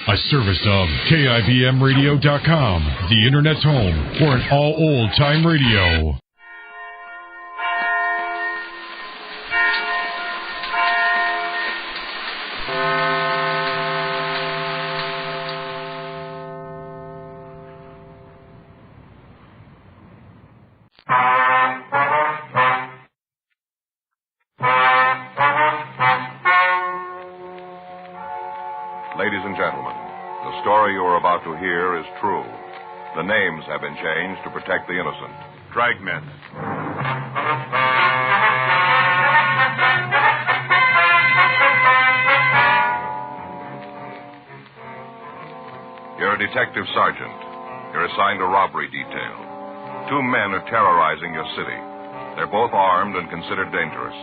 A service of KIBMradio.com, the Internet's home for an all old-time radio. Ladies and gentlemen, the story you are about to hear is true. The names have been changed to protect the innocent. Dragnet. You're a detective sergeant. You're assigned a robbery detail. 2 men are terrorizing your city. They're both armed and considered dangerous.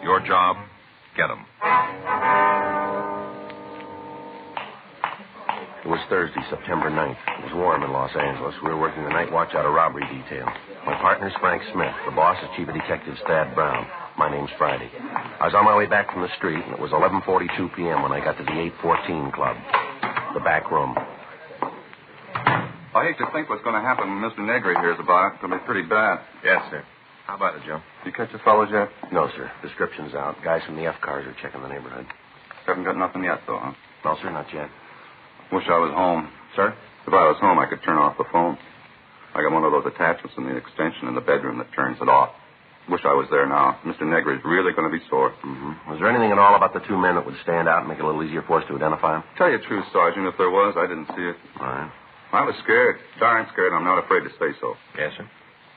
Your job, get them. It was Thursday, September 9th. It was warm in Los Angeles. We were working the night watch out of robbery detail. My partner's Frank Smith. The boss is Chief of Detectives Thad Brown. My name's Friday. I was on my way back from the street, and it was 11:42 p.m. when I got to the 814 Club, the back room. I hate to think what's going to happen when Mr. Negri hears about it. It's going to be pretty bad. Yes, sir. How about it, Joe? You catch the fellows yet? No, sir. Description's out. Guys from the F cars are checking the neighborhood. Haven't got nothing yet, though, huh? No, sir, not yet. Wish I was home. Sir? If I was home, I could turn off the phone. I got one of those attachments in the extension in the bedroom that turns it off. Wish I was there now. Mr. Negri's really going to be sore. Mm-hmm. Was there anything at all about the 2 men that would stand out and make it a little easier for us to identify them? Tell you the truth, Sergeant, if there was, I didn't see it. All right. I was scared. Darn scared. I'm not afraid to say so. Yes, sir.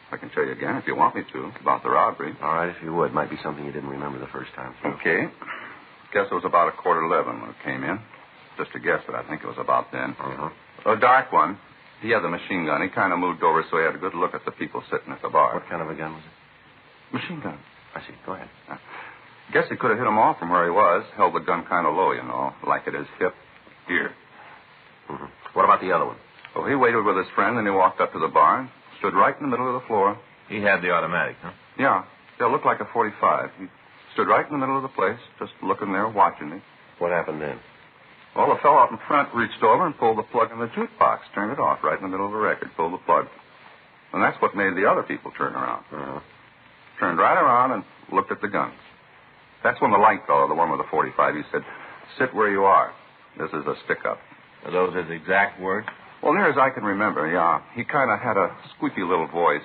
I can tell you again if you want me to about the robbery. All right, if you would. Might be something you didn't remember the first time. Okay. Guess it was about 11:15 when it came in. Just a guess, but I think it was about then. Uh-huh. A dark one. He had the machine gun. He kind of moved over so he had a good look at the people sitting at the bar. What kind of a gun was it? Machine gun. I see. Go ahead. Guess he could have hit him off from where he was. Held the gun kind of low, you know, like at his hip. Here. Mm-hmm. What about the other one? Well, he waited with his friend, and he walked up to the bar and stood right in the middle of the floor. He had the automatic, huh? Yeah. It looked like a .45. He stood right in the middle of the place, just looking there, watching me. What happened then? Well, the fellow out in front reached over and pulled the plug in the jukebox, turned it off right in the middle of the record, pulled the plug. And that's what made the other people turn around. Uh-huh. Turned right around and looked at the guns. That's when the light fellow, the one with the .45, he said, "Sit where you are. This is a stick-up." Are those his exact words? Well, near as I can remember, yeah. He kind of had a squeaky little voice,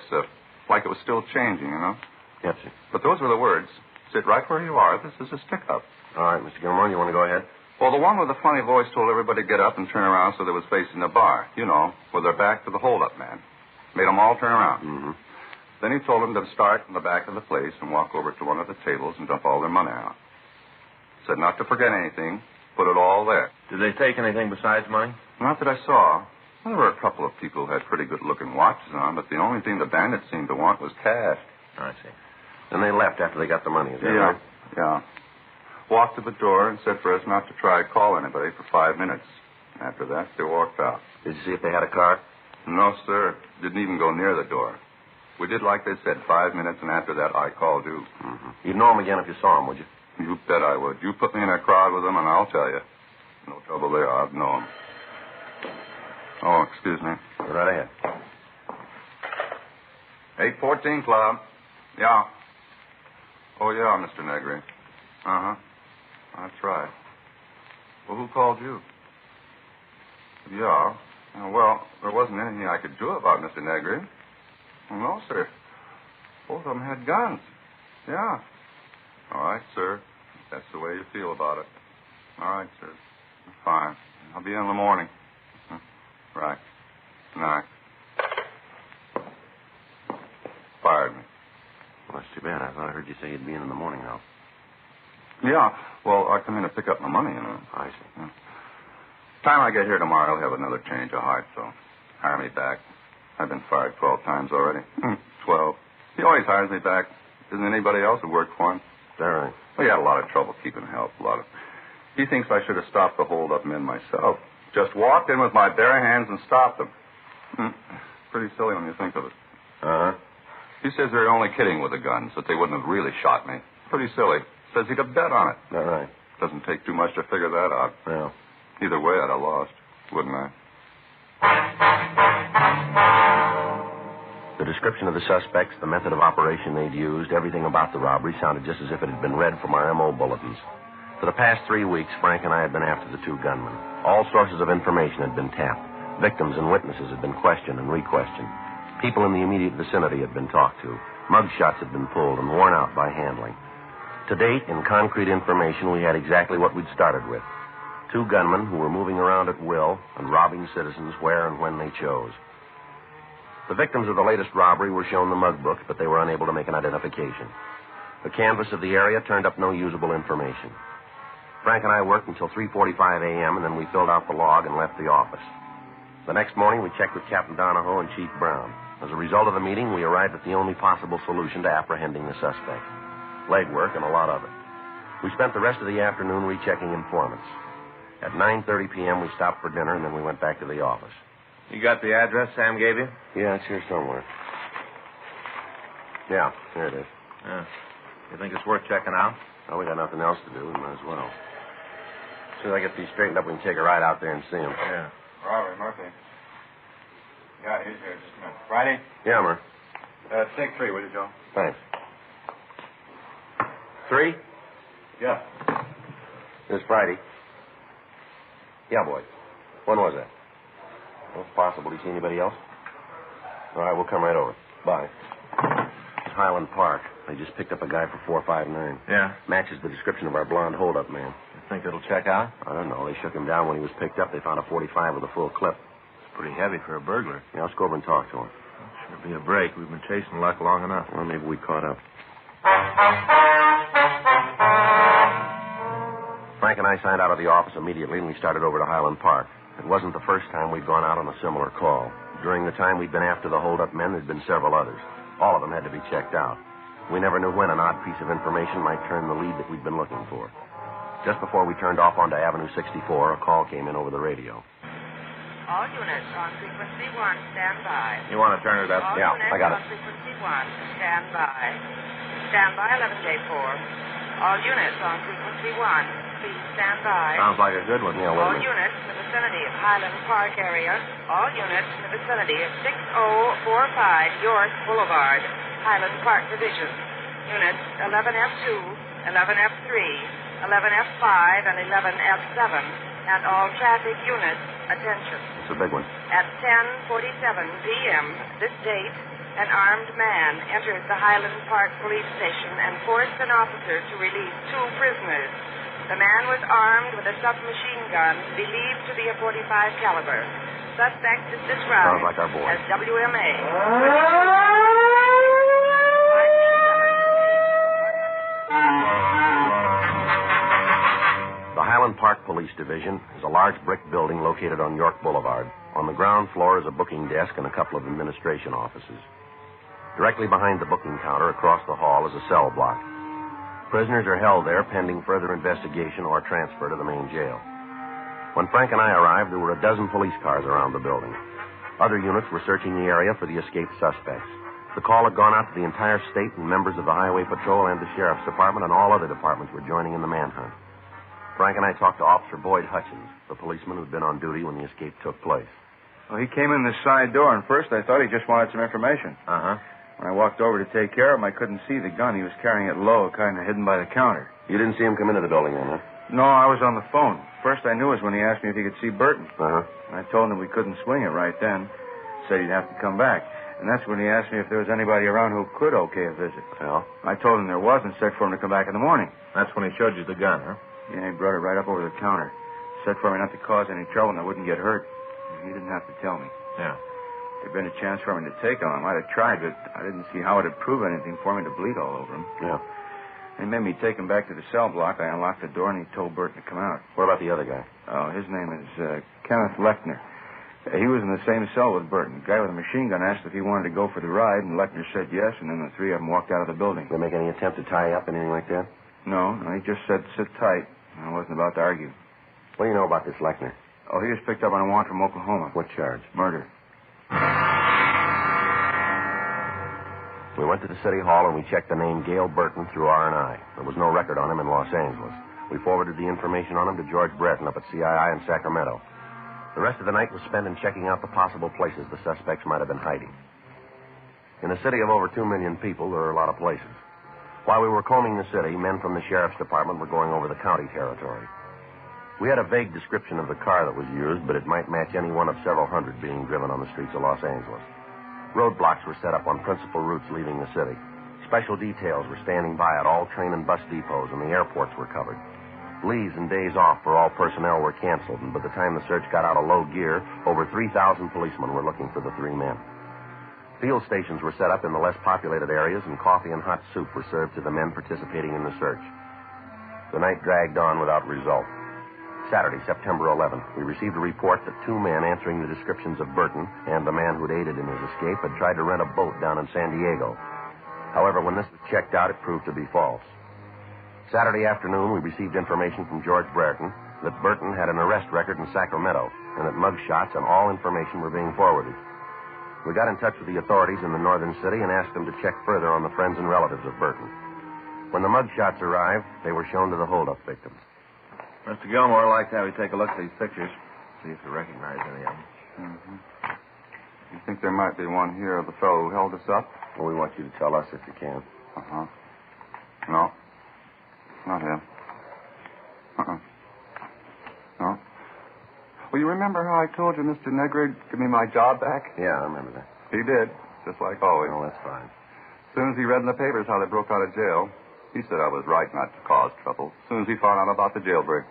like it was still changing, you know. Yes, sir. But those were the words. "Sit right where you are. This is a stick-up." All right, Mr. Gilmore, you want to go ahead? Well, the one with the funny voice told everybody to get up and turn around so they was facing the bar, you know, with their back to the hold-up man. Made them all turn around. Mm-hmm. Then he told them to start in the back of the place and walk over to one of the tables and dump all their money out. Said not to forget anything, put it all there. Did they take anything besides money? Not that I saw. Well, there were a couple of people who had pretty good-looking watches on, but the only thing the bandits seemed to want was cash. I see. Then they left after they got the money, is that right? Yeah. Walked to the door and said for us not to try to call anybody for 5 minutes. After that, they walked out. Did you see if they had a car? No, sir. Didn't even go near the door. We did like they said, 5 minutes, and after that, I called you. Mm-hmm. You'd know them again if you saw them, would you? You bet I would. You put me in a crowd with them, and I'll tell you. No trouble there. I'd know them. Oh, excuse me. Go right ahead. 814 Club. Yeah. Oh, yeah, Mr. Negri. Uh-huh. That's right. Well, who called you? Yeah. Well, there wasn't anything I could do about Mr. Negri. Well, no, sir. Both of them had guns. Yeah. All right, sir. That's the way you feel about it. All right, sir. Fine. I'll be in the morning. Right. Night. Fired me. Well, that's too bad. I thought I heard you say you'd be in the morning now. Yeah. Well, I come in to pick up my money, you know. I see. Yeah. Time I get here tomorrow, I'll have another change of heart, so hire me back. I've been fired 12 times already. 12. He always hires me back. Isn't anybody else who worked for him? Is that right? Well, he had a lot of trouble keeping help. He thinks I should have stopped the hold-up men myself. Just walked in with my bare hands and stopped them. Pretty silly when you think of it. Uh-huh. He says they're only kidding with the guns, that they wouldn't have really shot me. Pretty silly. Says he'd have bet on it. All right. Doesn't take too much to figure that out. Well. Either way, I'd have lost, wouldn't I? The description of the suspects, the method of operation they'd used, everything about the robbery sounded just as if it had been read from our M.O. bulletins. For the past 3 weeks, Frank and I had been after the two gunmen. All sources of information had been tapped. Victims and witnesses had been questioned and re-questioned. People in the immediate vicinity had been talked to. Mug shots had been pulled and worn out by handling. To date, in concrete information, we had exactly what we'd started with. Two gunmen who were moving around at will and robbing citizens where and when they chose. The victims of the latest robbery were shown the mug books, but they were unable to make an identification. The canvass of the area turned up no usable information. Frank and I worked until 3:45 a.m., and then we filled out the log and left the office. The next morning, we checked with Captain Donahoe and Chief Brown. As a result of the meeting, we arrived at the only possible solution to apprehending the suspect. Legwork and a lot of it. We spent the rest of the afternoon rechecking informants. At 9:30 p.m., we stopped for dinner, and then we went back to the office. You got the address Sam gave you? Yeah, it's here somewhere. Yeah, here it is. Yeah. You think it's worth checking out? Well, we got nothing else to do. We might as well. As soon as I get these straightened up, we can take a ride out there and see him. Yeah. Robert, Murphy. Yeah, he's here. Just a minute. Friday? Yeah, Mur. Take 3, will you, Joe? Thanks. 3? Yeah. It's Friday. Yeah, boy. When was that? Well, it's possible. Did you see anybody else? All right, we'll come right over. Bye. It's Highland Park. They just picked up a guy for 459. Yeah? Matches the description of our blonde hold-up man. You think it'll check out? I don't know. They shook him down when he was picked up. They found a 45 with a full clip. It's pretty heavy for a burglar. Yeah, let's go over and talk to him. Sure be a break. We've been chasing luck long enough. Well, maybe we caught up. Frank and I signed out of the office immediately, and we started over to Highland Park. It wasn't the first time we'd gone out on a similar call. During the time we'd been after the hold-up men, there'd been several others. All of them had to be checked out. We never knew when an odd piece of information might turn the lead that we'd been looking for. Just before we turned off onto Avenue 64, a call came in over the radio. All units on frequency 1, stand by. You want to turn it up? All Yeah, units I got on it. frequency 1, stand by. Stand by, 11J4. All units on frequency 1, please stand by. Sounds like a good one. Yeah, All wait a minute. units in the vicinity of Highland Park area. All units in the vicinity of 6045 York Boulevard, Highland Park Division. Units 11F2, 11F3, 11F5, and 11F7. And all traffic units, attention. It's a big one. At 10:47 p.m. this date, an armed man entered the Highland Park Police Station and forced an officer to release 2 prisoners. The man was armed with a submachine gun believed to be a .45 caliber. Suspect is described Sounds like our boy. as WMA. The Highland Park Police Division is a large brick building located on York Boulevard. On the ground floor is a booking desk and a couple of administration offices. Directly behind the booking counter across the hall is a cell block. Prisoners are held there pending further investigation or transfer to the main jail. When Frank and I arrived, there were a dozen police cars around the building. Other units were searching the area for the escaped suspects. The call had gone out to the entire state, and members of the Highway Patrol and the Sheriff's Department and all other departments were joining in the manhunt. Frank and I talked to Officer Boyd Hutchins, the policeman who'd been on duty when the escape took place. Well, he came in the side door, and first I thought he just wanted some information. Uh-huh. When I walked over to take care of him, I couldn't see the gun. He was carrying it low, kind of hidden by the counter. You didn't see him come into the building then, huh? No, I was on the phone. First I knew was when he asked me if he could see Burton. Uh-huh. I told him we couldn't swing it right then. Said he'd have to come back. And that's when he asked me if there was anybody around who could okay a visit. Well? I told him there was and said for him to come back in the morning. That's when he showed you the gun, huh? Yeah, he brought it right up over the counter. Said for me not to cause any trouble and I wouldn't get hurt. He didn't have to tell me. Yeah. If there'd been a chance for me to take him, I might have tried, but I didn't see how it'd prove anything for me to bleed all over him. Yeah. He made me take him back to the cell block. I unlocked the door, and he told Burton to come out. What about the other guy? Oh, his name is Kenneth Lechner. He was in the same cell with Burton. The guy with the machine gun asked if he wanted to go for the ride, and Lechner said yes, and then the three of them walked out of the building. Did they make any attempt to tie you up, anything like that? No, he just said sit tight. I wasn't about to argue. What do you know about this Lechner? Oh, he was picked up on a warrant from Oklahoma. What charge? Murder. We went to the city hall and we checked the name Gail Burton through R&I. There was no record on him in Los Angeles. We forwarded the information on him to George Breton up at CII in Sacramento. The rest of the night was spent in checking out the possible places the suspects might have been hiding. In a city of over 2 million people, there are a lot of places. While we were combing the city, men from the sheriff's department were going over the county territory. We had a vague description of the car that was used, but it might match any one of several hundred being driven on the streets of Los Angeles. Roadblocks were set up on principal routes leaving the city. Special details were standing by at all train and bus depots, and the airports were covered. Leaves and days off for all personnel were canceled, and by the time the search got out of low gear, over 3,000 policemen were looking for the 3 men. Field stations were set up in the less populated areas, and coffee and hot soup were served to the men participating in the search. The night dragged on without result. Saturday, September 11th, we received a report that 2 men answering the descriptions of Burton and the man who'd aided in his escape had tried to rent a boat down in San Diego. However, when this was checked out, it proved to be false. Saturday afternoon, we received information from George Breton that Burton had an arrest record in Sacramento and that mug shots and all information were being forwarded. We got in touch with the authorities in the northern city and asked them to check further on the friends and relatives of Burton. When the mug shots arrived, they were shown to the holdup victims. Mr. Gilmore, I'd like to have you take a look at these pictures, see if you recognize any of them. Mm-hmm. You think there might be one here of the fellow who held us up? Well, we want you to tell us if you can. Uh-huh. No. Not him. Uh-uh. No. Well, you remember how I told you Mr. Negrig give me my job back? Yeah, I remember that. He did, just like always. Oh, that's fine. As soon as he read in the papers how they broke out of jail, he said I was right not to cause trouble. As soon as he found out about the jailbreak.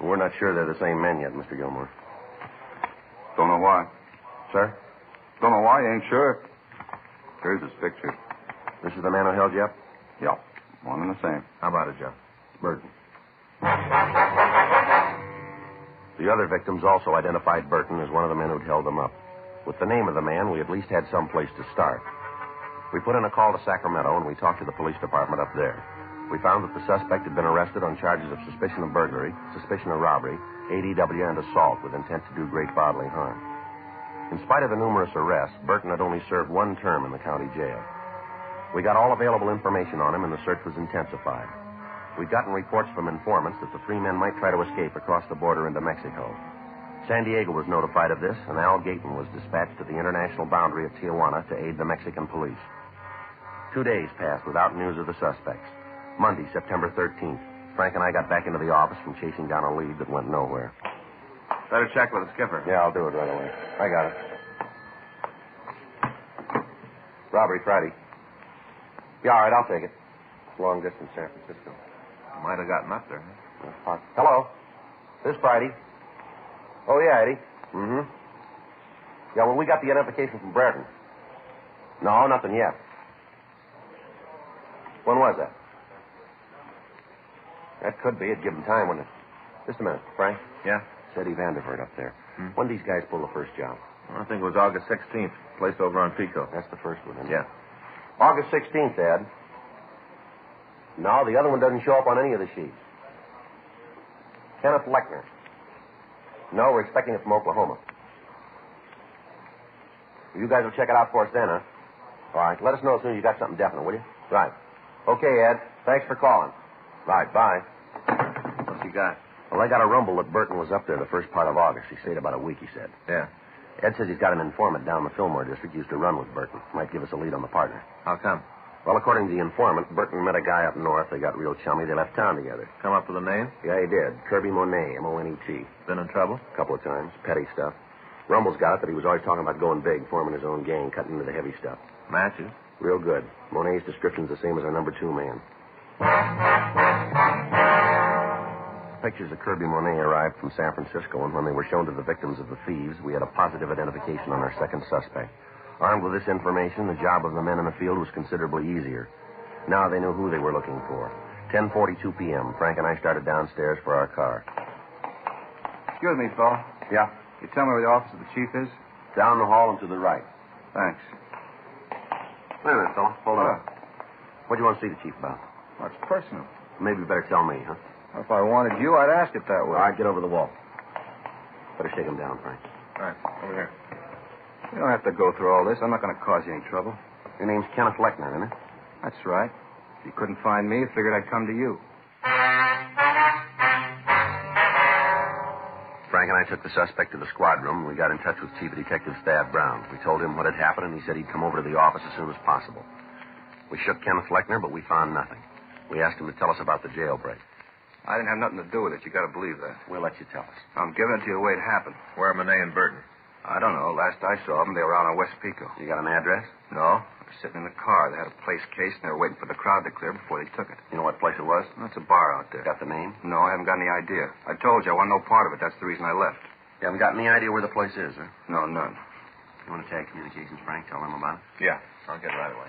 Well, we're not sure they're the same men yet, Mr. Gilmore. Don't know why. Sir? Don't know why, ain't sure. Here's his picture. This is the man who held you up? Yeah, one and the same. How about it, Joe? Burton. The other victims also identified Burton as one of the men who'd held them up. With the name of the man, we at least had some place to start. We put in a call to Sacramento, and we talked to the police department up there. We found that the suspect had been arrested on charges of suspicion of burglary, suspicion of robbery, ADW, and assault with intent to do great bodily harm. In spite of the numerous arrests, Burton had only served 1 term in the county jail. We got all available information on him, and the search was intensified. We'd gotten reports from informants that the 3 men might try to escape across the border into Mexico. San Diego was notified of this, and Al Gayton was dispatched to the international boundary at Tijuana to aid the Mexican police. 2 days passed without news of the suspects. Monday, September 13th, Frank and I got back into the office from chasing down a lead that went nowhere. Better check with the skipper. Yeah, I'll do it right away. I got it. Robbery Friday. Yeah, all right, I'll take it. Long distance San Francisco. Might have gotten up there. Hello. This Friday. Oh, yeah, Eddie. Mm-hmm. Yeah, well, we got the identification from Breton. No, nothing yet. When was that? That could be. It'd give him time, wouldn't it? Just a minute, Frank. Yeah? It's Eddie Vandervoort up there. When did these guys pull the first job? Well, I think it was August 16th. Place over on Pico. That's the first one, isn't it? Yeah. August 16th, Ed. No, the other one doesn't show up on any of the sheets. Kenneth Lechner. No, we're expecting it from Oklahoma. You guys will check it out for us then, huh? All right. Let us know as soon as you got something definite, will you? Right. Okay, Ed. Thanks for calling. Right. Bye. What's he got? Well, I got a rumble that Burton was up there the first part of August. He stayed about a week, he said. Yeah. Ed says he's got an informant down the Fillmore district used to run with Burton. Might give us a lead on the partner. How come? Well, according to the informant, Burton met a guy up north. They got real chummy. They left town together. Come up with a name? Yeah, he did. Kirby Monet, M-O-N-E-T. Been in trouble? A couple of times. Petty stuff. Rumble's got it that he was always talking about going big, forming his own gang, cutting into the heavy stuff. Matches? Real good. Monet's description's the same as our number 2 man. Pictures of Kirby Monet arrived from San Francisco, and when they were shown to the victims of the thieves, we had a positive identification on our second suspect. Armed with this information, the job of the men in the field was considerably easier. Now they knew who they were looking for. 10:42 p.m., Frank and I started downstairs for our car. Excuse me, fella. Yeah? You tell me where the office of the chief is? Down the hall and to the right. Thanks. Wait a minute, fella. Hold on. What do you want to see the chief about? Well, it's personal. Maybe you better tell me, huh? If I wanted you, I'd ask it that way. All right, get over the wall. Better shake him down, Frank. All right, over here. You don't have to go through all this. I'm not going to cause you any trouble. Your name's Kenneth Lechner, isn't it? That's right. If you couldn't find me, I figured I'd come to you. Frank and I took the suspect to the squad room, and we got in touch with Chief Detective Thad Brown. We told him what had happened, and he said he'd come over to the office as soon as possible. We shook Kenneth Lechner, but we found nothing. We asked him to tell us about the jailbreak. I didn't have nothing to do with it. You got to believe that. We'll let you tell us. I'm giving it to you the way it happened. Where are Monet and Burton? I don't know. Last I saw them, they were out on West Pico. You got an address? No. They were sitting in the car. They had a place cased, and they were waiting for the crowd to clear before they took it. You know what place it was? That's a bar out there. Got the name? No, I haven't got any idea. I told you I want no part of it. That's the reason I left. You haven't got any idea where the place is, huh? No, none. You want to take communications, Frank? Tell them about it? Yeah, I'll get right away.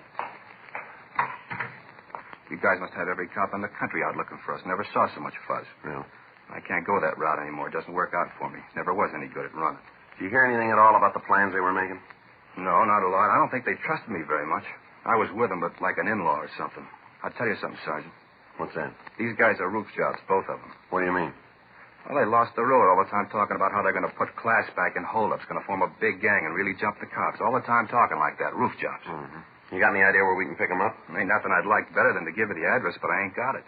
You guys must have every cop in the country out looking for us. Never saw so much fuzz. Yeah. I can't go that route anymore. It doesn't work out for me. Never was any good at running. Did you hear anything at all about the plans they were making? No, not a lot. I don't think they trusted me very much. I was with them, but like an in-law or something. I'll tell you something, Sergeant. What's that? These guys are roof jobs, both of them. What do you mean? Well, they lost the road all the time talking about how they're going to put class back in holdups, going to form a big gang and really jump the cops. All the time talking like that. Roof jobs. Mm-hmm. You got any idea where we can pick them up? Ain't nothing I'd like better than to give you the address, but I ain't got it.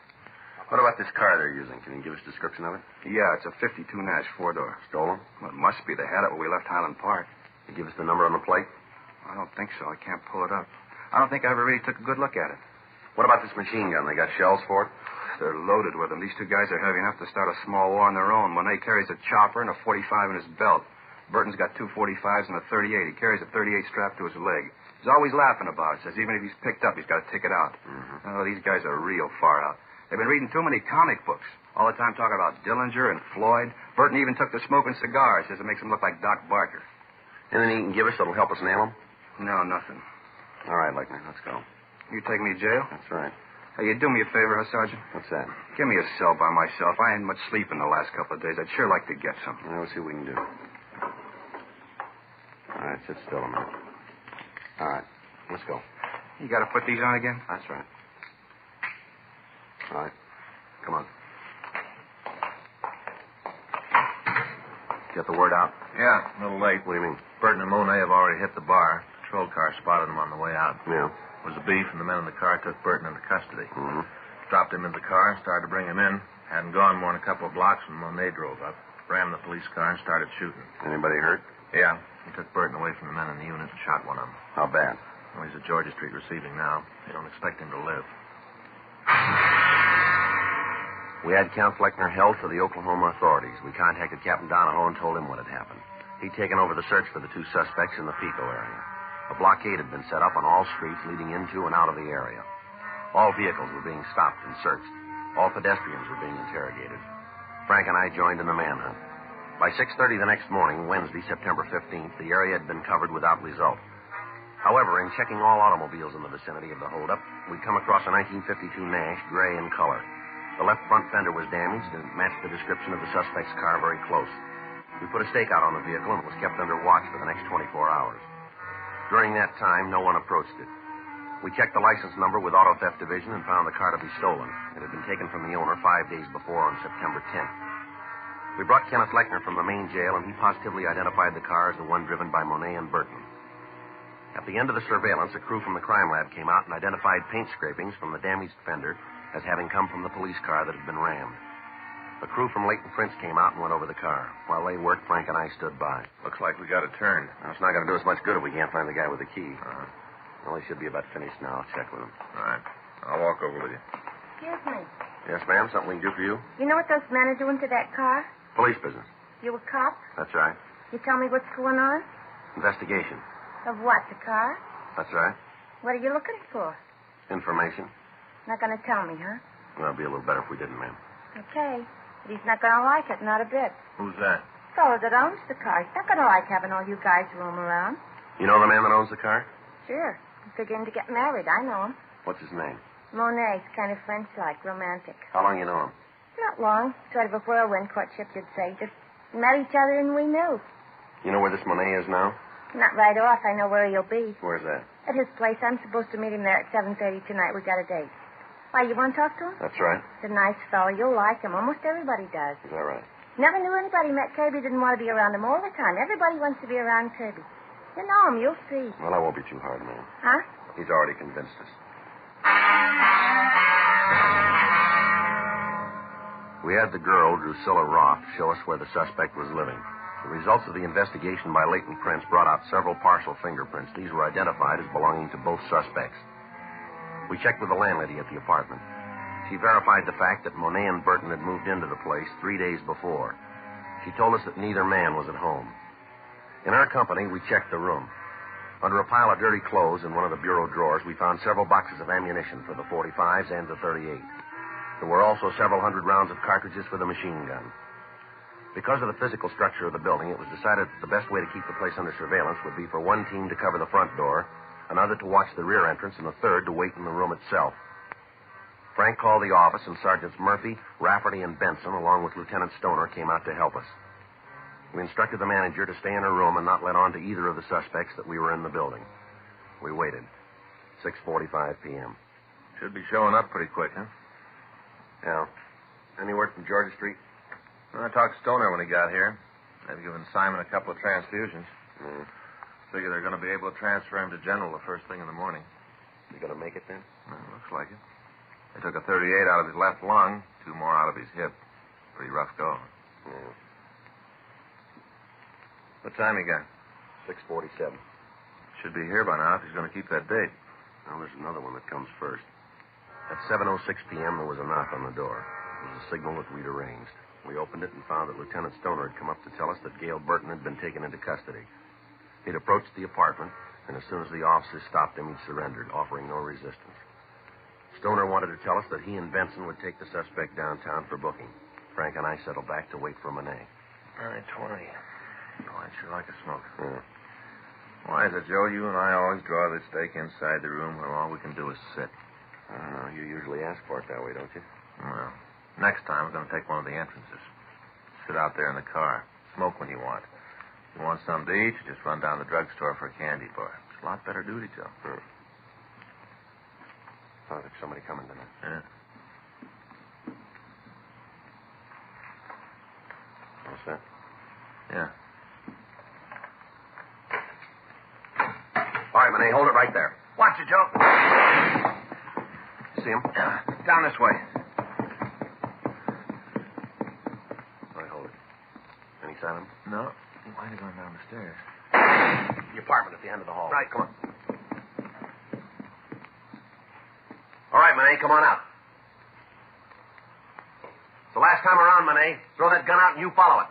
What about this car they're using? Can you give us a description of it? Yeah, it's a 52 Nash 4-door. Stolen? Well, it must be. They had it when we left Highland Park. You give us the number on the plate? I don't think so. I can't pull it up. I don't think I ever really took a good look at it. What about this machine gun? They got shells for it? They're loaded with them. These two guys are heavy enough to start a small war on their own. Monet carries a chopper and a 45 in his belt. Burton's got two 45s and a 38. He carries a 38 strapped to his leg. He's always laughing about it. Says even if he's picked up, he's got to tick it out. Mm-hmm. Oh, these guys are real far out. They've been reading too many comic books. All the time talking about Dillinger and Floyd. Burton even took to smoking cigars. Says it makes him look like Doc Barker. Anything you can give us that'll help us nail them? No, nothing. All right, Lechner, let's go. You taking me to jail? That's right. Hey, you do me a favor, huh, Sergeant? What's that? Give me a cell by myself. I ain't much sleep in the last couple of days. I'd sure like to get some. We'll see what we can do. All right, sit still a minute. All right, let's go. You got to put these on again? That's right. All right, come on. Get the word out? Yeah, a little late. What do you mean? Burton and Monet have already hit the bar. Patrol car spotted them on the way out. Yeah. It was a beef, and the men in the car took Burton into custody. Mm-hmm. Dropped him in the car and started to bring him in. Hadn't gone more than a couple of blocks when Monet drove up, rammed the police car, and started shooting. Anybody hurt? Yeah. He took Burton away from the men in the unit and shot one of them. How bad? Well, he's at Georgia Street receiving now. They don't expect him to live. We had Count Fleckner held for the Oklahoma authorities. We contacted Captain Donahoe and told him what had happened. He'd taken over the search for the two suspects in the Pico area. A blockade had been set up on all streets leading into and out of the area. All vehicles were being stopped and searched. All pedestrians were being interrogated. Frank and I joined in the manhunt. By 6:30 the next morning, Wednesday, September 15th, the area had been covered without result. However, in checking all automobiles in the vicinity of the holdup, we'd come across a 1952 Nash, gray in color. The left front fender was damaged and matched the description of the suspect's car very close. We put a stakeout on the vehicle and it was kept under watch for the next 24 hours. During that time, no one approached it. We checked the license number with Auto Theft Division and found the car to be stolen. It had been taken from the owner 5 days before on September 10th. We brought Kenneth Lechner from the main jail, and he positively identified the car as the one driven by Monet and Burton. At the end of the surveillance, a crew from the crime lab came out and identified paint scrapings from the damaged fender as having come from the police car that had been rammed. A crew from Leighton Prince came out and went over the car. While they worked, Frank and I stood by. Looks like we got it turned. Now, it's not going to do us much good if we can't find the guy with the key. Well, he should be about finished now. I'll check with him. All right. I'll walk over with you. Excuse me. Yes, ma'am? Something we can do for you? You know what those men are doing to that car? Police business. You a cop? That's right. You tell me what's going on? Investigation. Of what, the car? That's right. What are you looking for? Information. Not going to tell me, huh? Well, it'd be a little better if we didn't, ma'am. Okay. But he's not going to like it, not a bit. Who's that? The fellow that owns the car. He's not going to like having all you guys roam around. You know the man that owns the car? Sure. He's figuring to get married. I know him. What's his name? Monet's kind of French-like, romantic. How long you know him? Not long. Sort of a whirlwind courtship, you'd say. Just met each other and we knew. You know where this Monet is now? Not right off. I know where he'll be. Where's that? At his place. I'm supposed to meet him there at 7:30 tonight. We got a date. Why, you want to talk to him? That's right. He's a nice fellow. You'll like him. Almost everybody does. Is that right? Never knew anybody met Kirby didn't want to be around him all the time. Everybody wants to be around Kirby. You know him. You'll see. Well, I won't be too hard, ma'am. Huh? He's already convinced us. We had the girl, Drusilla Roth, show us where the suspect was living. The results of the investigation by latent prints brought out several partial fingerprints. These were identified as belonging to both suspects. We checked with the landlady at the apartment. She verified the fact that Monet and Burton had moved into the place 3 days before. She told us that neither man was at home. In our company, we checked the room. Under a pile of dirty clothes in one of the bureau drawers, we found several boxes of ammunition for the 45s and the 38. There were also several hundred rounds of cartridges for the machine gun. Because of the physical structure of the building, it was decided that the best way to keep the place under surveillance would be for one team to cover the front door, another to watch the rear entrance, and a third to wait in the room itself. Frank called the office, and Sergeants Murphy, Rafferty, and Benson, along with Lieutenant Stoner, came out to help us. We instructed the manager to stay in her room and not let on to either of the suspects that we were in the building. We waited. 6:45 p.m. Should be showing up pretty quick, huh? Yeah. Any word from Georgia Street? Well, I talked to Stoner when he got here. They've given Simon a couple of transfusions. Figure they're going to be able to transfer him to General the first thing in the morning. You going to make it then? Well, looks like it. They took a 38 out of his left lung, 2 more out of his hip. Pretty rough going. Yeah. What time you got? 6:47. Should be here by now if he's going to keep that date. Now, there's another one that comes first. At 7:06 p.m., there was a knock on the door. It was a signal that we'd arranged. We opened it and found that Lieutenant Stoner had come up to tell us that Gail Burton had been taken into custody. He'd approached the apartment, and as soon as the officers stopped him, he'd surrendered, offering no resistance. Stoner wanted to tell us that he and Benson would take the suspect downtown for booking. Frank and I settled back to wait for Monet. 9:20. Oh, I'd sure like a smoke. Yeah. Why is it, Joe, you and I always draw this stake inside the room where all we can do is sit? I don't know. You usually ask for it that way, don't you? Well, next time we're going to take one of the entrances. Sit out there in the car. Smoke when you want. If you want something to eat, you just run down to the drugstore for a candy bar. It's a lot better duty, Joe. Thought there's somebody coming tonight. Yeah. What's that? Yeah. All right, Monet, hold it right there. Watch it, Joe. See him? Down this way. All right, hold it. Any sign of him? No. He might have gone down the stairs. The apartment at the end of the hall. Right. Come on. All right, Monet, come on out. It's the last time around, Monet. Throw that gun out and you follow it.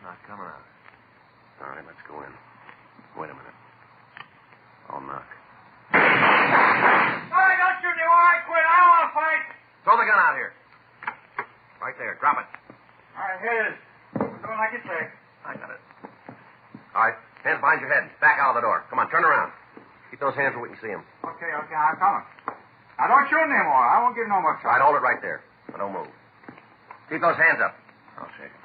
Not coming out. All right, let's go in. Wait a minute. I'll knock. Hey, don't shoot me while I quit. I don't want to fight. Throw the gun out here. Right there. Drop it. All right, here it is. Doing like you say. I got it. All right. Hands behind your head. Back out of the door. Come on, turn around. Keep those hands where we can see them. Okay, I'm coming. Now, don't shoot anymore. I won't give no more All right, hold it right there. Now, don't move. Keep those hands up. I'll shake it.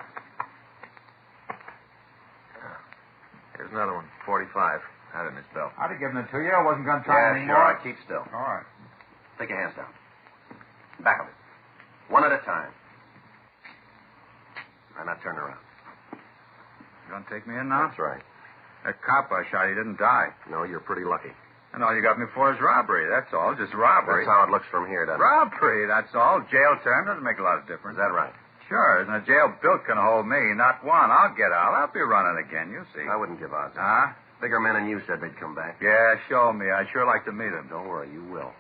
Here's another one. 45. Had it in his belt. I'd have given it to you. I wasn't going to try Yeah, anymore. sure. All right, keep still. All right. Take your hands down. Back of it. One at a time. And now turn around. You going to take me in now? That's right. That cop I shot, he didn't die. No, you're pretty lucky. And all you got me for is robbery. That's all. Just robbery. That's how it looks from here, doesn't it? Robbery, that's all. Jail term doesn't make a lot of difference. Is that right? Sure. Isn't a jail built can hold me? Not one. I'll get out. I'll be running again. You'll see. I wouldn't give odds. Huh? Bigger men than you said they'd come back. Yeah, show me. I'd sure like to meet him. Don't worry, you will.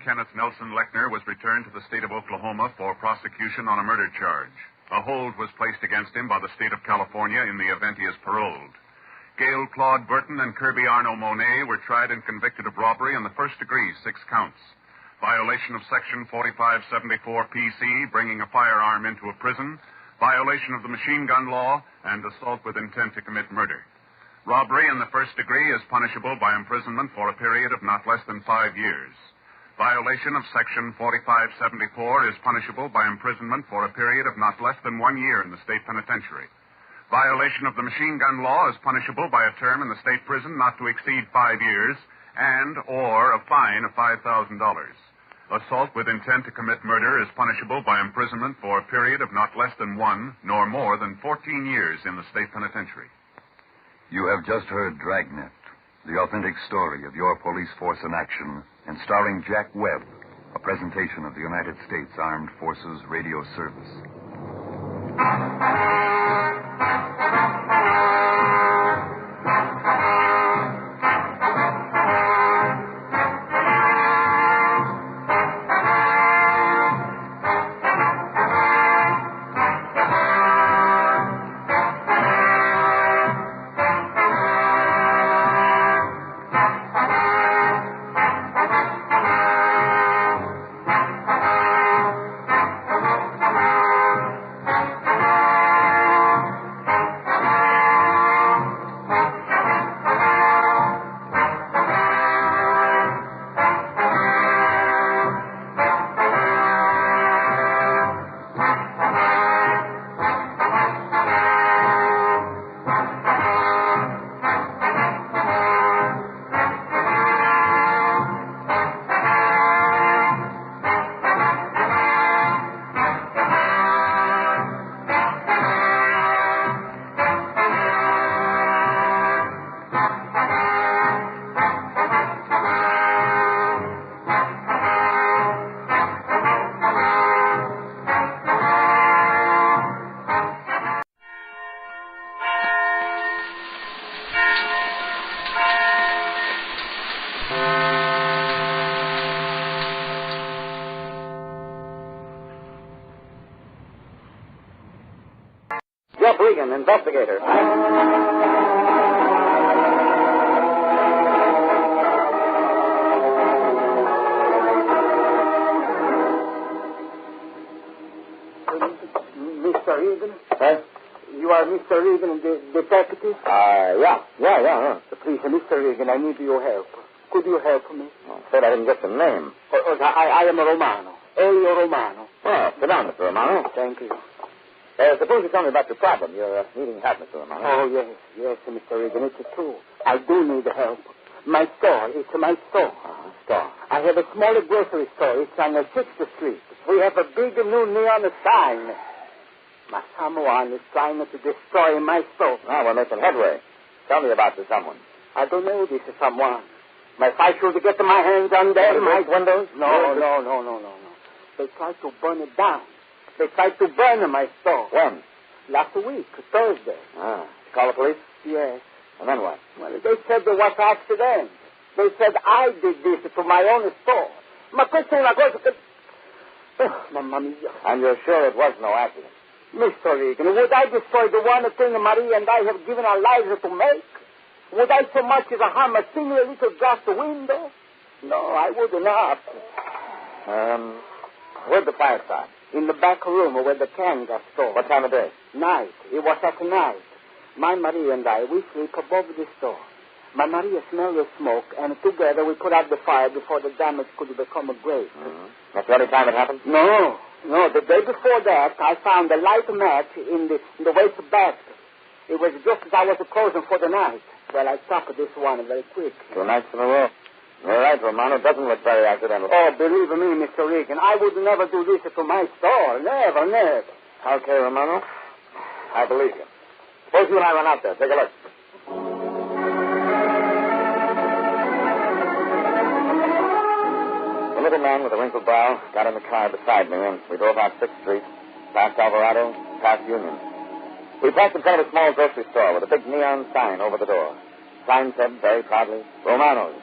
Kenneth Nelson Lechner was returned to the state of Oklahoma for prosecution on a murder charge. A hold was placed against him by the state of California in the event he is paroled. Gail Claude Burton and Kirby Arno Monet were tried and convicted of robbery in the first degree, 6 counts. Violation of Section 4574 PC, bringing a firearm into a prison, violation of the machine gun law, and assault with intent to commit murder. Robbery in the first degree is punishable by imprisonment for a period of not less than 5 years. Violation of Section 4574 is punishable by imprisonment for a period of not less than 1 year in the state penitentiary. Violation of the machine gun law is punishable by a term in the state prison not to exceed 5 years and/or a fine of $5,000. Assault with intent to commit murder is punishable by imprisonment for a period of not less than 1 nor more than 14 years in the state penitentiary. You have just heard Dragnet, the authentic story of your police force in action, and starring Jack Webb, a presentation of the United States Armed Forces Radio Service. Regan, Investigator. Mr. Regan? Huh? You are Mr. Regan, the detective? Yeah. Please, Mr. Regan, I need your help. Could you help me? Oh, said I didn't get the name. I am a Romano. Elio Romano. Oh, sit down, Mr. Romano. Thank you. Suppose you tell me about your problem. You're needing help, Mr. Romano. Oh, yes, Mr. Regan, it's true. I do need help. My store, it's my store. Store. I have a smaller grocery store. It's on 6th Street. We have a big new neon sign. But someone is trying to destroy my store. Oh, we're making headway. Tell me about the someone. I don't know this is someone. If I should get my hands on them... My windows? No. They tried to burn it down. They tried to burn my store. When? Last week, Thursday. Call the police? Yes. And then what? Well, they said there was an accident. They said I did this to my own store. Ma questa è una cosa che... Oh, mamma mia. And you're sure it was no accident? Mr. Regan, would I destroy the one thing Maria and I have given our lives to make? Would I so much as harm a single little glass window? No, I would not. Where'd the fire start? In the back room where the can got stored. What time of day? Night. It was at night. My Maria and I, we sleep above the store. My Maria smelled the smoke, and together we put out the fire before the damage could become great. That's the only time it happened? No. The day before that, I found a light match in the waste basket. It was just as I was closing for the night. Well, I stopped this one very quick. 2 nights in a row. You're right, Romano. It doesn't look very accidental. Oh, believe me, Mr. Regan, I would never do this to my store. Never. Okay, Romano. I believe you. Suppose you and I run out there. Take a look. The little man with the wrinkled brow got in the car beside me, and we drove out 6th Street, past Alvarado, past Union. We passed in front of a small grocery store with a big neon sign over the door. Sign said very proudly, Romano's.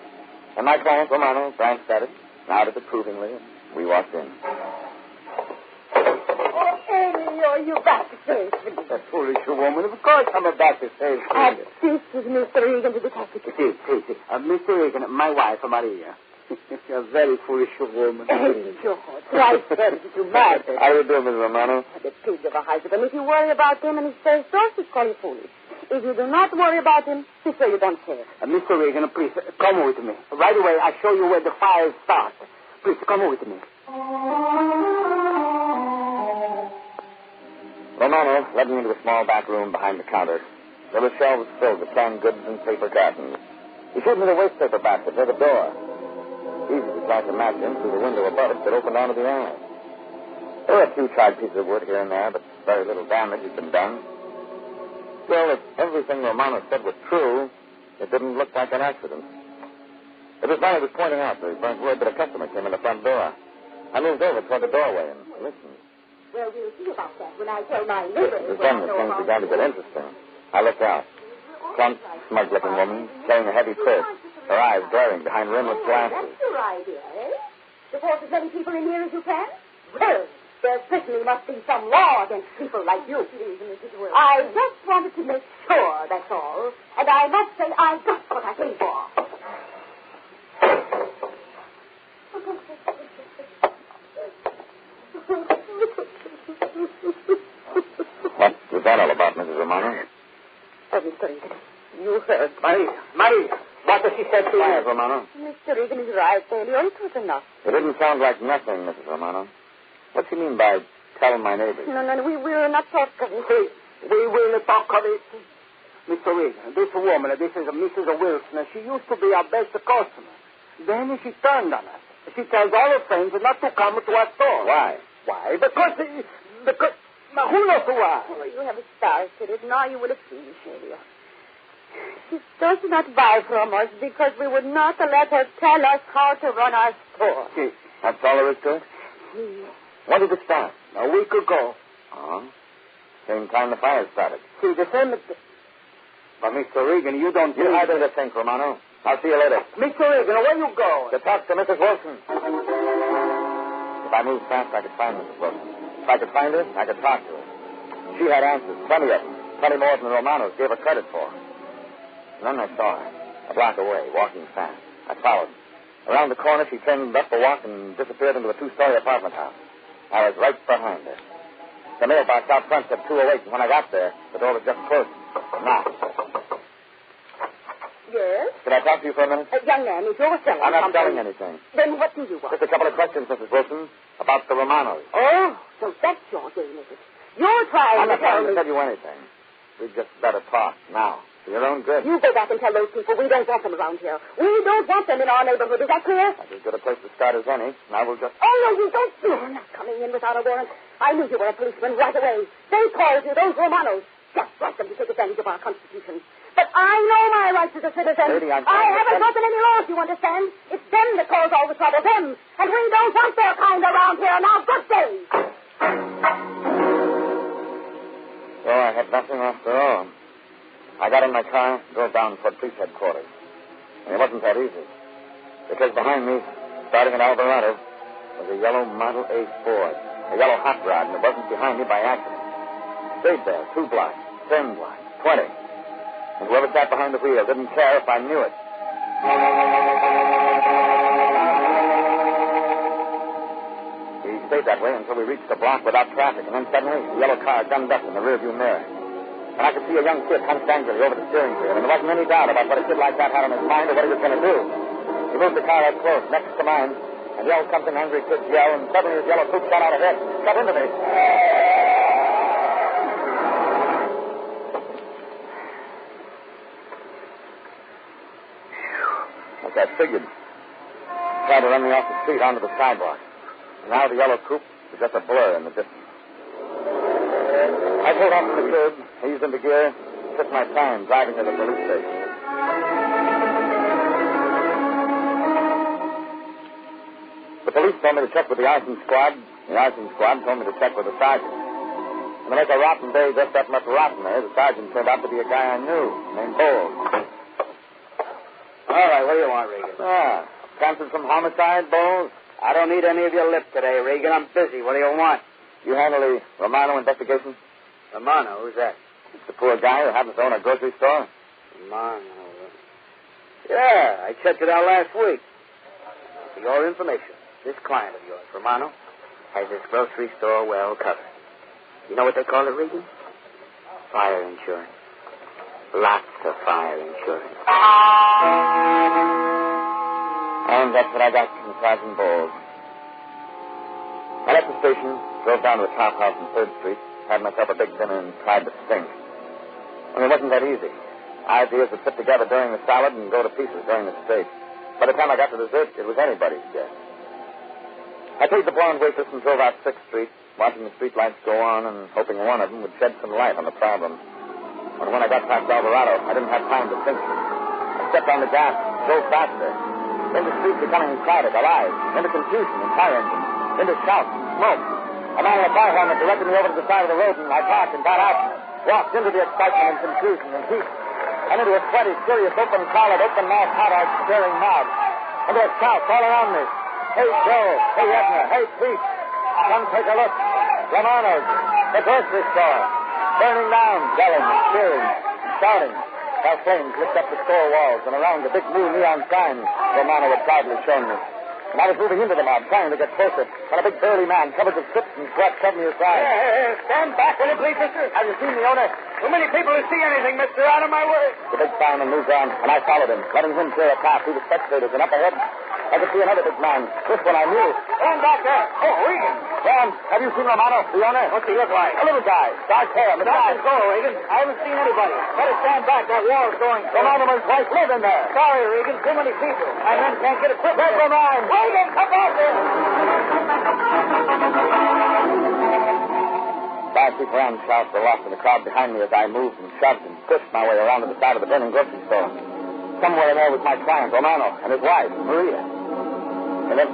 And my client, Romano, glanced at it, nodded approvingly, and we walked in. Oh, Elio, you back to save me. A foolish woman. Of course I'm back to save you. This is Mr. Regan, the detective. See. Mr. Regan, my wife, Maria. You're a very foolish woman. Elio, twice better to mad. How do you do, Miss Romano? The pig of a husband. If you worry about him and his first source, he's call you foolish. If you do not worry about him, he say you don't care. Mr. Regan, please, come with me. Right away, I'll show you where the fire starts. Please, come with me. Romano led me into a small back room behind the counter. There were shelves filled with canned goods and paper cartons. He showed me the waste paper basket near the door. Easy to flash a match in through the window above it that opened onto the alley. There were a few charred pieces of wood here and there, but very little damage had been done. Still, if everything Romano said was true, It didn't look like an accident. It was while I was pointing out the burnt wood that a customer came in the front door. I moved over toward the doorway and listened. Well, we'll see about that when I tell my neighbors. Then the things began to get interesting. I looked out. Plump, smug-looking woman, carrying a heavy purse, her eyes glaring behind rimless glasses. That's your idea, eh? To force as many people in here as you can? Well, there certainly must be some law against people like you. I just wanted to make sure, that's all. And I must say I got what I came for. What was that all about, Mrs. Romano? Oh, Mr. Regan, you heard. Maria, what does she say to you? Quiet, Romano. Mr. Regan is right, Elio. It was enough. It didn't sound like nothing, Mrs. Romano. What do you mean by telling my neighbors? No, we will not talk of it. We will talk of it. Mr. Regan, this woman, this is Mrs. Wilson, she used to be our best customer. Then she turned on us. She tells all her friends not to come to our store. Why? Why? Because now, who knows why? Oh, you have started it. Now you will appreciate it. She does not buy from us because we would not let her tell us how to run our store. See, that's all there is to it? When did it start? A week ago. Oh? Same time the fire started. See, the same... But, Mr. Regan, you don't... You had to think, Romano. I'll see you later. Mr. Regan, where you go? To talk to Mrs. Wilson. If I moved fast, I could find Mrs. Wilson. If I could find her, I could talk to her. She had answers, plenty of them. Plenty more than the Romanos gave her credit for. And then I saw her, a block away, walking fast. I followed. Around the corner, she turned up a walk and disappeared into a two-story apartment house. I was right behind her. The mailbox out front said 208, and when I got there, the door was just closed. Knocked. Yes? Could I talk to you for a minute? Young man, if you're selling I'm not something... selling anything. Then what do you want? Just a couple of questions, Mrs. Wilson, about the Romanos. Oh, so that's your game, is it? You're trying I'm to not tell trying me... to tell you anything. We'd just better talk now. For your own good. You go back and tell those people we don't want them around here. We don't want them in our neighborhood. Is that clear? That's as good a place to start as any. And I will just... Oh, no, you don't. You're not coming in without a warrant. I knew you were a policeman right away. They called you, those Romanos. Just like them to take advantage of our Constitution. But I know my rights as a citizen. Lady, I haven't broken any laws, you understand? It's them that cause all the trouble, them. And we don't want their kind around here. Now, good day. So I had nothing after all. I got in my car, drove down toward police headquarters. And it wasn't that easy. Because behind me, starting at Alvarado, was a yellow Model A Ford. A yellow hot rod, and it wasn't behind me by accident. Stayed there, 2 blocks, 10 blocks, 20. And whoever sat behind the wheel didn't care if I knew it. We stayed that way until we reached the block without traffic, and then suddenly the yellow car gunned up in the rearview mirror. And I could see a young kid hunched angrily over the steering wheel, and there wasn't any doubt about what a kid like that had on his mind or what he was going to do. He moved the car up close, next to mine, and yelled something angry kid yelled, and suddenly his yellow coupe shot out ahead, cut into me. Like I figured. Tried to run me off the street onto the sidewalk. And now the yellow coupe was just a blur in the distance. I pulled off from the curb, eased into gear, took my time driving to the police station. The police told me to check with the arson squad. The arson squad told me to check with the sergeant. And to make a rotten day just that much rottener, the sergeant turned out to be a guy I knew, named Bowles. All right, what do you want, Regan? Transferred from homicide, Bowles? I don't need any of your lip today, Regan. I'm busy. What do you want? You handle the Romano investigation? Romano? Who's that? It's the poor guy who happens to own a grocery store. Romano. Yeah, I checked it out last week. For your information, this client of yours, Romano, has his grocery store well covered. You know what they call it, Regan? Fire insurance. Lots of fire insurance. And that's what I got from Sergeant Bowles. I left the station, drove down to the top house on 3rd Street, had myself a big dinner, and tried to think. Only it wasn't that easy. Ideas would fit together during the salad and go to pieces during the steak. By the time I got to dessert, it was anybody's guess. I paid the blonde waitress and drove out 6th Street, watching the streetlights go on and hoping one of them would shed some light on the problem. And when I got past Alvarado, I didn't have time to think. I stepped on the gas, drove faster. Then the street becoming crowded, alive, into confusion and fire engines, into shouts, smoke. A man in a fire helmet directed me over to the side of the road, and I parked and got out, walked into the excitement and confusion and heat, and into a sweaty, curious, open-collared, open-mouthed, hot-eyed, staring mob, into a shout all around me. Hey, Joe. Hey, Edna. Hey, Pete. Come take a look. Romano's, the grocery store. Burning down, yelling, cheering, shouting. While flames licked up the store walls and around the big new neon sign Romano had proudly shown me. And I was moving into the mob, trying to get closer, when a big burly man covered with soot and sweat shoved me aside. Stand back, will you please, mister? Have you seen the owner? Too many people to see anything, mister. Out of my way. The big fireman moved on, and I followed him, letting him clear a path through the spectators, and up ahead I could see another big man. This one I knew. Stand back there. Oh, Regan. Sam, have you seen Romano, the owner? What's he look like? A little guy. Dark hair. Stop and go, Regan. I haven't seen anybody. Better stand back. That wall's going. Romano and his wife live in there. Sorry, Regan. Too many people. My men can't get a quick. Never mind. Regan, come back here. 5 people around shouts were lost in the crowd behind me as I moved and shoved and pushed my way around to the side of the burning grocery store. Somewhere in there was my client, Romano, and his wife, Maria. And then,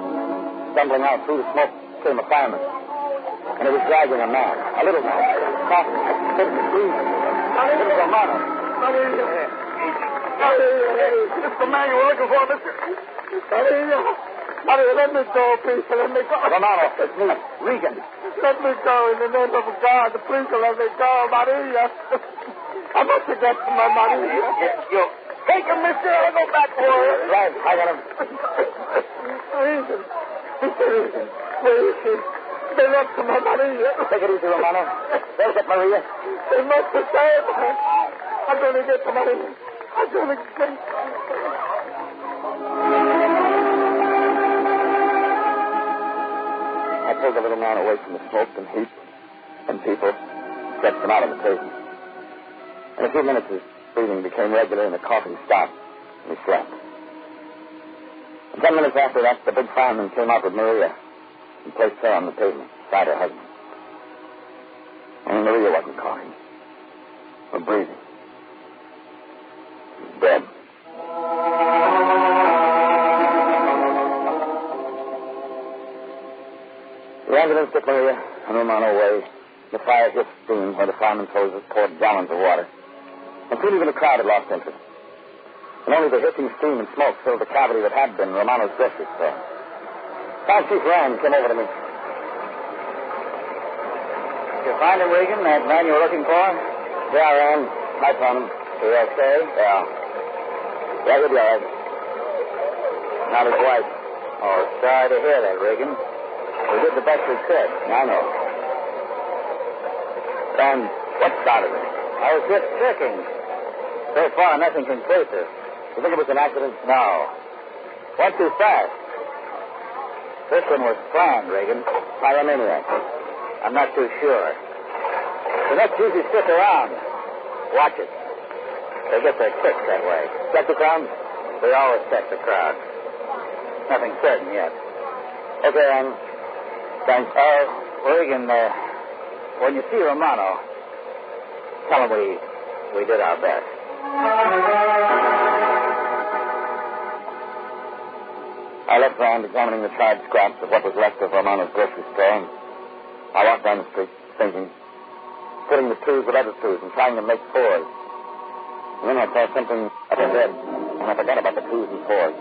stumbling out through the smoke, came a fireman. And he was dragging a man, a little man, coughing, spitting, breathing. It was Romano. It's the man you were looking for, mister. Maria, let me go, please. Let me go. Romano, it's me, Regan. Let me go in the name of God. Please let me go, Maria. I must get to my Maria. You take him, mister. I'll go back for her. Right, I got him. Regan. Please. They left to my Maria. Take it easy, Romano. They'll get Maria. They must have saved her. I'm going to get to Maria. I'm going to get... I pulled the little man away from the smoke and heat and people, stretched him out on the pavement. In a few minutes, his breathing became regular and the coughing stopped, and he slept. And 10 minutes after that, the big fireman came out with Maria and placed her on the pavement beside her husband. Only Maria wasn't coughing or breathing. She was dead. The ambulance took Maria and Romano away. The fire hissed steam where the fireman's hoses poured gallons of water. And soon even the crowd had lost interest. And only the hissing steam and smoke filled the cavity that had been Romano's grocery store. Fire Chief Rand came over to me. Did you find him, Regan, that man you were looking for? Yeah, Rand. I found him. He okay? Yeah. Yeah, he'll be all right. Not his wife. Oh, sorry to hear that, Regan. We did the best we could. I know. And what started it? I was just checking. So far, nothing conclusive. You think it was an accident? No. Went too fast. This one was planned, Regan. By a maniac. I'm not too sure. The next usually stick around. Watch it. They get their kicks that way. Check the crowd? We always check the crowd. Nothing certain yet. Okay, Ann. Thanks. Regan, when you see Romano, tell him we did our best. I left Rand examining the charred scraps of what was left of Romano's grocery store, and I walked down the street, thinking, putting the twos with other twos and trying to make fours. And then I saw something up ahead, and I forgot about the twos and fours.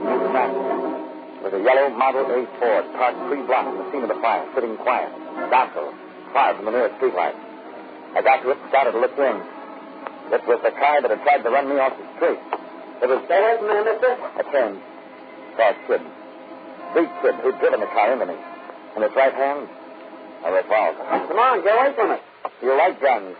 It was a yellow Model A Ford parked 3 blocks from the scene of the fire, sitting quiet, docile, far from the nearest streetlight. I got to it and started to look in. It was the car that had tried to run me off the street. It was... Stay away from there, mister. I turned. Saw a kid. Big kid who'd driven the car into me. In his right hand, a revolver. Come on, get away from it. You like guns.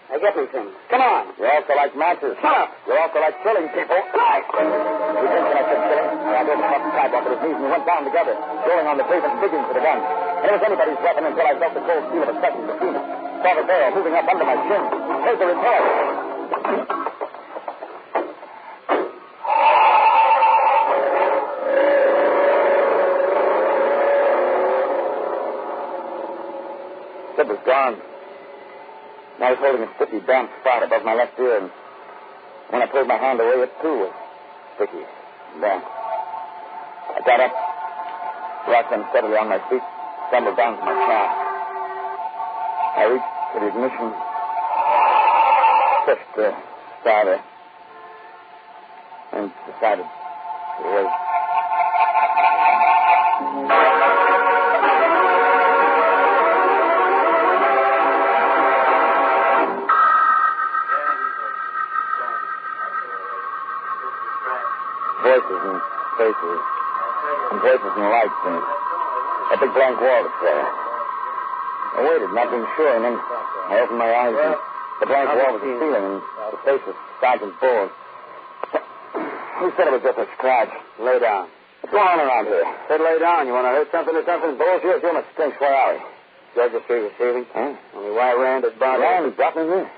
I get me some. Come on. You also like matches. Shut up. You also like killing people. Right. He didn't when I said killing. I drove him off the sidewalk at his knees and we went down together, rolling on the pavement, digging for the gun. And it was anybody's weapon until I felt the cold steel of a second between us. Saw the barrel moving up under my chin. Heard the report. Kid was gone. And I was holding a sticky, damp spot above my left ear, and when I pulled my hand away, it too was Sticky. There. I got up, rocked unsteadily on my feet, stumbled down to my car. I reached for the ignition, pushed the starter, and decided to wait. Voices and faces, and voices and lights, and a big blank wall was there. I waited, not being sure, and then I opened my eyes, and the blank wall was the ceiling, and the face of Sergeant Bull. Who said it was just a scratch? Lay down. What's going on around here? Said lay down. You want to hurt something or something? Bull, you're doing a stinks. Where are we? Georgia Street receiving. Huh? Only why Rand had bought Rand brought me here?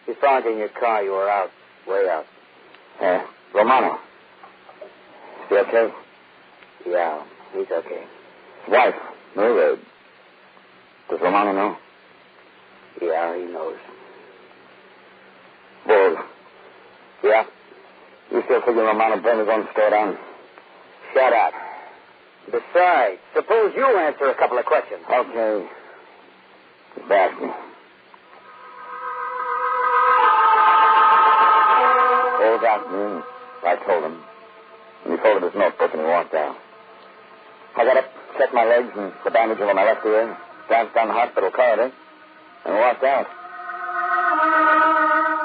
You found in your car. You were out. Way out. Romano. Is he okay? Yeah, he's okay. His wife, Madero. Does Romano know? Yeah, he knows. Bull. Yeah? You still figure Romano burned his own store down? Shut up. Besides, suppose you answer a couple of questions. Okay. Just ask me. Bull got me, and I told him. And he folded his notebook and he walked out. I got up, checked my legs and the bandage over my left ear, glanced down the hospital corridor, and walked out.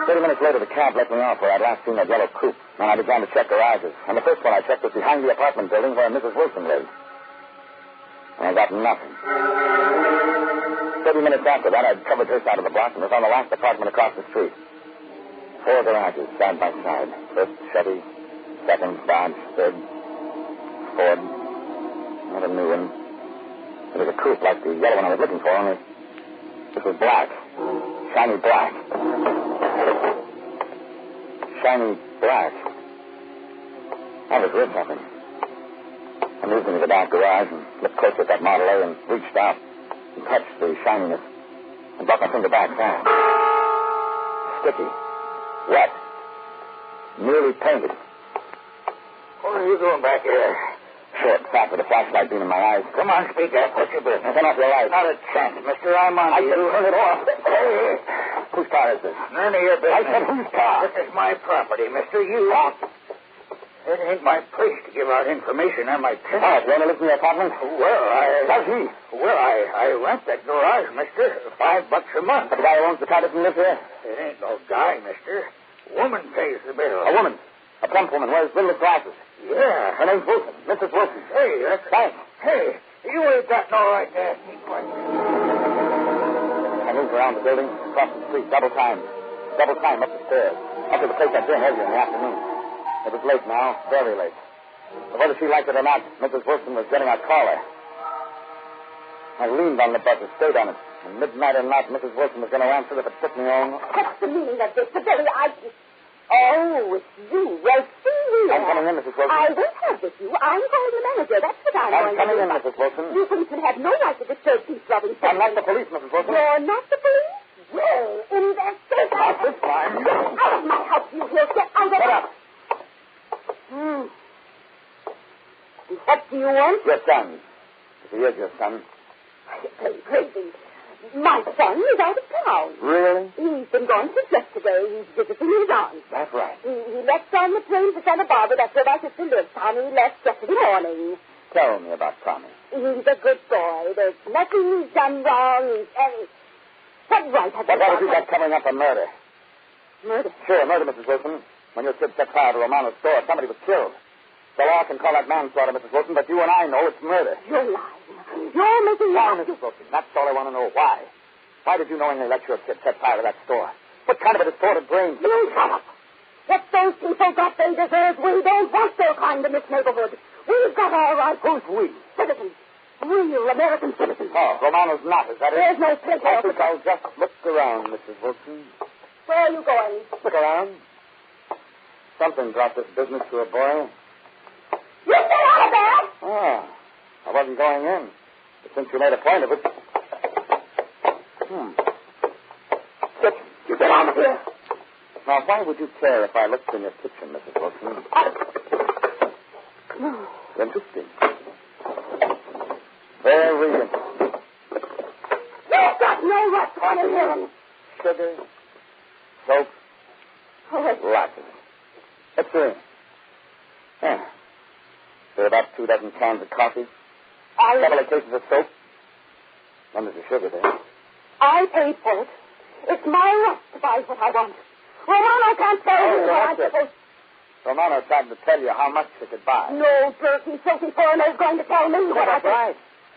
30 minutes later, the cab let me off where I'd last seen that yellow coupe, and I began to check garages. And the first one I checked was behind the apartment building where Mrs. Wilson lived. And I got nothing. 30 minutes after that, I'd covered her side of the block and was on the last apartment across the street. 4 garages, side by side. First, Chevy. Second, Dodge. Third, Ford. Not a new one. It was a coupe like the yellow one I was looking for, only this was black. Shiny black. Shiny black. That was real something. I moved into the dark garage and looked closer at that Model A and reached out and touched the shininess and brought my finger back fast. Sticky. Wet. Nearly painted. What are you doing back here? Short, fat with a flashlight beam in my eyes. Come on, speak up. What's your business? Turn off your light. Not a chance, mister. I'm on to you. Turn it off. Hey. Whose car is this? None of your business. I said whose car? This is my property, mister. You... It ain't my place to give out information on my tenant. Oh, you want to live in the apartment? Well, Does he? Well, I rent that garage, mister. $5 a month. The guy who owns the car doesn't live here? It ain't no guy, mister. Woman pays the bill. A woman? A plump woman wears rimless glasses. Yeah. Her name's Wilson. Mrs. Wilson. Hey, that's... Thanks. Hey, you ain't got no right to ask me questions. I moved around the building, across the street, double time up the stairs, up to the place I'd been earlier in the afternoon. It was late now, very late. But whether she liked it or not, Mrs. Wilson was getting our caller. I leaned on the buzzer, stayed on it. And midnight or not, Mrs. Wilson was going to answer if it took me home. What's the meaning of this? The very idea... Oh, it's you. Well, see here. I'm coming in, Mrs. Wilson. I won't have with you. I'm calling the manager. That's what I'm going to do. I'm coming in, Mrs. Wilson. You policemen have no right to disturb peace-loving citizens. I'm not the police, Mrs. Wilson. You're not the police? Well, Investigator. Not this time. Out of my house, you will. Get out of it. Shut up. What do you want? Your son. If he is your son. You're crazy. My son is out of town. Really? He's been gone since yesterday. He's visiting his aunt. That's right. He left on the train for Santa Barbara. That's where my sister lives. Tommy left yesterday morning. Tell me about Tommy. He's a good boy. There's nothing he's done wrong. What right has he got? What have you got coming up a murder? Murder? Sure, murder, Mrs. Wilson. When your kid set fire to Romano's store, somebody was killed. The law can call that manslaughter, Mrs. Wilson, but you and I know it's murder. You're lying. You're making Why, Mrs. Wilson? That's all I want to know. Why? Why did you knowingly let your kid set fire to that store? What kind of a distorted brain? You shut up. What those people got, they deserve. We don't want their kind in this neighborhood. We've got our rights. Who's we? Citizens. Real American citizens. Oh, Romano's not, is that it? There's no place I think I'll just look around, Mrs. Wilson. Where are you going? Look around. Something brought this business to a boil. You get out of there! Oh, I wasn't going in. But since you made a point of it... You get out of here. Now, why would you care if I looked in your kitchen, Mrs. Wilson? Interesting. There, Regan. You've got no right to him. Sugar, soap, lots of it. Let's see. Yeah. There are about 2 dozen cans of coffee, a couple of cases of soap. Then there's the sugar there. I paid for it. It's my right to buy what I want. Romano can't tell me what I'm supposed to. Romano tried to tell you how much you could buy. No, Bertie, Sophie Foreigner's going to tell me what I That's right.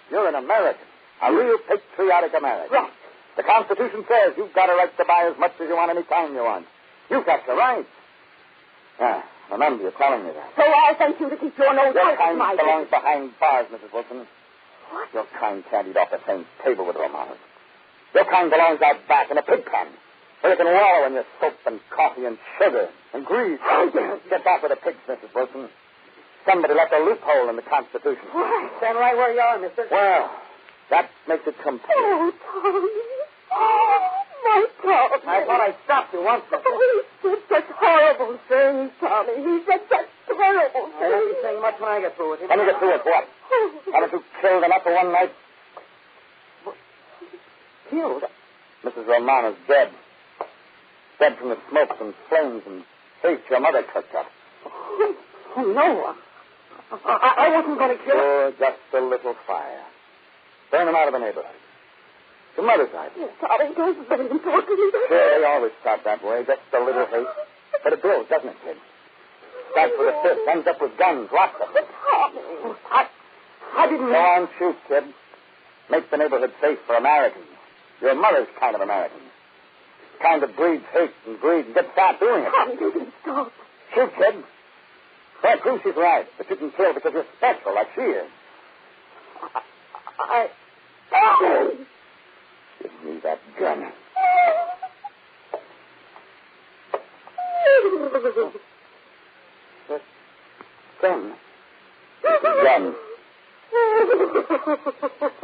You're an American. A real patriotic American. Right. The Constitution says you've got a right to buy as much as you want any time you want. You've got the right. Yeah, remember, you're telling me that. So I sent you to keep your nose Your out of kind my belongs behind bars, Mrs. Wilson. What? Your kind can't eat off the same table with Romano's. Your kind belongs out back in a pig pen, where you can wallow in your soap and coffee and sugar and grease. Get back with the pigs, Mrs. Wilson. Somebody left a loophole in the Constitution. Stand right where you are, mister. Well, that makes it complete. Oh, Tommy. Oh, my Tommy. I thought I stopped you once, mister. Oh, he said such horrible things, Tommy. He said such terrible I won't be things. saying much when I get through with him. Let me get through with what? Haven't you killed enough for one night? Killed? Mrs. Romano's dead. Dead from the smokes and flames and hate your mother cooked up. Oh, no. I wasn't going to kill her. Oh, just a little fire. Burn them out of the neighborhood. Your mother's idea. Yes, Tommy, don't burn him for me. Sure, they always start that way. Just a little hate. But it builds, doesn't it, kid? Starts with a fist, ends up with guns, lots of them. Tommy, I didn't... Go on, shoot, kid. Make the neighborhood safe for Americans. Your mother's kind of American. Kind that breeds hate and greed and gets start doing it. Tommy, you can stop. Shoot, kid. That proves she's right, that you can kill because you're special like she is. Give me that gun. Gun. Gun.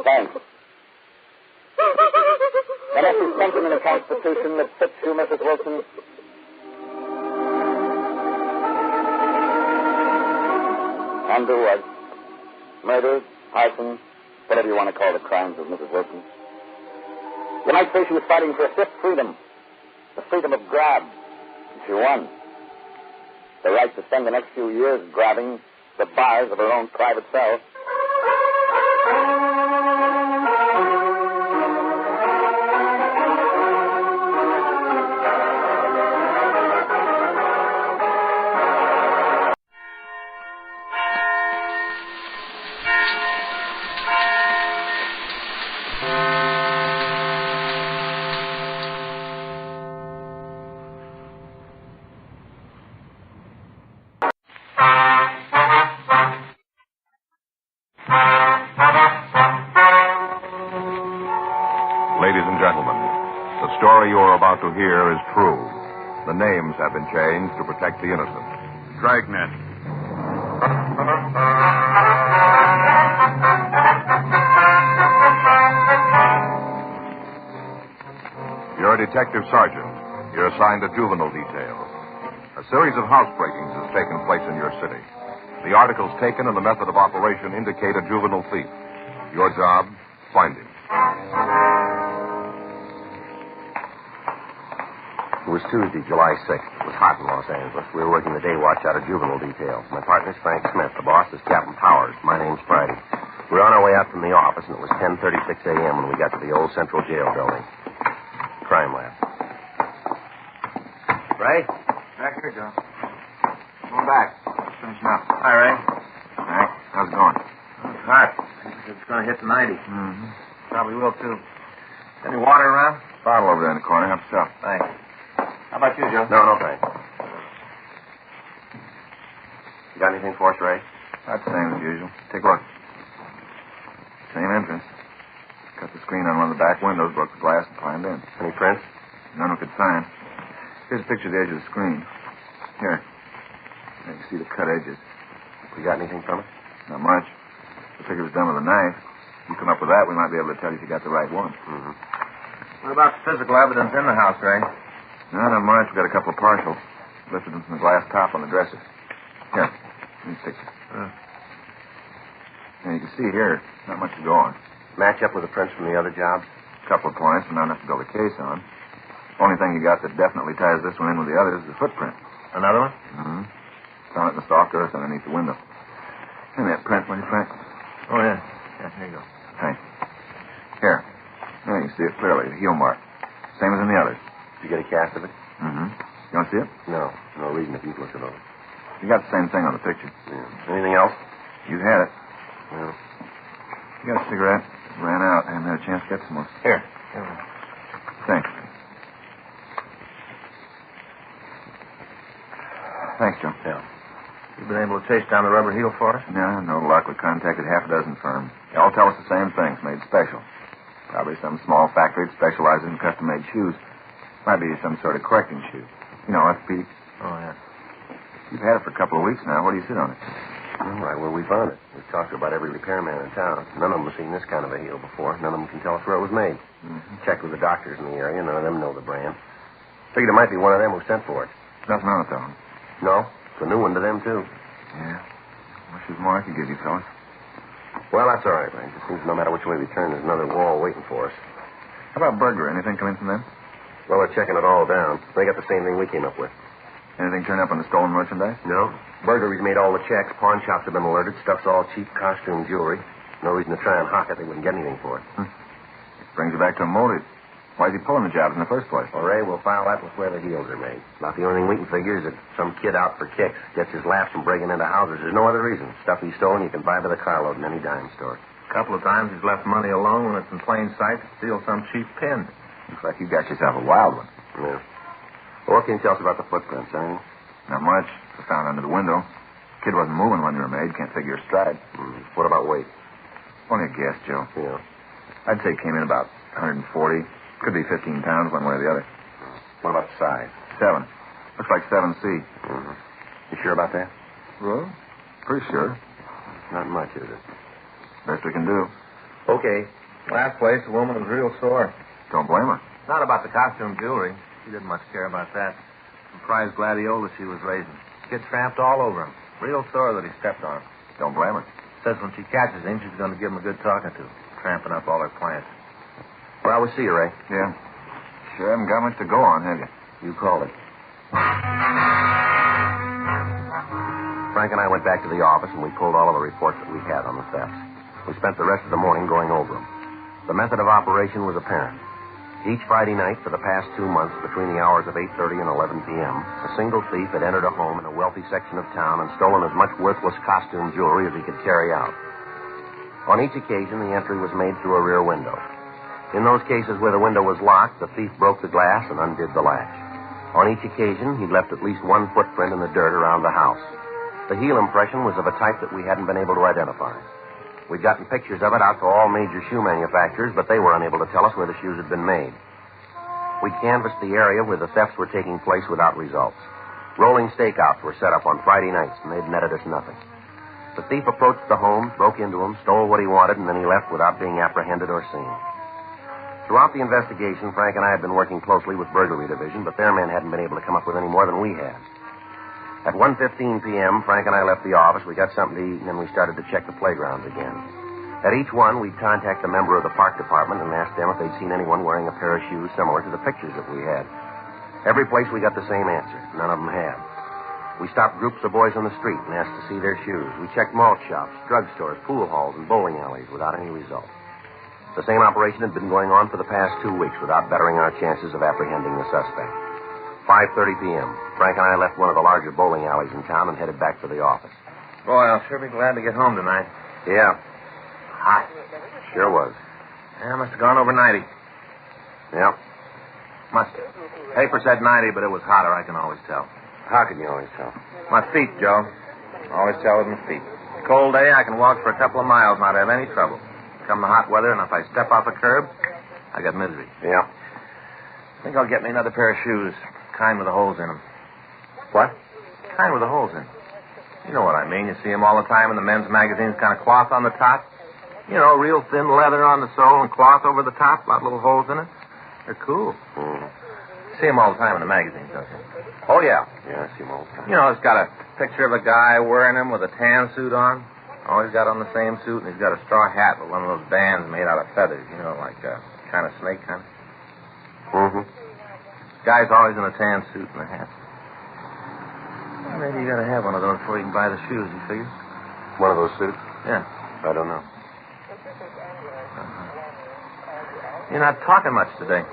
Thanks. There must be something in the Constitution that fits you, Mrs. Wilson. Undo was murder, arson, whatever you want to call the crimes of Mrs. Wilson. You might say she was fighting for a fifth freedom, the freedom of grab. And she won. The right to spend the next few years grabbing the bars of her own private cell. Ladies and gentlemen, the story you are about to hear is true. The names have been changed to protect the innocent. Dragnet. You're a detective sergeant. You're assigned to juvenile detail. A series of housebreakings has taken place in your city. The articles taken and the method of operation indicate a juvenile thief. Your job, find him. It was Tuesday, July 6th. It was hot in Los Angeles. We were working the day watch out of juvenile detail. My partner's Frank Smith. The boss is Captain Powers. My name's Friday. We were on our way out from the office, and it was 10:36 a.m. when we got to the old Central Jail building. Crime lab. Ray? Back here, Joe. Going back. Finishing up. Hi, Ray. Hey, how's it going? It's hot. It's going to hit the 90. Mm-hmm. Probably will, too. Any water around? Bottle over there in the corner. Have yourself. Thanks. How about you, Joe? No, thanks. You got anything for us, Ray? About the same as usual. Take a look. Same entrance. Cut the screen on one of the back windows, broke the glass, and climbed in. Any prints? None we could find. Here's a picture of the edge of the screen. Here. There you see the cut edges. You got anything from it? Not much. I figure it was done with a knife. If you come up with that, we might be able to tell you if you got the right one. Mm-hmm. What about the physical evidence in the house, Ray? No, not much. We've got a couple of partials. Lifted them from the glass top on the dresser. Here. Let me fix it. And you can see here, not much to go on. Match up with the prints from the other jobs? A couple of points, but not enough to build a case on. Only thing you got that definitely ties this one in with the others is the footprint. Another one? Mm-hmm. Found it in the soft earth underneath the window. Give me that print, will you, Frank? Oh, yeah. Yeah, here you go. Thanks. Here. There, you can see it clearly, the heel mark. Same as in the others. Did you get a cast of it? Mm-hmm. You want to see it? No. No reason if you've looked it over. You got the same thing on the picture. Yeah. Anything else? You had it. Yeah. You got a cigarette? Ran out. I haven't had a chance to get some more. Here. Thanks. Thanks, Joe. Yeah. You been able to chase down the rubber heel for us? No, no luck. We contacted half a dozen firms. They all tell us the same things, made special. Probably some small factory that specializes in custom-made shoes. Might be some sort of correcting shoe. You know, orthopedic. Oh, yeah. You've had it for a couple of weeks now. Where do you sit on it? All right, well, we found it. We've talked to about every repairman in town. None of them have seen this kind of a heel before. None of them can tell us where it was made. Mm-hmm. Checked with the doctors in the area. None of them know the brand. Figured it might be one of them who sent for it. Nothing on it, though. No? It's a new one to them, too. Yeah. Wish there's more I could give you, fellas. Well, that's all right, Ray. It seems no matter which way we turn, there's another wall waiting for us. How about burglary? Anything come in from them? Well, they're checking it all down. They got the same thing we came up with. Anything turn up on the stolen merchandise? No. Burglaries made all the checks. Pawn shops have been alerted. Stuff's all cheap costume jewelry. No reason to try and hawk it. They wouldn't get anything for it. Brings you back to a motive. Why is he pulling the jobs in the first place? Well, Ray, we'll file that with where the heels are made. About the only thing we can figure is that some kid out for kicks gets his laughs from breaking into houses. There's no other reason. Stuff he's stolen you can buy by the carload in any dime store. A couple of times he's left money alone when it's in plain sight to steal some cheap pin. Looks like you got yourself a wild one. Yeah. Well, what can you tell us about the footprints, eh? Not much. They found under the window. Kid wasn't moving when they were made. Can't figure a stride. What about weight? Only a guess, Joe. Yeah. I'd say it came in about 140. Could be 15 pounds one way or the other. What about the size? 7. Looks like 7C. Mm-hmm. You sure about that? Well, pretty sure. Not much, is it? Best we can do. Okay. Last place, the woman was real sore. Don't blame her. Not about the costume jewelry. She didn't much care about that. Some prize gladiolus she was raising. Kid tramped all over him. Real sore that he stepped on him. Don't blame her. Says when she catches him, she's going to give him a good talking to. Tramping up all her plants. Well, we'll see you, Ray. Yeah. Sure haven't got much to go on, have you? You called it. Frank and I went back to the office, and we pulled all of the reports that we had on the thefts. We spent the rest of the morning going over them. The method of operation was apparent. Each Friday night for the past 2 months, between the hours of 8:30 and 11 p.m., a single thief had entered a home in a wealthy section of town and stolen as much worthless costume jewelry as he could carry out. On each occasion, the entry was made through a rear window. In those cases where the window was locked, the thief broke the glass and undid the latch. On each occasion, he left at least one footprint in the dirt around the house. The heel impression was of a type that we hadn't been able to identify. We'd gotten pictures of it out to all major shoe manufacturers, but they were unable to tell us where the shoes had been made. We canvassed the area where the thefts were taking place without results. Rolling stakeouts were set up on Friday nights, and they'd netted us nothing. The thief approached the home, broke into them, stole what he wanted, and then he left without being apprehended or seen. Throughout the investigation, Frank and I had been working closely with Burglary Division, but their men hadn't been able to come up with any more than we had. At 1:15 p.m., Frank and I left the office. We got something to eat, and then we started to check the playgrounds again. At each one, we'd contact a member of the park department and ask them if they'd seen anyone wearing a pair of shoes similar to the pictures that we had. Every place we got the same answer. None of them had. We stopped groups of boys on the street and asked to see their shoes. We checked malt shops, drugstores, pool halls, and bowling alleys without any result. The same operation had been going on for the past 2 weeks without bettering our chances of apprehending the suspect. 5:30 p.m. Frank and I left one of the larger bowling alleys in town and headed back for the office. Boy, I'll sure be glad to get home tonight. Yeah. Hot. Sure was. Yeah, must have gone over 90. Yeah. Must have. Paper said 90, but it was hotter, I can always tell. How can you always tell? My feet, Joe. Always tell with my feet. Cold day, I can walk for a couple of miles, not have any trouble. Come the hot weather, and if I step off a curb, I got misery. Yeah. I think I'll get me another pair of shoes. Kind with the holes in them. What? Kind with the holes in. You know what I mean. You see them all the time in the men's magazines, kind of cloth on the top. You know, real thin leather on the sole and cloth over the top, a lot of little holes in it. They're cool. See them all the time in the magazines, don't you? Oh, yeah. Yeah, I see them all the time. You know, it's got a picture of a guy wearing them with a tan suit on. Always got on the same suit, and he's got a straw hat with one of those bands made out of feathers, you know, like a kind of snake kind of. Mm-hmm. Guy's always in a tan suit and a hat. Well, maybe you gotta have one of those before you can buy the shoes, you figure? One of those suits? Yeah. I don't know. You're not talking much today.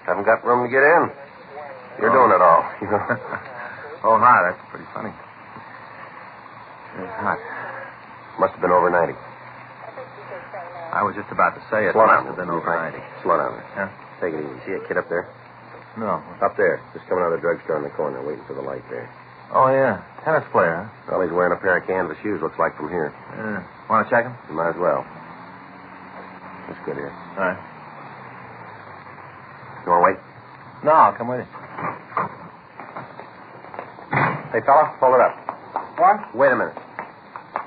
Haven't got room to get in. You're doing it all. Oh, hi. That's pretty funny. It's hot. Must have been over 90. I was just about to say it Slow must down. have been over 90. Slow down. Yeah? Take it easy. See that kid up there? No. Up there. Just coming out of the drugstore in the corner, waiting for the light there. Oh, yeah. Tennis player, huh? Well, he's wearing a pair of canvas shoes, looks like, from here. Yeah. Want to check him? You might as well. That's good here. All right. You want to wait? No, I'll come with you. Hey, fella, hold it up. What? Wait a minute.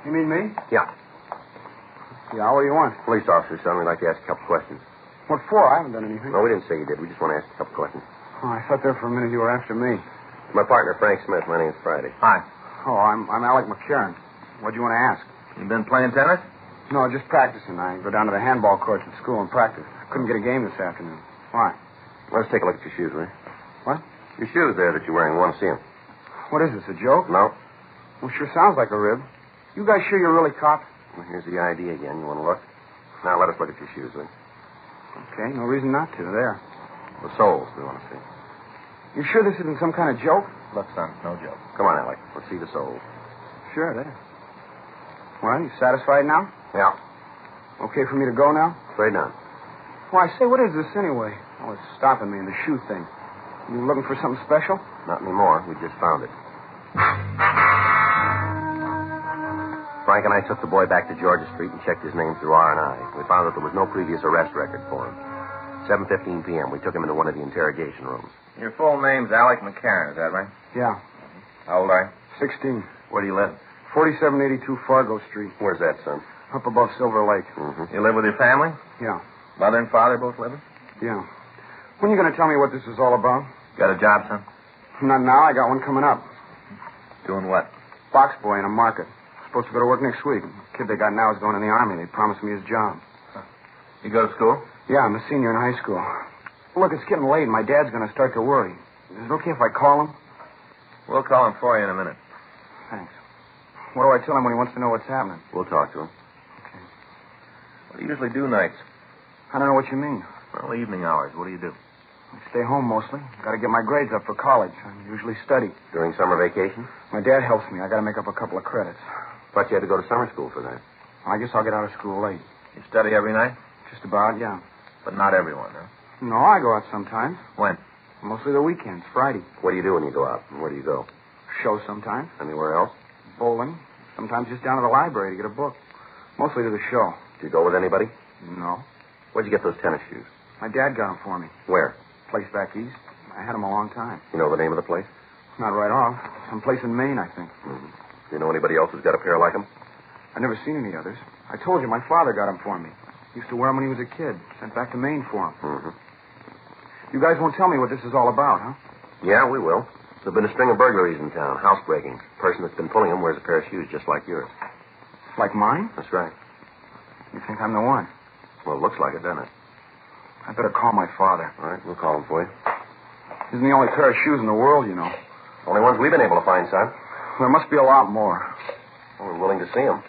You mean me? Yeah. Yeah, what do you want? Police officer, son. We'd like to ask a couple questions. What for? I haven't done anything. No, we didn't say you did. We just want to ask a couple questions. Oh, I thought there for a minute you were after me. My partner, Frank Smith. My name's Friday. Hi. Oh, I'm Alec McCarran. What do you want to ask? You been playing tennis? No, just practicing. I go down to the handball courts at school and practice. Couldn't get a game this afternoon. Why? Let's take a look at your shoes, will you? What? Your shoes there that you're wearing. We want to see them. What is this, a joke? No. Well, sure sounds like a rib. You guys sure you're really cops? Well, here's the ID again. You want to look? Now, let us look at your shoes, will you? Okay, no reason not to. There. The soles we want to see. You sure this isn't some kind of joke? Look, son, no joke. Come on, Alec. Let's see the soles. Sure, there. Well, you satisfied now? Yeah. Okay for me to go now? Straight down. Why, say, what is this anyway? Oh, it's stopping me in the shoe thing. You looking for something special? Not anymore. We just found it. Frank and I took the boy back to Georgia Street and checked his name through R&I. We found that there was no previous arrest record for him. 7:15 p.m. We took him into one of the interrogation rooms. Your full name's Alec McCarran, is that right? Yeah. How old are you? 16. Where do you live? 4782 Fargo Street. Where's that, son? Up above Silver Lake. Mm-hmm. You live with your family? Yeah. Mother and father both living? Yeah. When are you going to tell me what this is all about? Got a job, son? Not now. I got one coming up. Doing what? Box boy in a market. Supposed to go to work next week. The kid they got now is going in the Army. They promised me his job. You go to school? Yeah, I'm a senior in high school. Well, look, it's getting late. My dad's going to start to worry. Is it okay if I call him? We'll call him for you in a minute. Thanks. What do I tell him when he wants to know what's happening? We'll talk to him. Okay. What do you usually do nights? I don't know what you mean. Well, evening hours. What do you do? I stay home mostly. Got to get my grades up for college. I usually study. During summer vacation? My dad helps me. I got to make up a couple of credits. Thought you had to go to summer school for that. I guess I'll get out of school late. You study every night? Just about, yeah. But not everyone, huh? No, I go out sometimes. When? Mostly the weekends, Friday. What do you do when you go out? And where do you go? Show sometimes. Anywhere else? Bowling. Sometimes just down to the library to get a book. Mostly to the show. Do you go with anybody? No. Where'd you get those tennis shoes? My dad got them for me. Where? Place back east. I had them a long time. You know the name of the place? Not right off. Someplace in Maine, I think. Mm-hmm. Do you know anybody else who's got a pair like them? I've never seen any others. I told you my father got them for me. Used to wear them when he was a kid. Sent back to Maine for them. Mm-hmm. You guys won't tell me what this is all about, huh? Yeah, we will. There've been a string of burglaries in town, housebreaking. The person that's been pulling them wears a pair of shoes just like yours. Like mine? That's right. You think I'm the one? Well, it looks like it, doesn't it? I better call my father. All right, we'll call him for you. Isn't the only pair of shoes in the world, you know. Only ones we've been able to find, son. There must be a lot more. Well, we're willing to see them.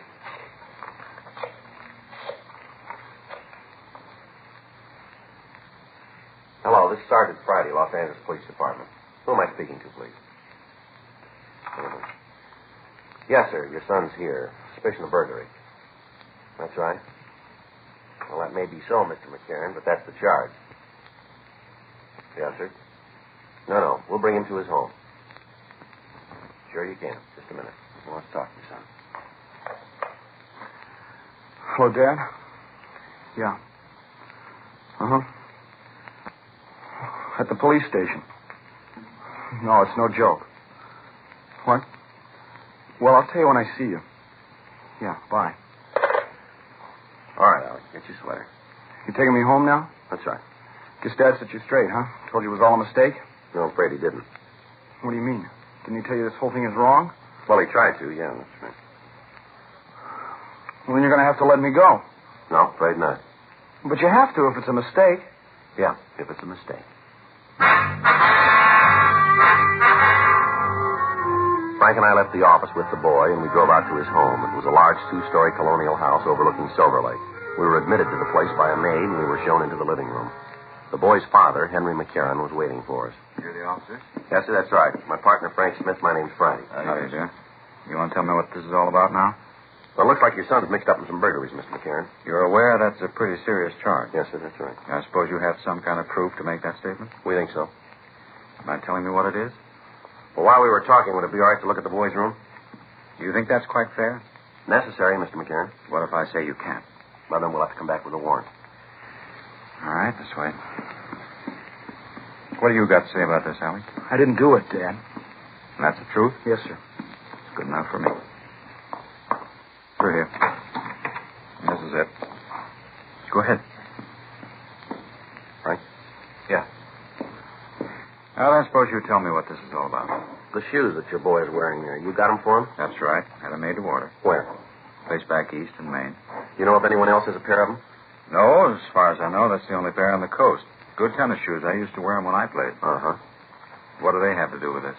Hello, this is Sergeant Friday, Los Angeles Police Department. Who am I speaking to, please? Yes, sir. Your son's here. Suspicion of burglary. That's right. Well, that may be so, Mr. McCarran, but that's the charge. Yes, sir. No. We'll bring him to his home. Sure you can. Just a minute. Well, let's talk to you, son. Hello, Dad? Yeah. Uh-huh. At the police station. No, it's no joke. What? Well, I'll tell you when I see you. Yeah, bye. All right, Alec. Get your sweater. You taking me home now? That's right. Guess Dad set you straight, huh? Told you it was all a mistake? No, I'm afraid he didn't. What do you mean? Didn't he tell you this whole thing is wrong? Well, he tried to, yeah, that's right. Well, then you're going to have to let me go. No, afraid not. But you have to if it's a mistake. Yeah, if it's a mistake. Frank and I left the office with the boy, and we drove out to his home. It was a large two-story colonial house overlooking Silver Lake. We were admitted to the place by a maid, and we were shown into the living room. The boy's father, Henry McCarran, was waiting for us. You're the officer? Yes, sir, that's right. My partner, Frank Smith. My name's Friday. How do you do? You want to tell me what this is all about now? Well, it looks like your son's mixed up in some burglaries, Mr. McCarran. You're aware that's a pretty serious charge? Yes, sir, that's right. I suppose you have some kind of proof to make that statement? We think so. Mind telling me what it is? Well, while we were talking, would it be all right to look at the boy's room? Do you think that's quite fair? Necessary, Mr. McCarran. What if I say you can't? Well, then we'll have to come back with a warrant. All right, this way. What do you got to say about this, Allie? I didn't do it, Dad. And that's the truth? Yes, sir. It's good enough for me. Through here. And this is it. Go ahead. Frank? Yeah. Well, then suppose you tell me what this is all about. The shoes that your boy is wearing there. You got them for him? That's right. Had them made to order. Where? Place back east in Maine. You know if anyone else has a pair of them? No, as far as I know, that's the only pair on the coast. Good tennis shoes. I used to wear them when I played. Uh-huh. What do they have to do with this?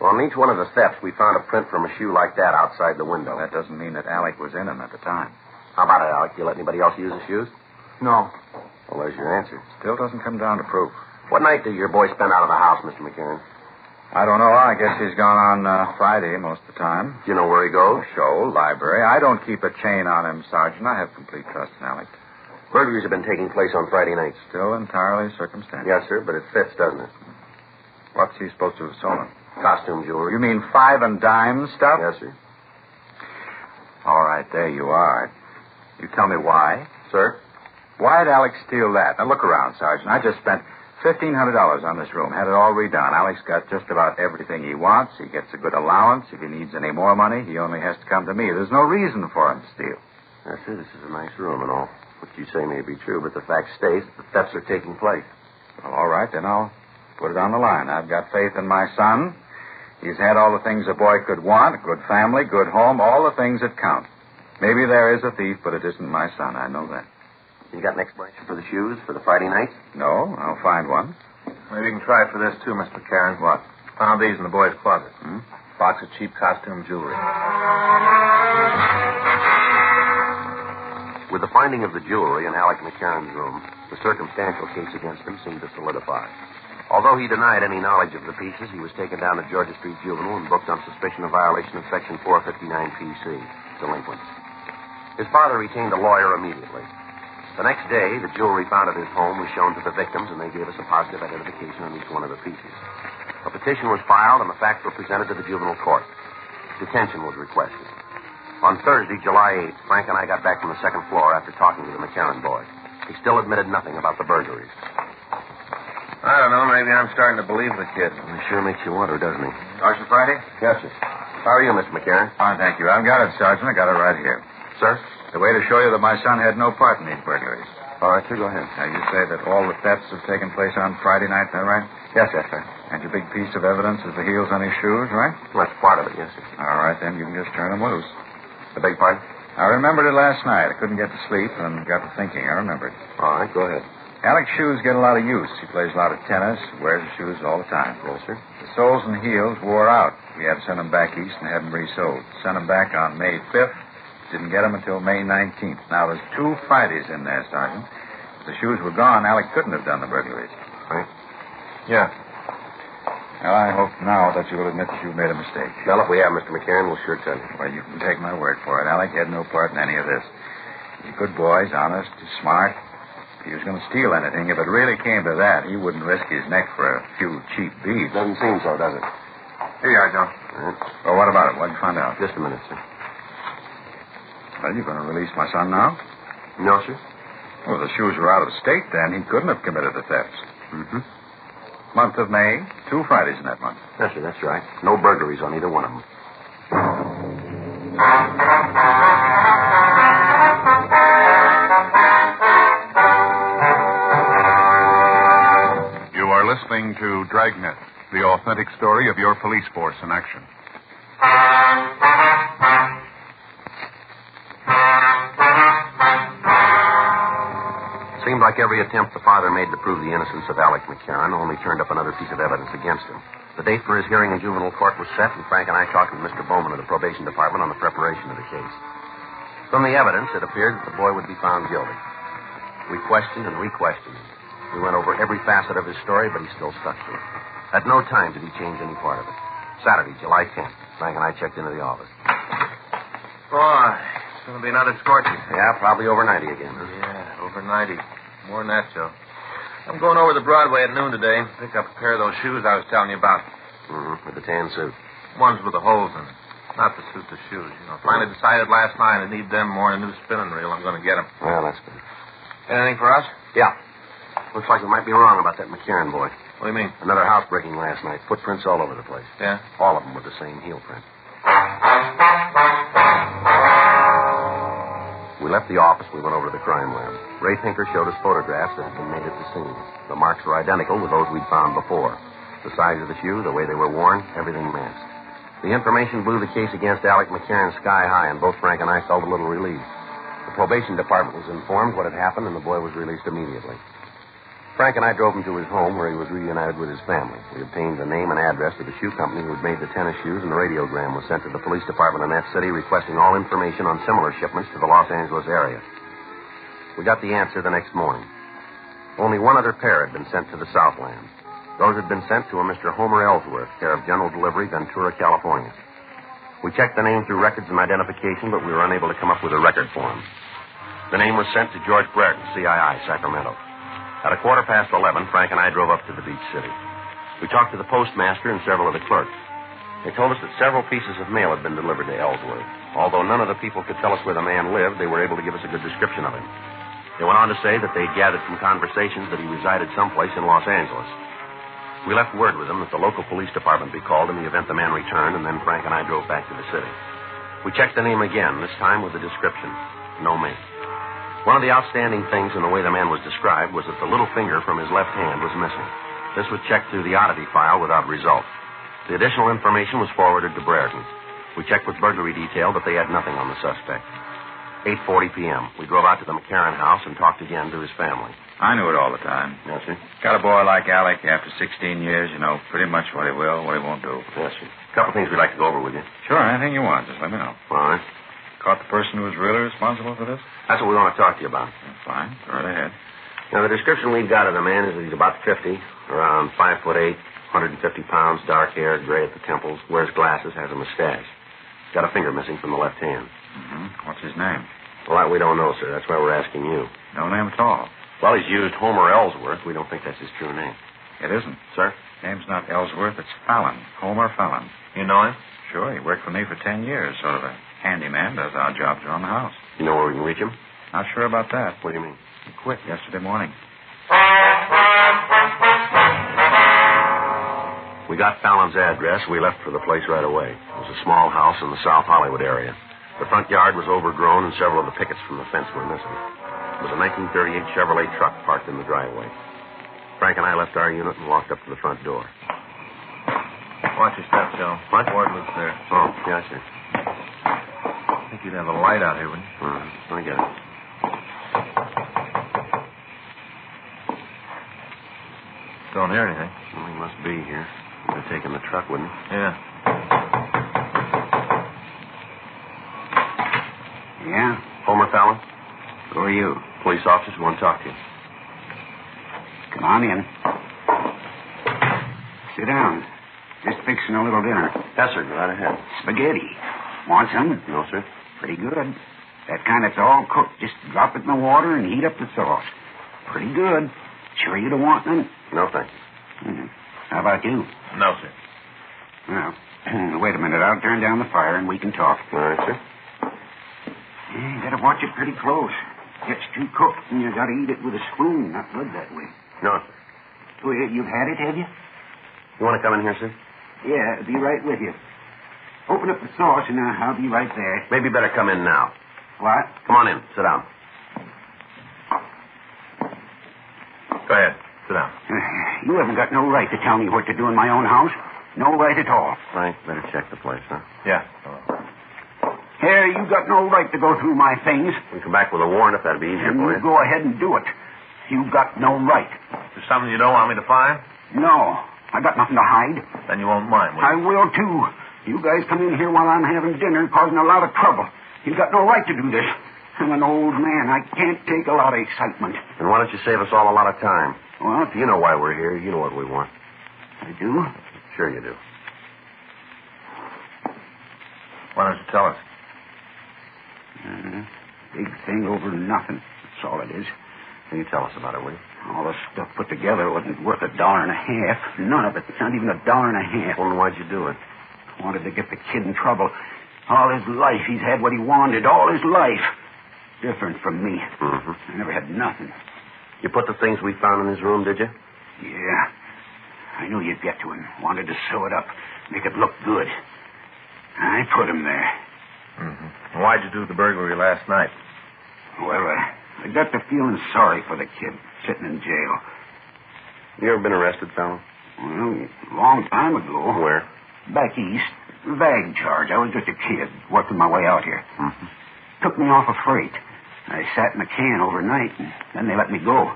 Well, on each one of the steps, we found a print from a shoe like that outside the window. That doesn't mean that Alec was in them at the time. How about it, Alec? You let anybody else use the shoes? No. Well, there's your answer. Still doesn't come down to proof. What night did your boy spend out of the house, Mr. McCarran? I don't know. I guess he's gone on Friday most of the time. Do you know where he goes? Show, library. I don't keep a chain on him, Sergeant. I have complete trust in Alec. Burglaries have been taking place on Friday nights. Still entirely circumstantial. Yes, sir, but it fits, doesn't it? What's he supposed to have stolen? Costume jewelry. You mean 5 and dime stuff? Yes, sir. All right, there you are. You tell me why. Sir? Why'd Alex steal that? Now, look around, Sergeant. I just spent $1,500 on this room. Had it all redone. Alex got just about everything he wants. He gets a good allowance. If he needs any more money, he only has to come to me. There's no reason for him to steal. Yes, sir, this is a nice room and all. What you say may be true, but the fact stays that the thefts are taking place. Well, all right, then I'll put it on the line. I've got faith in my son. He's had all the things a boy could want, a good family, good home, all the things that count. Maybe there is a thief, but it isn't my son. I know that. You got an explanation for the shoes for the Friday night? No, I'll find one. Maybe you can try for this, too, Mr. McCarran. What? Found these in the boy's closet. Box of cheap costume jewelry. With the finding of the jewelry in Alec McCarran's room, the circumstantial case against him seemed to solidify. Although he denied any knowledge of the pieces, he was taken down to Georgia Street Juvenile and booked on suspicion of violation of Section 459 PC, delinquent. His father retained a lawyer immediately. The next day, the jewelry found at his home was shown to the victims, and they gave us a positive identification on each one of the pieces. A petition was filed, and the facts were presented to the juvenile court. Detention was requested. On Thursday, July 8th, Frank and I got back from the second floor after talking to the McCarran boy. He still admitted nothing about the burglaries. I don't know. Maybe I'm starting to believe the kid. He sure makes you wonder, doesn't he? Sergeant Friday? Yes, sir. How are you, Mr. McCarran? Fine, thank you. I've got it, Sergeant. I got it right here. Sir? The way to show you that my son had no part in these burglaries. All right, sir, go ahead. Now, you say that all the thefts have taken place on Friday night, is that right? Yes, sir. And your big piece of evidence is the heels on his shoes, right? Well, that's part of it, yes, sir. All right, then. You can just turn them loose. I beg pardon? I remembered it last night. I couldn't get to sleep and got to thinking. I remembered. All right, go ahead. Alec's shoes get a lot of use. He plays a lot of tennis, wears his shoes all the time. Yes, sir. The soles and heels wore out. We had to send them back east and have them resoled. Sent them back on May 5th. Didn't get them until May 19th. Now, there's 2 Fridays in there, Sergeant. If the shoes were gone, Alec couldn't have done the burglaries. Right. Yeah. Well, I hope now that you will admit that you made a mistake. Well, if we have, Mr. McCarran, we'll sure tell you. Well, you can take my word for it. Alec had no part in any of this. He's a good boy. He's honest. He's smart. If he was going to steal anything, if it really came to that, he wouldn't risk his neck for a few cheap beads. Doesn't seem so, does it? Here you are, John. Right. Well, what about it? What did you find out? Just a minute, sir. Well, you're going to release my son now? No, sir. Well, the shoes were out of state then. He couldn't have committed the thefts. Mm-hmm. Month of May, 2 Fridays in that month. Yes, sir, that's right. No burglaries on either one of them. You are listening to Dragnet, the authentic story of your police force in action. Seemed like every attempt the father made to prove the innocence of Alec McCarran only turned up another piece of evidence against him. The date for his hearing in juvenile court was set, and Frank and I talked with Mr. Bowman of the probation department on the preparation of the case. From the evidence, it appeared that the boy would be found guilty. We questioned and re-questioned him. We went over every facet of his story, but he still stuck to it. At no time did he change any part of it. Saturday, July 10th, Frank and I checked into the office. Boy, it's going to be another scorcher. Yeah, probably over 90 again, huh? Yeah, over 90. More than that, Joe. I'm going over to Broadway at noon today. Pick up a pair of those shoes I was telling you about. Mm-hmm, with the tan suit. Ones with the holes in them. Not the suit, the shoes. You know, finally decided last night I need them more than a new spinning reel. I'm going to get them. Well, that's good. Anything for us? Yeah. Looks like we might be wrong about that McCarran boy. What do you mean? Another housebreaking last night. Footprints all over the place. Yeah? All of them with the same heel print. We left the office. We went over to the crime lab. Ray Pinker showed us photographs that had been made at the scene. The marks were identical with those we'd found before. The size of the shoe, the way they were worn, everything matched. The information blew the case against Alec McCarran sky high, and both Frank and I felt a little relieved. The probation department was informed what had happened, and the boy was released immediately. Frank and I drove him to his home, where he was reunited with his family. We obtained the name and address of the shoe company who had made the tennis shoes, and the radiogram was sent to the police department in that city requesting all information on similar shipments to the Los Angeles area. We got the answer the next morning. Only one other pair had been sent to the Southland. Those had been sent to a Mr. Homer Ellsworth, care of General Delivery, Ventura, California. We checked the name through records and identification, but we were unable to come up with a record for him. The name was sent to George Brereton, CII, Sacramento. At 11:15, Frank and I drove up to the beach city. We talked to the postmaster and several of the clerks. They told us that several pieces of mail had been delivered to Ellsworth. Although none of the people could tell us where the man lived, they were able to give us a good description of him. They went on to say that they gathered from conversations that he resided someplace in Los Angeles. We left word with them that the local police department be called in the event the man returned, and then Frank and I drove back to the city. We checked the name again, this time with the description. No make. One of the outstanding things in the way the man was described was that the little finger from his left hand was missing. This was checked through the oddity file without result. The additional information was forwarded to Brereton. We checked with burglary detail, but they had nothing on the suspect. 8:40 p.m. We drove out to the McCarran house and talked again to his family. I knew it all the time. Yes, sir? Got a boy like Alec after 16 years, you know pretty much what he will, what he won't do. Yes, sir. A couple things we'd like to go over with you. Sure, anything you want. Just let me know. All right. Caught the person who was really responsible for this? That's what we want to talk to you about. Fine. Go right ahead. Now, the description we've got of the man is that he's about 50, around 5'8", 150 pounds, dark hair, gray at the temples, wears glasses, has a mustache. Got a finger missing from the left hand. Mm-hmm. What's his name? Well, that we don't know, sir. That's why we're asking you. No name at all. Well, he's used Homer Ellsworth. We don't think that's his true name. It isn't. Sir? Name's not Ellsworth. It's Fallon. Homer Fallon. You know him? Sure. He worked for me for 10 years. Sort of a handyman. Does our jobs around the house. You know where we can reach him? Not sure about that. What do you mean? He quit yesterday morning. We got Fallon's address. We left for the place right away. It was a small house in the South Hollywood area. The front yard was overgrown, and several of the pickets from the fence were missing. It was a 1938 Chevrolet truck parked in the driveway. Frank and I left our unit and walked up to the front door. Watch your step, Joe. What? Ward was there. Oh, yeah, sir. I think you'd have a light out here, wouldn't you? I get it. Don't hear anything. Well, he must be here. He'd have taken the truck, wouldn't he? Yeah. Yeah? Homer Fallon? Who are you? Police officers who want to talk to you. Come on in. Sit down. Just fixing a little dinner. Yes, sir. Go right ahead. Spaghetti. Want some? No, sir. Pretty good. That kind that's all cooked. Just drop it in the water and heat up the sauce. Pretty good. Sure you don't want none? No, thank you. How about you? No, sir. Well, wait a minute. I'll turn down the fire and we can talk. All right, sir. You gotta watch it pretty close. Gets too cooked and you gotta eat it with a spoon, not blood that way. No, sir. Oh, you've had it, have you? You want to come in here, sir? Yeah, be right with you. Open up the sauce and I'll be right there. Maybe better come in now. What? Come on in. Sit down. Go ahead. Sit down. You haven't got no right to tell me what to do in my own house. No right at all. Frank, better check the place, huh? Yeah. Here, you got no right to go through my things. We can come back with a warrant if that'd be easier And for you you. go ahead and do it. You got no right. There's something you don't want me to find? No. I got nothing to hide. Then you won't mind, will you? I will, too. You guys come in here while I'm having dinner, causing a lot of trouble. You got no right to do this. I'm an old man. I can't take a lot of excitement. And why don't you save us all a lot of time? What? You know why we're here. You know what we want. I do? Sure you do. Why don't you tell us? Big thing over nothing. That's all it is. Can you tell us about it, will you? All the stuff put together wasn't worth $1.50. None of it. Not even $1.50. Well, then why'd you do it? Wanted to get the kid in trouble. All his life, he's had what he wanted. All his life. Different from me. Mm-hmm. I never had nothing. You put the things we found in his room, did you? Yeah. I knew you'd get to him. Wanted to sew it up. Make it look good. I put him there. Mm-hmm. Why'd you do the burglary last night? Well, I got to feeling sorry for the kid sitting in jail. You ever been arrested, fella? Well, a long time ago. Where? Back east. Vag charge. I was just a kid, working my way out here. Mm-hmm. Took me off a freight. I sat in a can overnight, and then they let me go.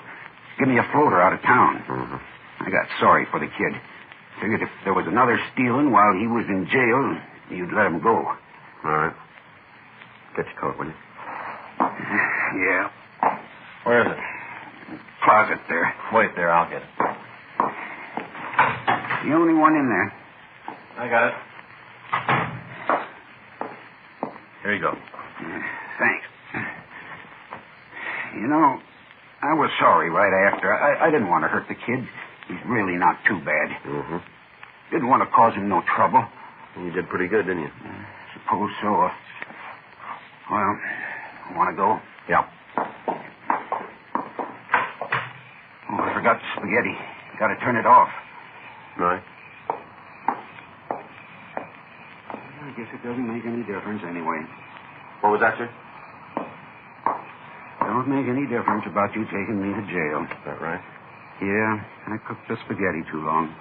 Give me a floater out of town. Mm-hmm. I got sorry for the kid. Figured if there was another stealing while he was in jail, you'd let him go. All right. Get your coat, will you? Yeah. Where is it? Closet there. Wait there, I'll get it. The only one in there. I got it. Here you go. Thanks. You know, I was sorry right after. I didn't want to hurt the kid. He's really not too bad. Mm-hmm. Didn't want to cause him no trouble. You did pretty good, didn't you? Suppose so. Well, want to go? Yeah. Oh, I forgot the spaghetti. Got to turn it off. Right. I guess it doesn't make any difference anyway. What was that, sir? Don't make any difference about you taking me to jail. Is that right? Yeah, I cooked the spaghetti too long.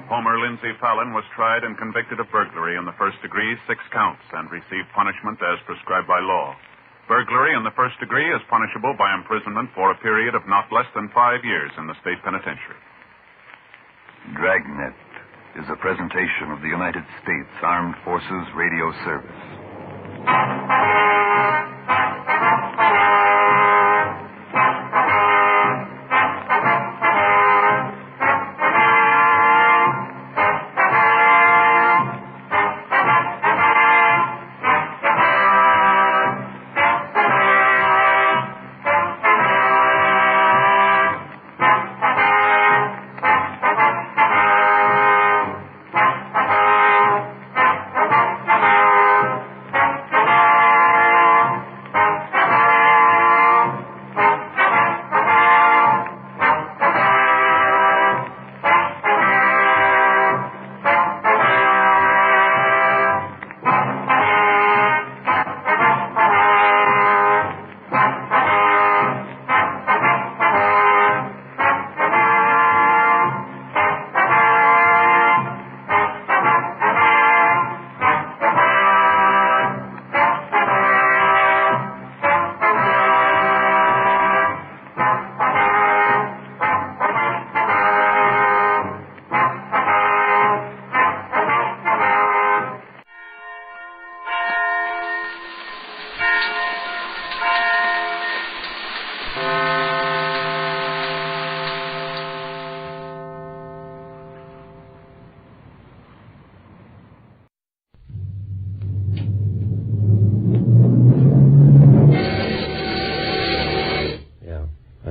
Homer Lindsay Fallon was tried and convicted of burglary in the first degree, 6 counts, and received punishment as prescribed by law. Burglary in the first degree is punishable by imprisonment for a period of not less than 5 years in the state penitentiary. Dragnet is a presentation of the United States Armed Forces Radio Service.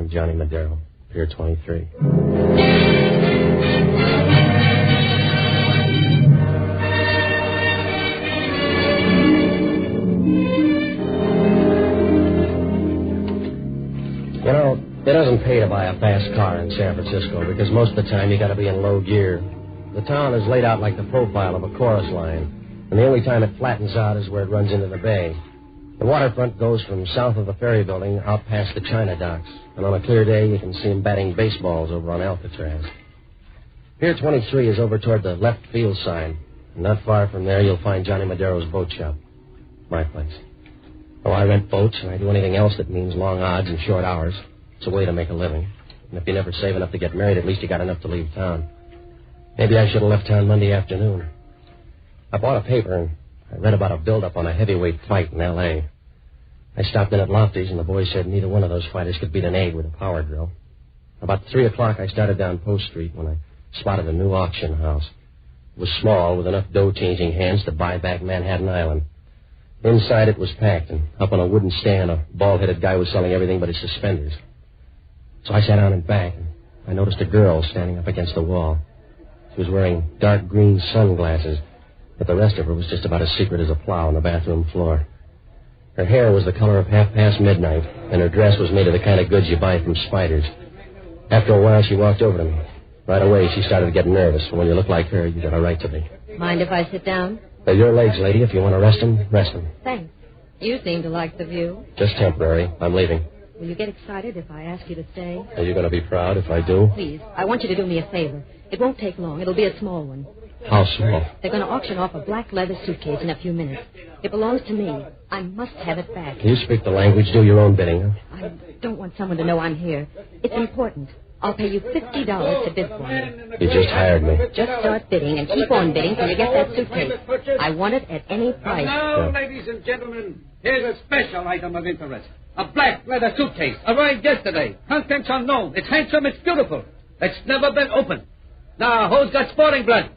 Johnny Madero, Pier 23. You know, it doesn't pay to buy a fast car in San Francisco because most of the time you got to be in low gear. The town is laid out like the profile of a chorus line, and the only time it flattens out is where it runs into the bay. The waterfront goes from south of the ferry building out past the China docks, and on a clear day you can see them batting baseballs over on Alcatraz. Pier 23 is over toward the left field sign. Not far from there, you'll find Johnny Madero's boat shop. My place. Oh, I rent boats, and I do anything else that means long odds and short hours. It's a way to make a living. And if you never save enough to get married, at least you got enough to leave town. Maybe I should have left town Monday afternoon. I bought a paper, and I read about a build-up on a heavyweight fight in L.A. I stopped in at Lofty's, and the boys said neither one of those fighters could beat an egg with a power drill. About 3 o'clock, I started down Post Street when I spotted a new auction house. It was small, with enough dough-changing hands to buy back Manhattan Island. Inside it was packed, and up on a wooden stand, a bald-headed guy was selling everything but his suspenders. So I sat down and back, and I noticed a girl standing up against the wall. She was wearing dark green sunglasses, but the rest of her was just about as secret as a plow on the bathroom floor. Her hair was the color of half-past midnight, and her dress was made of the kind of goods you buy from Spiders. After a while, she walked over to me. Right away, she started to get nervous. When you look like her, you got a right to be. Mind if I sit down? They're your legs, lady. If you want to rest them, rest them. Thanks. You seem to like the view. Just temporary. I'm leaving. Will you get excited if I ask you to stay? Are you going to be proud if I do? Please, I want you to do me a favor. It won't take long. It'll be a small one. How small? They're going to auction off a black leather suitcase in a few minutes. It belongs to me. I must have it back. You speak the language, do your own bidding, huh? I don't want someone to know I'm here. It's important. I'll pay you $50 to bid for me. You just hired me. Just start bidding and keep on bidding till you get that suitcase. I want it at any price. Now, ladies and gentlemen, here's a special item of interest. A black leather suitcase arrived yesterday. Contents unknown. It's handsome. It's beautiful. It's never been opened. Now, who's got sporting blood?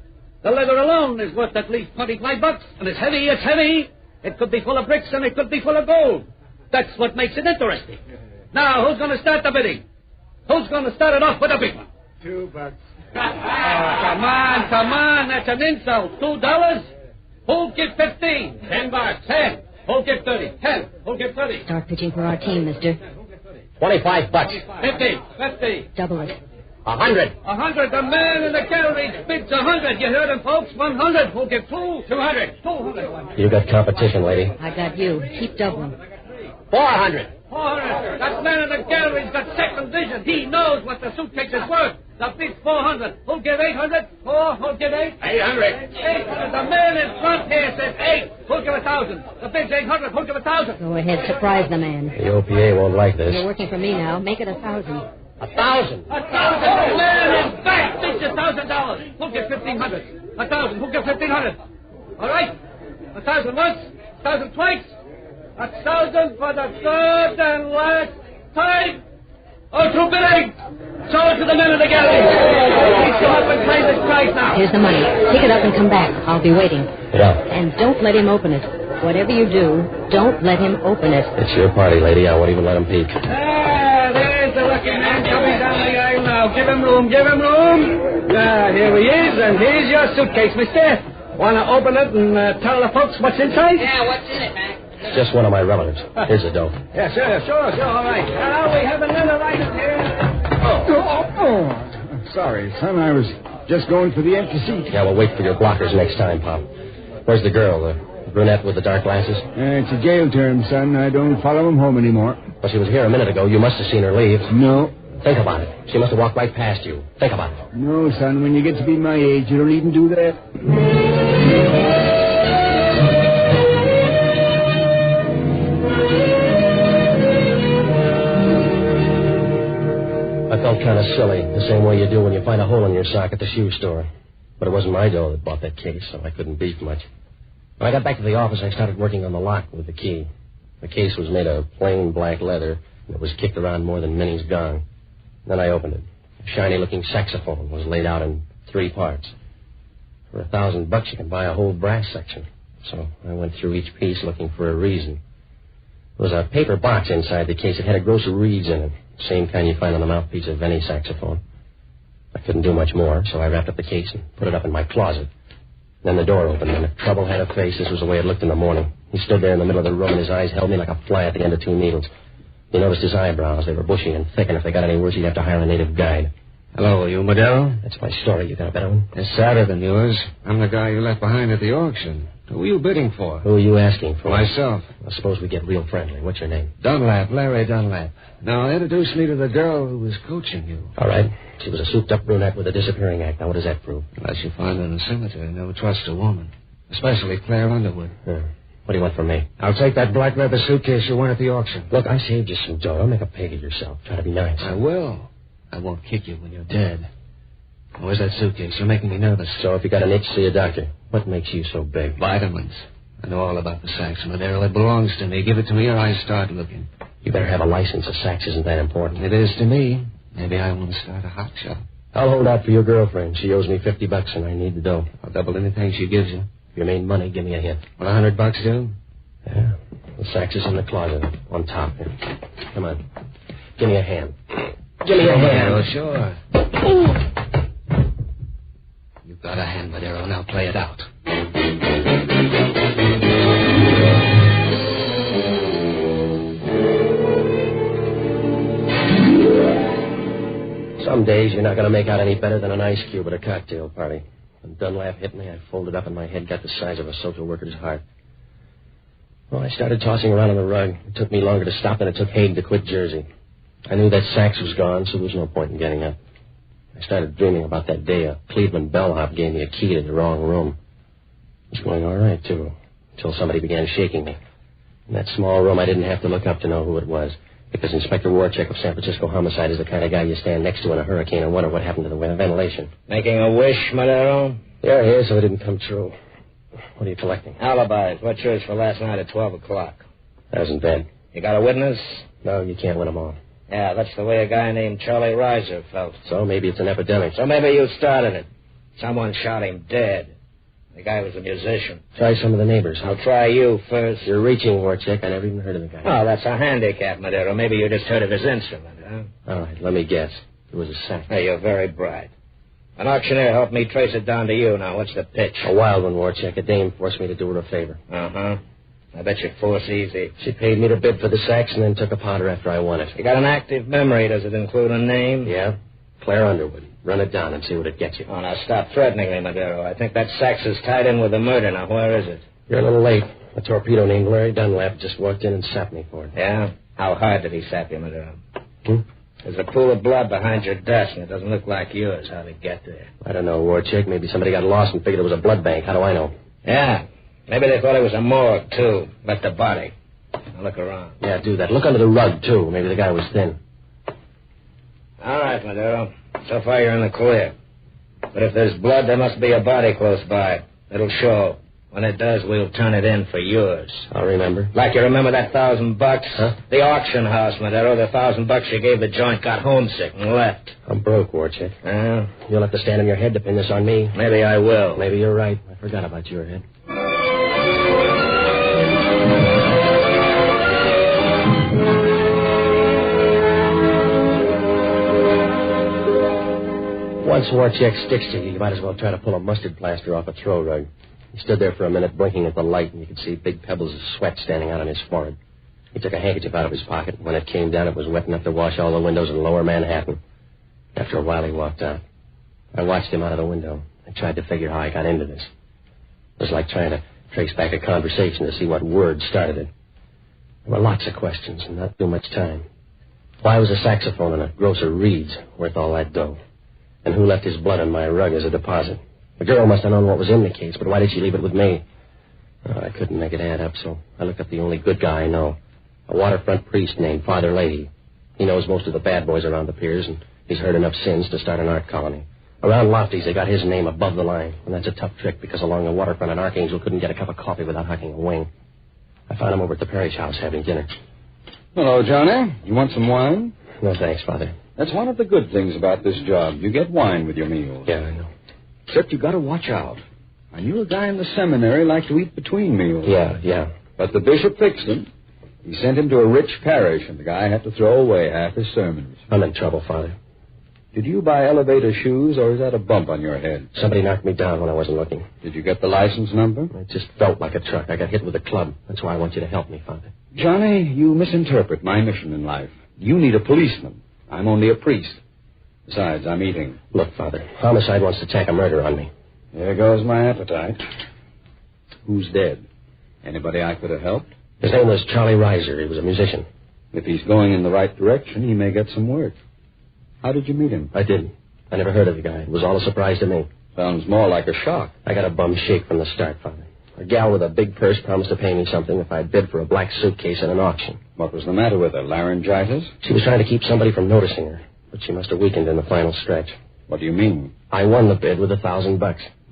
The leather alone is worth at least $25, and it's heavy. It's heavy. It could be full of bricks, and it could be full of gold. That's what makes it interesting. Now, who's going to start the bidding? Who's going to start it off with a big one? $2. Come on. That's an insult. $2? Who'll give 15? $10. 10. Who'll give 30? 10. Who'll give 30? Start pitching for our team, mister. $25. 50. Double it. 100. 100. The man in the gallery bids 100. You heard him, folks. 100. Who'll give 200? 200. You got competition, lady. I got you. Keep doubling. 400. 400. That man in the gallery's got second vision. He knows what the suitcase is worth. The bid's 400. Who'll give 800? 4. Who'll give 8? 800. 800. The man in front here says 8. Who'll give 1,000? The bid's 800. Who'll give 1,000? Go ahead. Surprise the man. The OPA won't like this. You're working for me now. Make it 1,000. 1,000. 1,000. The man is back. Bids $1,000. Who'll give 1,500? 1,000. Who'll give 1,500? All right. 1,000 once. 1,000 twice. 1,000 for the third and last time. Oh, too big. Show it to the men in the gallery. Please go up and pay this price now. Here's the money. Pick it up and come back. I'll be waiting. Yeah. And don't let him open it. Whatever you do, don't let him open it. It's your party, lady. I won't even let him peek. There's the lucky man coming down the aisle now. Give him room. Give him room. Here he is, and here's your suitcase, mister. Want to open it and tell the folks what's inside? Yeah, what's in it, Mac? It's just one of my relatives. Here's the dough. Yeah, sure. All right. Now we have another item here. Oh. Sorry, son. I was just going for the empty seat. Yeah, we'll wait for your blockers next time, Pop. Where's the girl, the brunette with the dark glasses? It's a jail term, son. I don't follow him home anymore. Well, she was here a minute ago. You must have seen her leave. No. Think about it. She must have walked right past you. Think about it. No, son. When you get to be my age, you don't even do that. I felt kind of silly, the same way you do when you find a hole in your sock at the shoe store. But it wasn't my dough that bought that case, so I couldn't beef much. When I got back to the office, I started working on the lock with the key. The case was made of plain black leather, and it was kicked around more than Minnie's gong. Then I opened it. A shiny-looking saxophone was laid out in 3 parts. For $1,000, you can buy a whole brass section. So I went through each piece looking for a reason. There was a paper box inside the case. It had a gross of reeds in it. Same kind you find on the mouthpiece of any saxophone. I couldn't do much more, so I wrapped up the case and put it up in my closet. Then the door opened, and if trouble had a face, this was the way it looked in the morning. He stood there in the middle of the room, and his eyes held me like a fly at the end of 2 needles. You noticed his eyebrows. They were bushy and thick, and if they got any worse, he'd have to hire a native guide. Hello, you Madero? That's my story. You got a better one? It's sadder than yours. I'm the guy you left behind at the auction. Who are you bidding for? Who are you asking for? Myself. I suppose we get real friendly. What's your name? Dunlap, Larry Dunlap. Now, introduce me to the girl who was coaching you. All right. She was a souped-up brunette with a disappearing act. Now, what does that prove? Unless you find her in the cemetery, never trust a woman. Especially Claire Underwood. What do you want from me? I'll take that black leather suitcase you won at the auction. Look, I saved you some dough. Don't make a pig of yourself. Try to be nice. I will. I won't kick you when you're dead. Where's that suitcase? You're making me nervous. So if you got an itch, see a doctor. What makes you so big? Vitamins. I know all about the Saks, Madero. It belongs to me. Give it to me or I start looking. You better have a license. A Saks isn't that important. It is to me. Maybe I want to start a hot shop. I'll hold out for your girlfriend. She owes me $50 and I need the dough. I'll double anything she gives you. If you made money, give me a hint. Will $100 do? Yeah. The Saks is in the closet on top here. Come on. Give me a hand. Give me a hand. Well, sure. You've got a hand, Madero. Now play it out. Some days you're not going to make out any better than an ice cube at a cocktail party. When Dunlap hit me, I folded up and my head got the size of a social worker's heart. Well, I started tossing around on the rug. It took me longer to stop than it took Hayden to quit Jersey. I knew that Saks was gone, so there was no point in getting up. I started dreaming about that day a Cleveland bellhop gave me a key to the wrong room. It was going all right, too, until somebody began shaking me. In that small room, I didn't have to look up to know who it was, because Inspector Warcheck of San Francisco Homicide is the kind of guy you stand next to in a hurricane and wonder what happened to the ventilation. Making a wish, Madero? Yeah, here, so it didn't come true. What are you collecting? Alibis. What's yours for last night at 12 o'clock? I was in bed. You got a witness? No, you can't win them all. Yeah, that's the way a guy named Charlie Reiser felt. So maybe it's an epidemic. So maybe you started it. Someone shot him dead. The guy was a musician. Try some of the neighbors. I'll try you first. You're reaching, Warcheck. I never even heard of the guy. Oh, that's a handicap, Madero. Maybe you just heard of his instrument, huh? All right, let me guess. It was a sack. Hey, you're very bright. An auctioneer helped me trace it down to you. Now, what's the pitch? A wild one, Warcheck. A dame forced me to do her a favor. Uh-huh. I bet you force easy. She paid me to bid for the sacks and then took a powder after I won it. You got an active memory. Does it include a name? Yeah. Claire Underwood. Run it down and see what it gets you. Oh, now stop threatening me, Madero. I think that Sachs is tied in with the murder. Now, where is it? You're a little late. A torpedo named Larry Dunlap just walked in and sapped me for it. Yeah? How hard did he sap you, Madero? There's a pool of blood behind your desk, and it doesn't look like yours. How'd it get there? I don't know, Warcheck. Maybe somebody got lost and figured it was a blood bank. How do I know? Yeah. Maybe they thought it was a morgue, too. Left a body. Now look around. Yeah, do that. Look under the rug, too. Maybe the guy was thin. All right, Madero. So far, you're in the clear. But if there's blood, there must be a body close by. It'll show. When it does, we'll turn it in for yours. I'll remember. Like you remember that $1,000? Huh? The auction house, Madero. The $1,000 you gave the joint got homesick and left. I'm broke, Warcheck. You'll have to stand on your head to pin this on me. Maybe I will. Maybe you're right. I forgot about your head. Once Warcheck sticks to you, you might as well try to pull a mustard plaster off a throw rug. He stood there for a minute blinking at the light, and you could see big pebbles of sweat standing out on his forehead. He took a handkerchief out of his pocket, and when it came down, it was wet enough to wash all the windows in lower Manhattan. After a while, he walked out. I watched him out of the window. I tried to figure how I got into this. It was like trying to trace back a conversation to see what word started it. There were lots of questions and not too much time. Why was a saxophone in a grocer Reed's worth all that dough? And who left his blood on my rug as a deposit? The girl must have known what was in the case, but why did she leave it with me? Oh, I couldn't make it add up, so I looked up the only good guy I know. A waterfront priest named Father Leahy. He knows most of the bad boys around the piers, and he's heard enough sins to start an art colony. Around Lofty's, they got his name above the line, and that's a tough trick because along the waterfront, an archangel couldn't get a cup of coffee without hucking a wing. I found him over at the Parrish house having dinner. Hello, Johnny. You want some wine? No, thanks, Father. That's one of the good things about this job. You get wine with your meals. Yeah, I know. Except you got to watch out. I knew a guy in the seminary liked to eat between meals. Yeah. But the bishop fixed him. He sent him to a rich parish, and the guy had to throw away half his sermons. I'm in trouble, Father. Did you buy elevator shoes, or is that a bump on your head? Somebody knocked me down when I wasn't looking. Did you get the license number? It just felt like a truck. I got hit with a club. That's why I want you to help me, Father. Johnny, you misinterpret my mission in life. You need a policeman. I'm only a priest. Besides, I'm eating. Look, Father, homicide wants to tack a murder on me. There goes my appetite. Who's dead? Anybody I could have helped? His name was Charlie Reiser. He was a musician. If he's going in the right direction, he may get some work. How did you meet him? I didn't. I never heard of the guy. It was all a surprise to me. Sounds more like a shock. I got a bum shake from the start, Father. A gal with a big purse promised to pay me something if I'd bid for a black suitcase at an auction. What was the matter with her? Laryngitis? She was trying to keep somebody from noticing her, but she must have weakened in the final stretch. What do you mean? I won the bid with $1,000,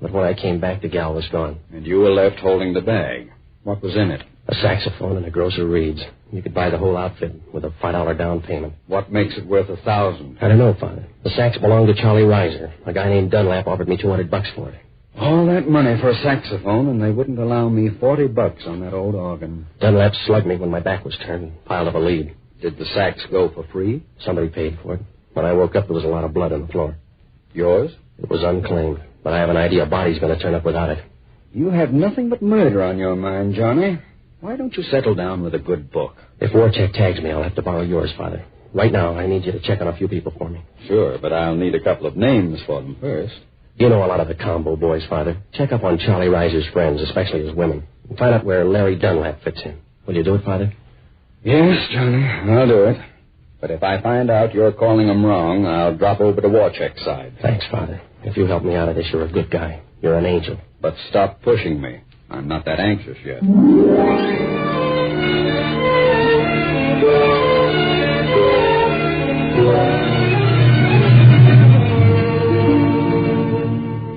but when I came back, the gal was gone. And you were left holding the bag. What was in it? A saxophone and a gross of reeds. You could buy the whole outfit with a $5 down payment. What makes it worth $1,000? I don't know, Father. The sax belonged to Charlie Reiser. A guy named Dunlap offered me $200 for it. All that money for a saxophone, and they wouldn't allow me $40 on that old organ. Dunlap slugged me when my back was turned and piled up a lead. Did the sax go for free? Somebody paid for it. When I woke up, there was a lot of blood on the floor. Yours? It was unclaimed, but I have an idea a body's going to turn up without it. You have nothing but murder on your mind, Johnny. Why don't you settle down with a good book? If Warcheck tags me, I'll have to borrow yours, Father. Right now, I need you to check on a few people for me. Sure, but I'll need a couple of names for them first. You know a lot of the combo boys, Father. Check up on Charlie Reiser's friends, especially his women. And find out where Larry Dunlap fits in. Will you do it, Father? Yes, Johnny, I'll do it. But if I find out you're calling them wrong, I'll drop over to Warcheck's side. Thanks, Father. If you help me out of this, you're a good guy. You're an angel. But stop pushing me. I'm not that anxious yet.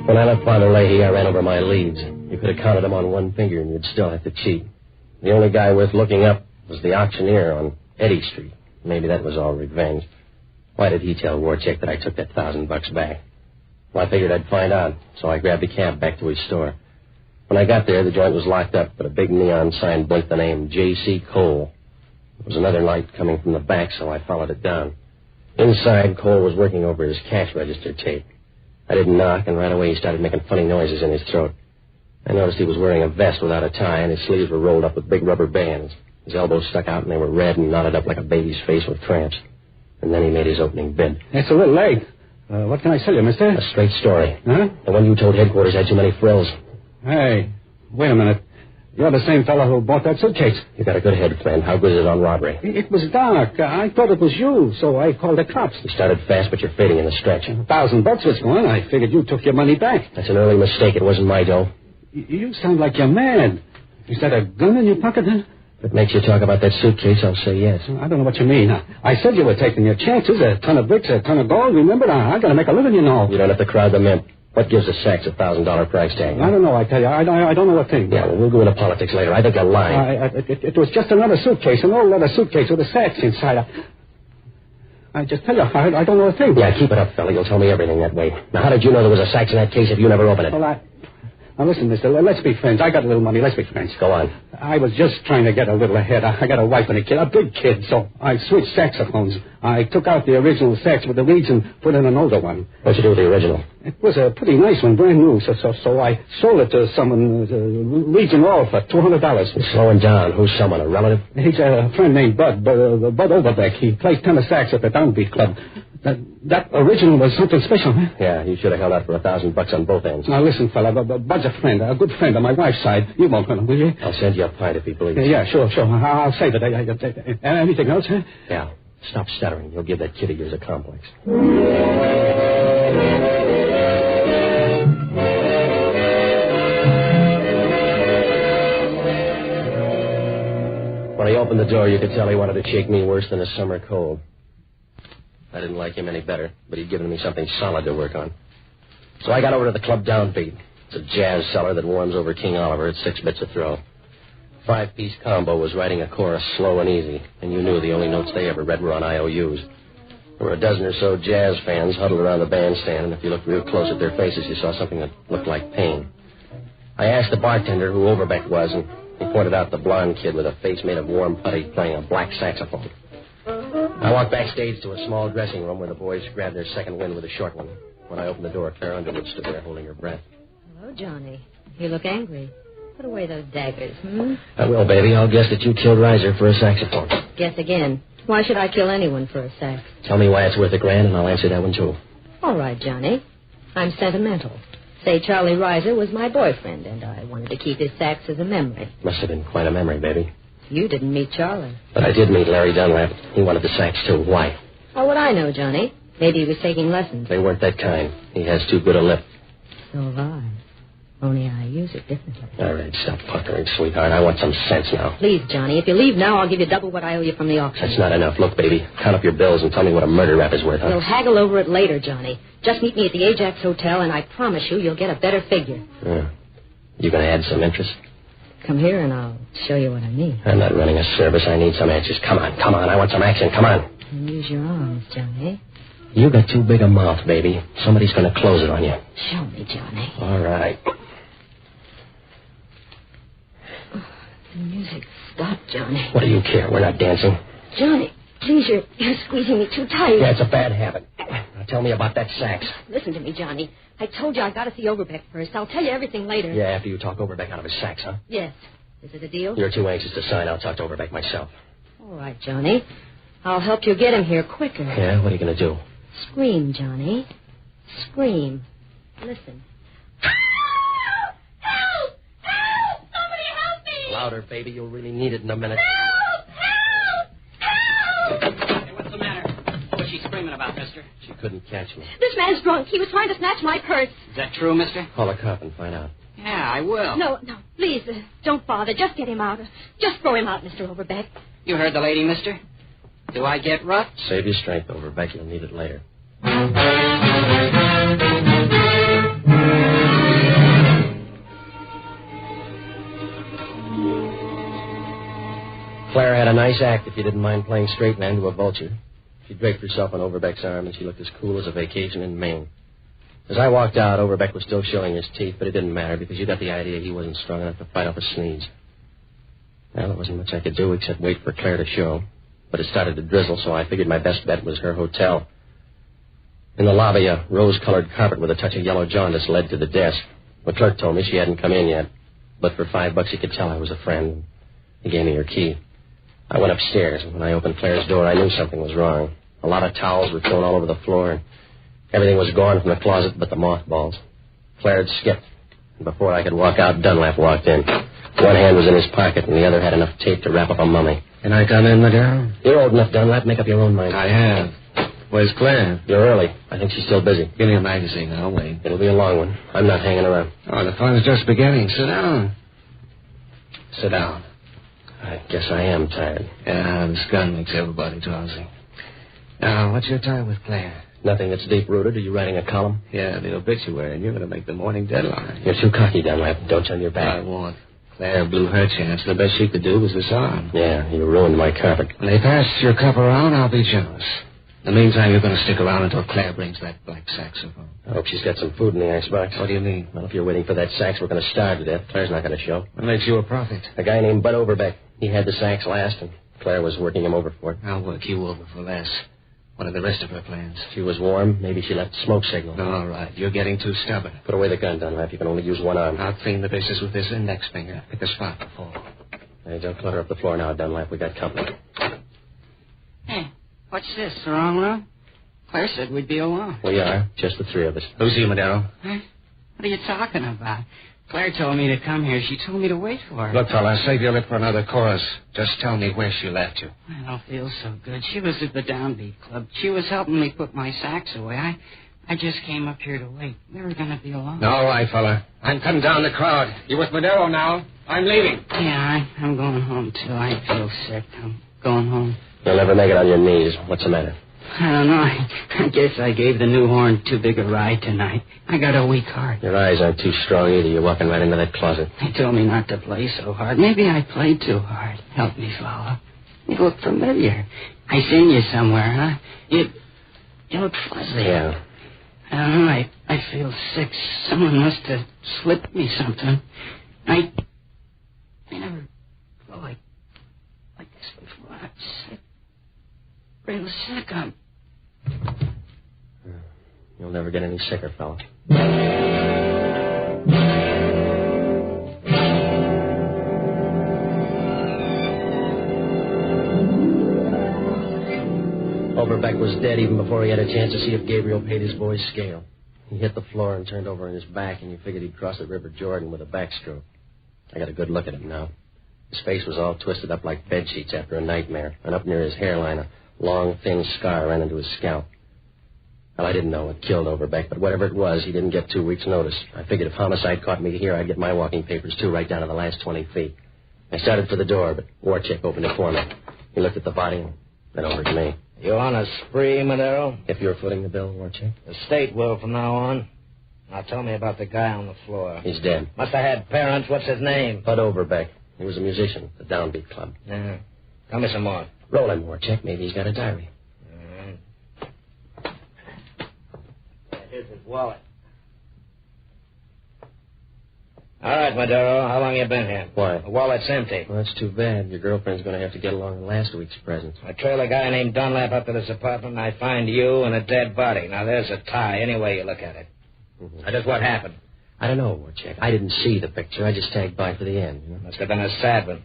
When I left Father Leahy, I ran over my leads. You could have counted them on one finger, and you'd still have to cheat. The only guy worth looking up was the auctioneer on Eddy Street. Maybe that was all revenge. Why did he tell Warcheck that I took that $1,000 back? Well, I figured I'd find out, so I grabbed a cab back to his store. When I got there, the joint was locked up, but a big neon sign blinked the name J.C. Cole. There was another light coming from the back, so I followed it down. Inside, Cole was working over his cash register tape. I didn't knock, and right away he started making funny noises in his throat. I noticed he was wearing a vest without a tie, and his sleeves were rolled up with big rubber bands. His elbows stuck out, and they were red and knotted up like a baby's face with cramps. And then he made his opening bid. That's a little late. What can I sell you, mister? A straight story. Huh? The one you told headquarters had too many frills. Hey, wait a minute. You're the same fellow who bought that suitcase. You got a good head, friend. How good is it on robbery? It was dark. I thought it was you, so I called the cops. You started fast, but you're fading in the stretch. $1,000 was gone. I figured you took your money back. That's an early mistake. It wasn't my dough. You sound like you're mad. Is that a gun in your pocket, huh? If it makes you talk about that suitcase, I'll say yes. I don't know what you mean. I said you were taking your chances. A ton of bricks, a ton of gold. Remember, I got to make a living, you know. You don't have to crowd the mint. What gives a sax a $1,000 price tag? I don't know, I tell you. I don't know a thing. Yeah, well, we'll go into politics later. I think you're lying. It was just another suitcase, an old leather suitcase with a sax inside. I just tell you, I don't know a thing. Yeah, keep it up, fella. You'll tell me everything that way. Now, how did you know there was a sax in that case if you never opened it? Well, Now, listen, mister, let's be friends. I got a little money. Let's be friends. Go on. I was just trying to get a little ahead. I got a wife and a kid, a big kid, so I switched saxophones. I took out the original sax with the reeds and put in an older one. What'd you do with the original? It was a pretty nice one, brand new, so I sold it to someone, reeds and all, for $200. You're slowing down. Who's someone, a relative? He's a friend named Bud Overbeck. He plays tenor sax at the Downbeat Club. That original was something special, huh? Yeah, you should have held out for $1,000 on both ends. Now, listen, fella, Bud's a friend, a good friend on my wife's side. You won't hurt him, will you? I'll send you a pint if he believes. Yeah, sure. I'll save it. Anything else, huh? Yeah. Stop stuttering. You'll give that kid of yours a complex. When he opened the door, you could tell he wanted to shake me worse than a summer cold. I didn't like him any better, but he'd given me something solid to work on. So I got over to the club Downbeat. It's a jazz cellar that warms over King Oliver at 6 bits a throw. 5-piece combo was writing a chorus slow and easy, and you knew the only notes they ever read were on IOUs. There were a dozen or so jazz fans huddled around the bandstand, and if you looked real close at their faces, you saw something that looked like pain. I asked the bartender who Overbeck was, and he pointed out the blonde kid with a face made of warm putty playing a black saxophone. I walked backstage to a small dressing room where the boys grabbed their second wind with a short one. When I opened the door, Claire Underwood stood there holding her breath. Hello, Johnny. You look angry. Put away those daggers, I will, baby. I'll guess that you killed Reiser for a saxophone. Guess again. Why should I kill anyone for a sax? Tell me why it's worth $1,000, and I'll answer that one, too. All right, Johnny. I'm sentimental. Say Charlie Reiser was my boyfriend, and I wanted to keep his sax as a memory. Must have been quite a memory, baby. You didn't meet Charlie. But I did meet Larry Dunlap. He wanted the sax, too. Why? How would I know, Johnny? Maybe he was taking lessons. They weren't that kind. He has too good a lip. So have I. Only I use it differently. All right, stop puckering, sweetheart. I want some sense now. Please, Johnny, if you leave now, I'll give you double what I owe you from the auction. That's not enough. Look, baby, count up your bills and tell me what a murder rap is worth, huh? We'll haggle over it later, Johnny. Just meet me at the Ajax Hotel, and I promise you'll get a better figure. You gonna add some interest? Come here, and I'll show you what I mean. I'm not running a service. I need some answers. Come on. I want some action. Come on. And use your arms, Johnny. You got too big a mouth, baby. Somebody's gonna close it on you. Show me, Johnny. All right. The music stopped, Johnny. What do you care? We're not dancing. Johnny, please, you're squeezing me too tight. Yeah, it's a bad habit. Now tell me about that sax. Listen to me, Johnny. I told you I got to see Overbeck first. I'll tell you everything later. Yeah, after you talk Overbeck out of his sax, huh? Yes. Is it a deal? You're too anxious to sign. I'll talk to Overbeck myself. All right, Johnny. I'll help you get him here quicker. Yeah? What are you going to do? Scream, Johnny. Scream. Listen. Louder, baby. You'll really need it in a minute. Hey, what's the matter? What was she screaming about, mister? She couldn't catch me. This man's drunk. He was trying to snatch my purse. Is that true, mister? Call a cop and find out. Yeah, I will. No, please, don't bother. Just get him out. Just throw him out, Mr. Overbeck. You heard the lady, mister? Do I get rough? Save your strength, Overbeck. You'll need it later. Claire had a nice act if you didn't mind playing straight man to a vulture. She draped herself on Overbeck's arm, and she looked as cool as a vacation in Maine. As I walked out, Overbeck was still showing his teeth, but it didn't matter because you got the idea he wasn't strong enough to fight off a sneeze. Well, there wasn't much I could do except wait for Claire to show. But it started to drizzle, so I figured my best bet was her hotel. In the lobby, a rose-colored carpet with a touch of yellow jaundice led to the desk. The clerk told me she hadn't come in yet, but for $5 he could tell I was a friend. He gave me her key. I went upstairs, and when I opened Claire's door, I knew something was wrong. A lot of towels were thrown all over the floor, and everything was gone from the closet but the mothballs. Claire had skipped, and before I could walk out, Dunlap walked in. One hand was in his pocket, and the other had enough tape to wrap up a mummy. Can I come in, Madero? You're old enough, Dunlap. Make up your own mind. I have. Where's Claire? You're early. I think she's still busy. Give me a magazine. I'll wait. It'll be a long one. I'm not hanging around. Oh, the fun's just beginning. Sit down. Sit down. I guess I am tired. Yeah, this gun makes everybody drowsy. Now, what's your time with Claire? Nothing that's deep-rooted. Are you writing a column? Yeah, the obituary, and you're going to make the morning deadline. You're too cocky, Dunlap. Don't turn your back. I won't. Claire blew her chance. The best she could do was disarm. Yeah, you ruined my carpet. When they pass your cup around, I'll be generous. In the meantime, you're going to stick around until Claire brings that black saxophone. I hope she's got some food in the icebox. What do you mean? Well, if you're waiting for that sax, we're going to starve to death. Claire's not going to show. What makes you a prophet? A guy named Bud Overbeck. He had the sax last, and Claire was working him over for it. I'll work you over for less. What are the rest of her plans? She was warm. Maybe she left a smoke signal. All right. You're getting too stubborn. Put away the gun, Dunlap. You can only use one arm. I'll clean the business with this index finger. Pick a spot to fall. Hey, don't clutter up the floor now, Dunlap. We got company. Hey, what's this, the wrong room? Claire said we'd be alone. We are. Just the three of us. Who's he, Madero? Huh? What are you talking about? Claire told me to come here. She told me to wait for her. Look, fella, save your lip for another chorus. Just tell me where she left you. I don't feel so good. She was at the Downbeat Club. She was helping me put my sax away. I just came up here to wait. We were going to be alone. All right, fella. I'm cutting down the crowd. You with Madero now? I'm leaving. Yeah, I'm going home, too. I feel sick. I'm going home. You'll never make it on your knees. What's the matter? I don't know. I guess I gave the new horn too big a ride tonight. I got a weak heart. Your eyes aren't too strong either. You're walking right into that closet. They told me not to play so hard. Maybe I played too hard. Help me, fella. You look familiar. I seen you somewhere, huh? You look fuzzy. Yeah. I don't know. I feel sick. Someone must have slipped me something. I never felt like this before. I'm sick. Real sick. You'll never get any sicker, fella. Overbeck was dead even before he had a chance to see if Gabriel paid his boy's scale. He hit the floor and turned over on his back, and you figured he'd cross the River Jordan with a backstroke. I got a good look at him now. His face was all twisted up like bed sheets after a nightmare, and up near his hairline, a long, thin scar ran into his scalp. Well, I didn't know what killed Overbeck, but whatever it was, he didn't get 2 weeks' notice. I figured if homicide caught me here, I'd get my walking papers, too, right down to the last 20 feet. I started for the door, but Warchick opened it for me. He looked at the body and then over to me. You on a spree, Madero? If you're footing the bill, Warchick? The state will from now on. Now tell me about the guy on the floor. He's dead. Must have had parents. What's his name? Bud Overbeck. He was a musician at the Downbeat Club. Yeah. Tell me some more. Roll him, Warchick. Maybe he's got a diary. Here's his wallet. All right, Madero. How long you been here? Why? The wallet's empty. Well, that's too bad. Your girlfriend's going to have to get along with last week's presents. I trail a guy named Dunlap up to this apartment, and I find you and a dead body. Now, there's a tie, any way you look at it. Mm-hmm. Now, just what happened? I don't know, Warchick. I didn't see the picture. I just tagged by for the end. You know? Must have been a sad one.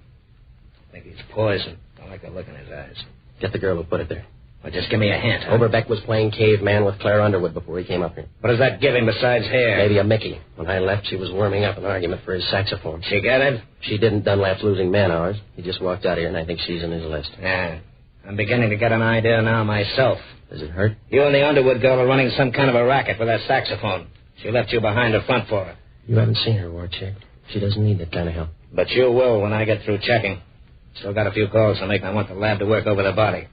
I think he's poisoned. Don't like the look in his eyes. Get the girl who put it there. Well, just give me a hint. Huh? Overbeck was playing caveman with Claire Underwood before he came up here. What does that give him besides hair? Maybe a Mickey. When I left, she was warming up an argument for his saxophone. She get it? She didn't. Dunlap's losing man-hours. He just walked out here, and I think she's in his list. Yeah. I'm beginning to get an idea now myself. Does it hurt? You and the Underwood girl are running some kind of a racket with that saxophone. She left you behind her front for her. You haven't seen her, Warchick. She doesn't need that kind of help. But you will when I get through checking. Still got a few calls to make, and I want the lab to work over the body.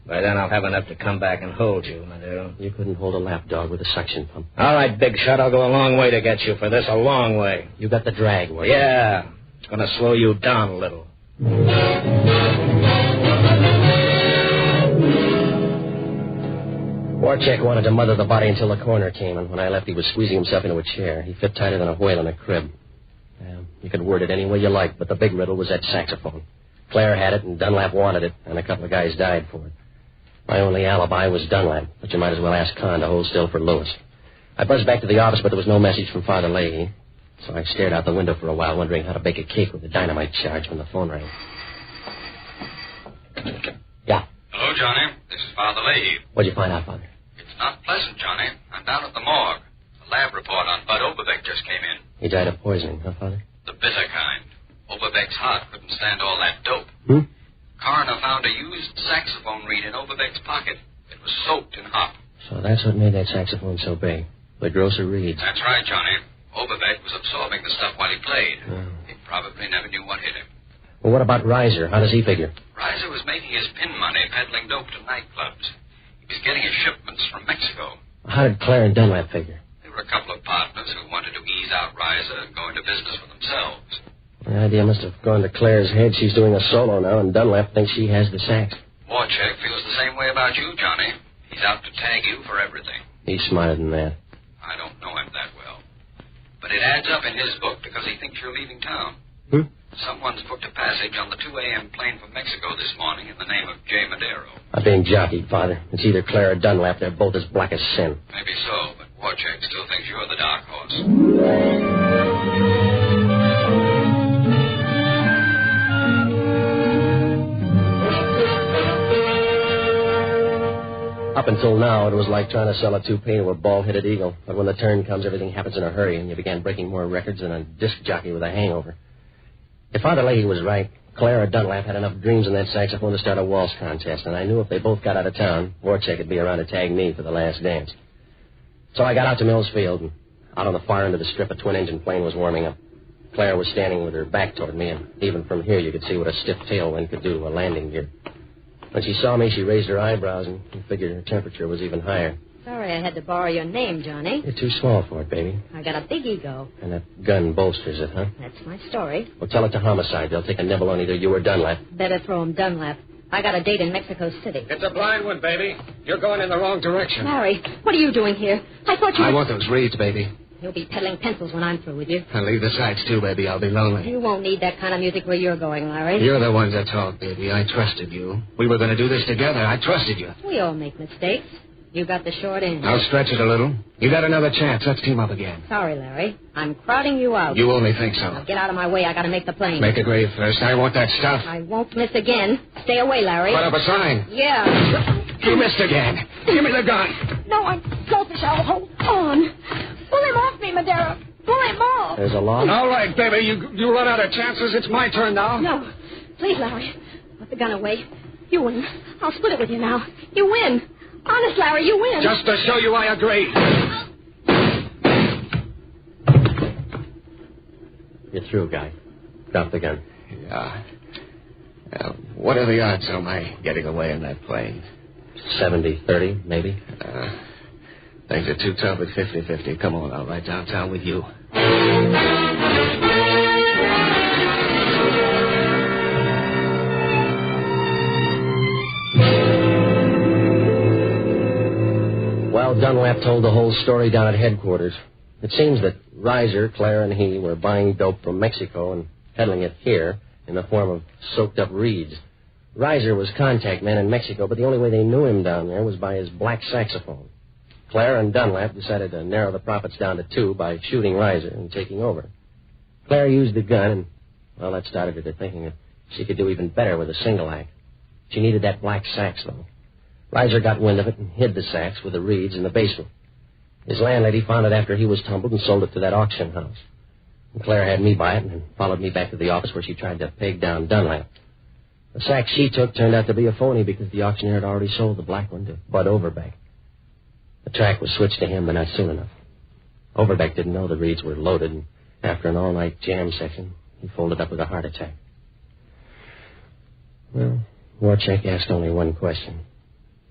By then I'll have enough to come back and hold you, Madero. You couldn't hold a lapdog with a suction pump. All right, big shot, I'll go a long way to get you for this, a long way. You got the drag, Warchick. Yeah. It's going to slow you down a little. Warchick wanted to mother the body until the coroner came, and when I left, he was squeezing himself into a chair. He fit tighter than a whale in a crib. You could word it any way you liked, but the big riddle was that saxophone. Claire had it, and Dunlap wanted it, and a couple of guys died for it. My only alibi was Dunlap, but you might as well ask Con to hold still for Lewis. I buzzed back to the office, but there was no message from Father Leahy, so I stared out the window for a while, wondering how to bake a cake with a dynamite charge when the phone rang. Yeah. Hello, Johnny. This is Father Leahy. What'd you find out, Father? It's not pleasant, Johnny. I'm down at the morgue. The lab report on Bud Overbeck just came in. He died of poisoning, huh, Father? The bitter kind. Overbeck's heart couldn't stand all that dope. Coroner found a used saxophone reed in Overbeck's pocket. It was soaked in hop. So that's what made that saxophone so big. The grosser reeds. That's right, Johnny. Overbeck was absorbing the stuff while he played. He probably never knew what hit him. Well, what about Reiser? How does he figure? Reiser was making his pin money peddling dope to nightclubs. He was getting his shipments from Mexico. How did Claire and Dunlap figure? There were a couple of partners who wanted to ease out Reiser and go into business for themselves. The idea must have gone to Claire's head. She's doing a solo now, and Dunlap thinks she has the sax. Warchick feels the same way about you, Johnny. He's out to tag you for everything. He's smarter than that. I don't know him that well. But it adds up in his book because he thinks you're leaving town. Someone's booked a passage on the 2 a.m. plane from Mexico this morning in the name of J. Madero. I'm being jockeyed, Father. It's either Claire or Dunlap. They're both as black as sin. Maybe so, but Warchick still thinks you're the dark horse. Up until now, it was like trying to sell a toupee to a bald-headed eagle. But when the turn comes, everything happens in a hurry, and you began breaking more records than a disc jockey with a hangover. If Father Leahy was right, Claire or Dunlap had enough dreams in that saxophone to start a waltz contest, and I knew if they both got out of town, Warchick would be around to tag me for the last dance. So I got out to Mills Field, and out on the far end of the strip, a twin-engine plane was warming up. Claire was standing with her back toward me, and even from here you could see what a stiff tailwind could do to a landing gear. When she saw me, she raised her eyebrows and figured her temperature was even higher. Sorry I had to borrow your name, Johnny. You're too small for it, baby. I got a big ego. And that gun bolsters it, huh? That's my story. Well, tell it to Homicide. They'll take a nibble on either you or Dunlap. Better throw him Dunlap. I got a date in Mexico City. It's a blind one, baby. You're going in the wrong direction. Larry, what are you doing here? I thought you I want those reeds, baby. You'll be peddling pencils when I'm through with you. And leave the sides, too, baby. I'll be lonely. You won't need that kind of music where you're going, Larry. You're the ones that talk, baby. I trusted you. We were going to do this together. I trusted you. We all make mistakes. You got the short end. I'll stretch it a little. You got another chance. Let's team up again. Sorry, Larry. I'm crowding you out. You only think so. Now get out of my way. I got to make the plane. Make a grave first. I want that stuff. I won't miss again. Stay away, Larry. Put up a sign. Yeah. You missed again. Give me the gun. No, I'm selfish. I'll hold on. Pull him off me, Madero. Pull him off. There's a lot. All right, baby. You run out of chances. It's my turn now. No. Please, Larry. Put the gun away. You win. I'll split it with you now. You win. Honest, Larry, you win. Just to show you I agree. You're through, guy. Drop the gun. Yeah. What are the odds of my getting away in that plane? 70-30, maybe. Things are too tough at 50-50. Come on, I'll ride downtown with you. Well, Dunlap told the whole story down at headquarters. It seems that Reiser, Claire, and he were buying dope from Mexico and peddling it here in the form of soaked-up reeds. Reiser was contact man in Mexico, but the only way they knew him down there was by his black saxophone. Claire and Dunlap decided to narrow the profits down to 2 by shooting Reiser and taking over. Claire used the gun, and, well, that started her to thinking that she could do even better with a single act. She needed that black sax, though. Reiser got wind of it and hid the sax with the reeds in the basement. His landlady found it after he was tumbled and sold it to that auction house. And Claire had me buy it and followed me back to the office where she tried to peg down Dunlap. The sax she took turned out to be a phony because the auctioneer had already sold the black one to Bud Overbeck. The track was switched to him, but not soon enough. Overbeck didn't know the reeds were loaded, and after an all-night jam session, he folded up with a heart attack. Well, Warchek asked only one question.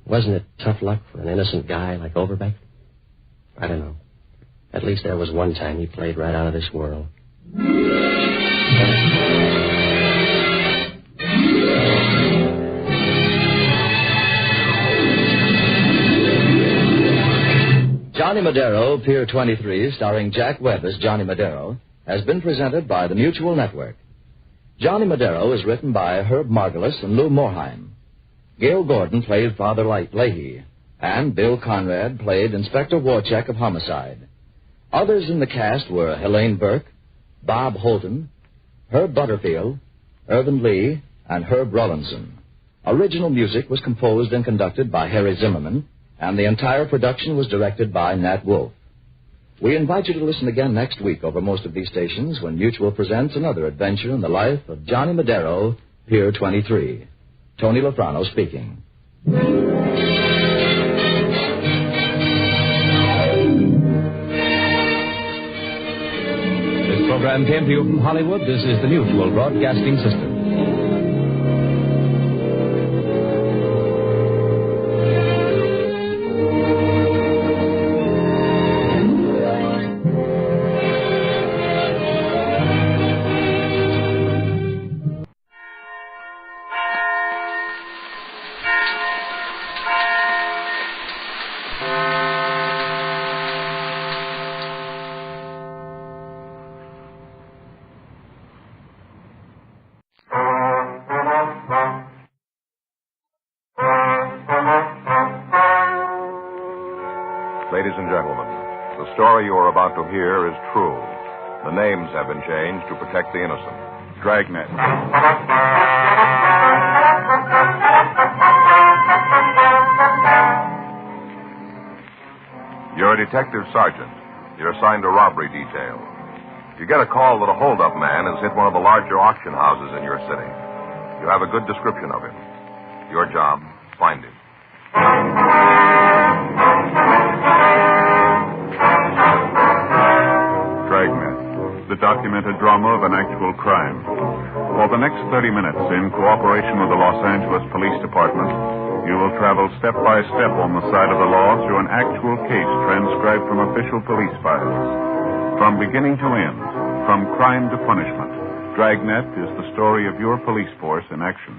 Wasn't it tough luck for an innocent guy like Overbeck? I don't know. At least there was one time he played right out of this world. Johnny Madero, Pier 23, starring Jack Webb as Johnny Madero, has been presented by the Mutual Network. Johnny Madero is written by Herb Margolis and Lou Morheim. Gail Gordon played Father Leahy, and Bill Conrad played Inspector Warchek of Homicide. Others in the cast were Helene Burke, Bob Holton, Herb Butterfield, Irvin Lee, and Herb Rollinson. Original music was composed and conducted by Harry Zimmerman, and the entire production was directed by Nat Wolfe. We invite you to listen again next week over most of these stations when Mutual presents another adventure in the life of Johnny Madero, Pier 23. Tony Lafrano speaking. This program came to you from Hollywood. This is the Mutual Broadcasting System. Ladies and gentlemen, the story you are about to hear is true. The names have been changed to protect the innocent. Dragnet. You're a detective sergeant. You're assigned a robbery detail. You get a call that a hold-up man has hit one of the larger auction houses in your city. You have a good description of him. Your job, find him. Dragnet, the documented drama of an actual crime. For the next 30 minutes, in cooperation with the Los Angeles Police Department, you will travel step by step on the side of the law through an actual case transcribed from official police files. From beginning to end, from crime to punishment, Dragnet is the story of your police force in action.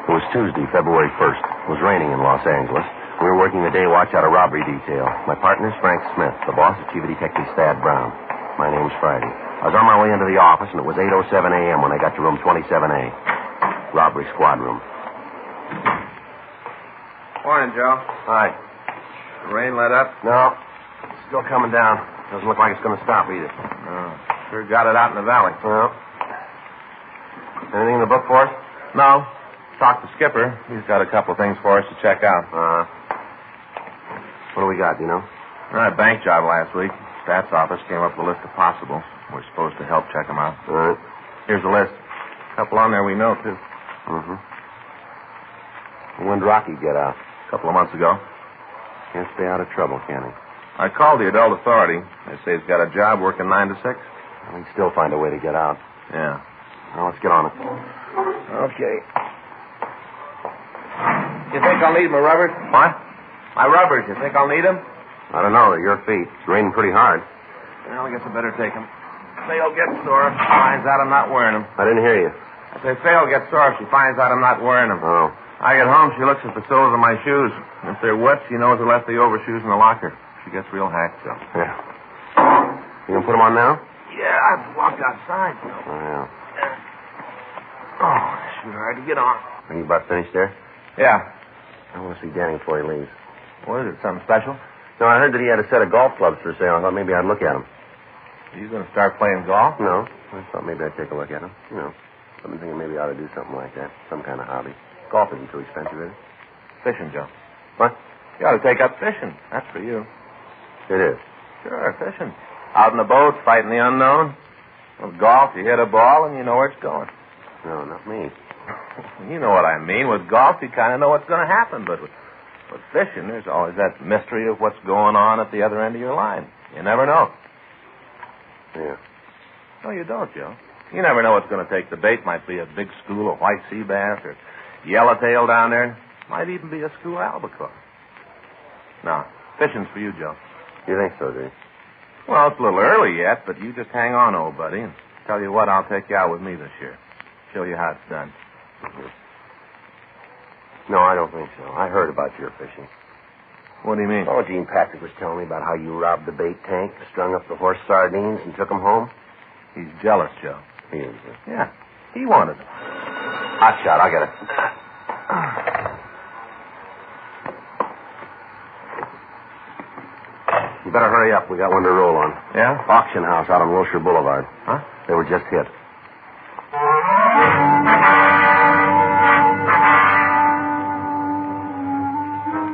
It was Tuesday, February 1st. It was raining in Los Angeles. We were working the day watch out of robbery detail. My partner's Frank Smith. The boss is Chief of Detective Thad Brown. My name's Friday. I was on my way into the office, and it was 8:07 a.m. when I got to room 27A. Robbery squad room. Morning, Joe. Hi. The rain let up? No. It's still coming down. Doesn't look like it's going to stop either. Sure got it out in the valley. Well. Anything in the book for us? No. talked to Skipper. He's got a couple of things for us to check out. What do we got, do you know? A bank job last week. Stats office came up with a list of possibles. We're supposed to help check them out. All right. Here's the list. A couple on there we know, too. Mm-hmm. When did Rocky get out? A couple of months ago. Can't stay out of trouble, can he? I called the adult authority. They say he's got a job working 9 to 6. Well, he'd still find a way to get out. Yeah. Well, let's get on it. Okay. You think I'll need my rubbers? What? My rubbers. You think I'll need them? I don't know. They're your feet. It's raining pretty hard. Well, I guess I better take them. Faye'll get sore if she finds out I'm not wearing them. I didn't hear you. I say Faye'll get sore if she finds out I'm not wearing them. Oh. I get home, she looks at the soles of my shoes. If they're wet, she knows I left the overshoes in the locker. She gets real hacked, so. Yeah. You gonna put them on now? Yeah, I've walked outside. So. Oh, yeah. Oh, it's sure hard to get on. Are you about finished there? Yeah. I want to see Danny before he leaves. What is it, something special? No, I heard that he had a set of golf clubs for sale. I thought maybe I'd look at them. He's going to start playing golf? No. I thought maybe I'd take a look at them. You know, I've been thinking maybe I ought to do something like that. Some kind of hobby. Golf isn't too expensive, is it? Fishing, Joe. What? You ought to take up fishing. That's for you. It is. Sure, fishing. Out in the boats, fighting the unknown. With golf, you hit a ball and you know where it's going. No, not me. You know what I mean. With golf, you kind of know what's going to happen. But with fishing, there's always that mystery of what's going on at the other end of your line. You never know. Yeah. No, you don't, Joe. You never know what's going to take the bait. Might be a big school of white sea bass or yellowtail down there. Might even be a school albacore. No, fishing's for you, Joe. You think so, do you? Well, it's a little early yet, but you just hang on, old buddy, and tell you what, I'll take you out with me this year. Show you how it's done. No, I don't think so. I heard about your fishing. What do you mean? Oh, Gene Patrick was telling me about how you robbed the bait tank, strung up the horse sardines, and took them home. He's jealous, Joe. He is. Yeah, he wanted them. Hot shot, I'll get it. You better hurry up. We got one to roll on. Yeah? Auction house out on Wilshire Boulevard. Huh? They were just hit.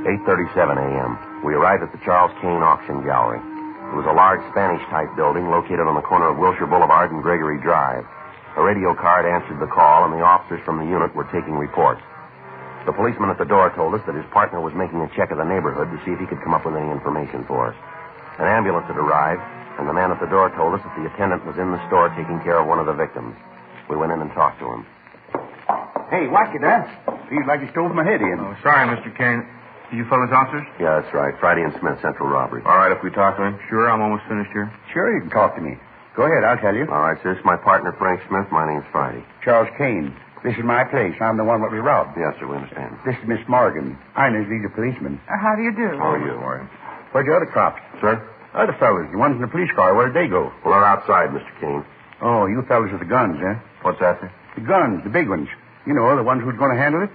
"8:37 a.m. We arrived at the Charles Kane Auction Gallery. It was a large Spanish-type building located on the corner of Wilshire Boulevard and Gregory Drive. A radio card answered the call, and the officers from the unit were taking reports. The policeman at the door told us that his partner was making a check of the neighborhood to see if he could come up with any information for us. An ambulance had arrived, and the man at the door told us that the attendant was in the store taking care of one of the victims. We went in and talked to him. Hey, watch it, huh? Feels like you stole my head in. Oh, sorry, Mr. Kane. You fellas officers? Yeah, that's right. Friday and Smith, Central Robbery. All right, if we talk to him. Sure, I'm almost finished here. Sure, you can talk to me. Go ahead, I'll tell you. All right, sir. This is my partner, Frank Smith. My name's Friday. Charles Kane. This is my place. I'm the one that we robbed. Yes, sir, we understand. This is Miss Morgan. Ina's lead a policeman. How do you do? How are you, Morgan? Where'd the other cops? Sir? Other fellas, the ones in the police car, where'd they go? Well, they're outside, Mr. Kane. Oh, you fellas with the guns, huh? What's that, sir? The guns, the big ones. You know, the ones who's going to handle it?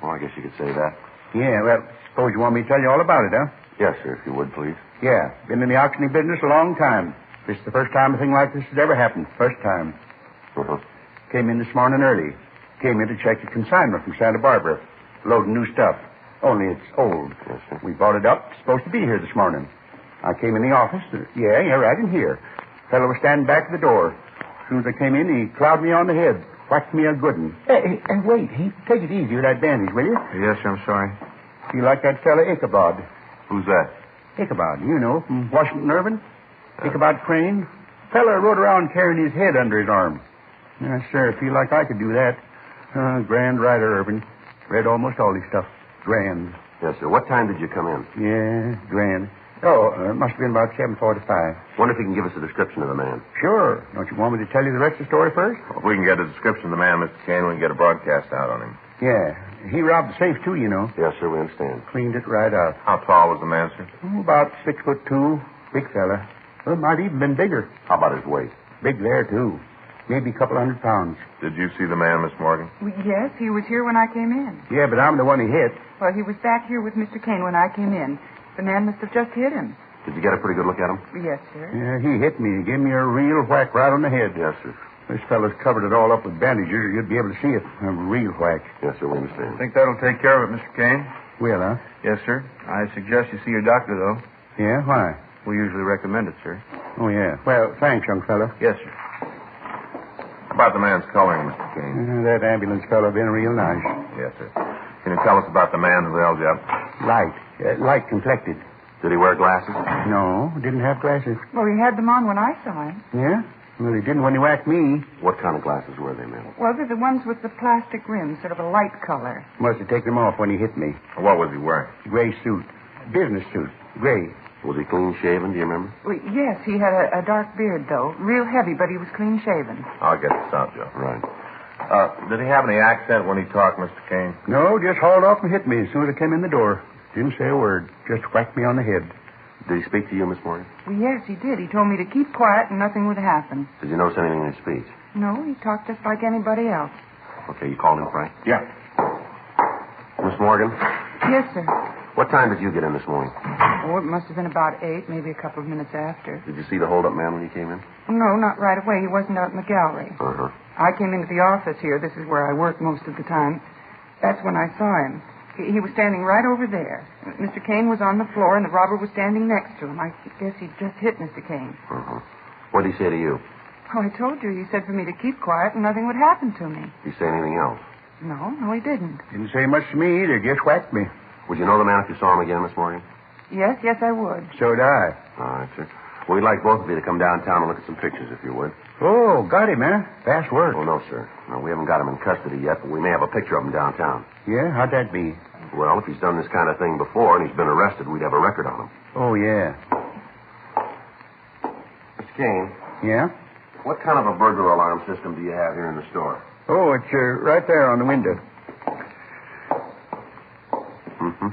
Well, I guess you could say that. Yeah, well, suppose you want me to tell you all about it, huh? Yes, sir, if you would, please. Yeah, been in the auctioning business a long time. This is the first time a thing like this has ever happened. First time. Uh-huh. Came in this morning early. Came in to check the consignment from Santa Barbara. Loading new stuff. Only it's old. Yes, sir. We bought it up. It's supposed to be here this morning. I came in the office. Yeah, right in here. Fellow was standing back at the door. As soon as I came in, he clouded me on the head. Whacked me a good one. Hey, wait. Take it easy with that bandage, will you? Yes, sir, I'm sorry. You like that fella Ichabod? Who's that? Ichabod, you know, from Washington Irving. Ichabod Crane. Fella rode around carrying his head under his arm. Yes, sir, I feel like I could do that. Grand writer, Irving. Read almost all his stuff. Grand. Yes, sir. What time did you come in? Yeah, grand. Oh, it must have been about 7:45. Wonder if you can give us a description of the man. Sure. Don't you want me to tell you the rest of the story first? Well, if we can get a description of the man, Mr. Kane, we can get a broadcast out on him. Yeah. He robbed the safe, too, you know. Yes, sir, we understand. Cleaned it right out. How tall was the man, sir? About 6'2". Big fella. Well, might even been bigger. How about his weight? Big there, too. Maybe a couple 100 pounds. Did you see the man, Miss Morgan? Yes, he was here when I came in. Yeah, but I'm the one he hit. Well, he was back here with Mr. Kane when I came in. The man must have just hit him. Did you get a pretty good look at him? Yes, sir. Yeah, he hit me. He gave me a real whack right on the head. Yes, sir. This fellow's covered it all up with bandages, or you'd be able to see it. A real whack. Yes, sir, we understand. I think that'll take care of it, Mr. Kane. Will, huh? Yes, sir. I suggest you see your doctor, though. Yeah, why? We usually recommend it, sir. Oh, yeah. Well, thanks, young fellow. Yes, sir. About the man's coloring, Mr. Kane. That ambulance fellow been real nice. Yes, sir. Can you tell us about the man who held you up? Light complected. Did he wear glasses? No, didn't have glasses. Well, he had them on when I saw him. Yeah? Well, he didn't when he whacked me. What kind of glasses were they, ma'am? Well, they're the ones with the plastic rims, sort of a light color. Must have taken them off when he hit me. What was he wearing? Gray suit. Business suit. Gray. Was he clean shaven, do you remember? Well, yes, he had a dark beard, though. Real heavy, but he was clean shaven. I'll get this out, Joe. Right. Did he have any accent when he talked, Mr. Kane? No, just hauled off and hit me as soon as I came in the door. Didn't say a word. Just whacked me on the head. Did he speak to you, Miss Morgan? Well, yes, he did. He told me to keep quiet and nothing would happen. Did you notice anything in his speech? No, he talked just like anybody else. Okay, you called him, Frank? Yeah. Miss Morgan? Yes, sir. What time did you get in this morning? Oh, it must have been about 8, maybe a couple of minutes after. Did you see the hold-up man when you came in? No, not right away. He wasn't out in the gallery. Uh-huh. I came into the office here. This is where I work most of the time. That's when I saw him. He was standing right over there. Mr. Kane was on the floor, and the robber was standing next to him. I guess he'd just hit Mr. Kane. Uh-huh. What did he say to you? Oh, I told you. He said for me to keep quiet and nothing would happen to me. Did he say anything else? No, he didn't. Didn't say much to me either. Just whacked me. Would you know the man if you saw him again, Miss Morgan? Yes, I would. So'd I. All right, sir. Well, we'd like both of you to come downtown and look at some pictures, if you would. Oh, got him, huh? Fast work. Oh, no, sir. No, we haven't got him in custody yet, but we may have a picture of him downtown. Yeah? How'd that be? Well, if he's done this kind of thing before and he's been arrested, we'd have a record on him. Oh, yeah. Mr. Kane. Yeah? What kind of a burglar alarm system do you have here in the store? Oh, it's right there on the window. Mm-hmm.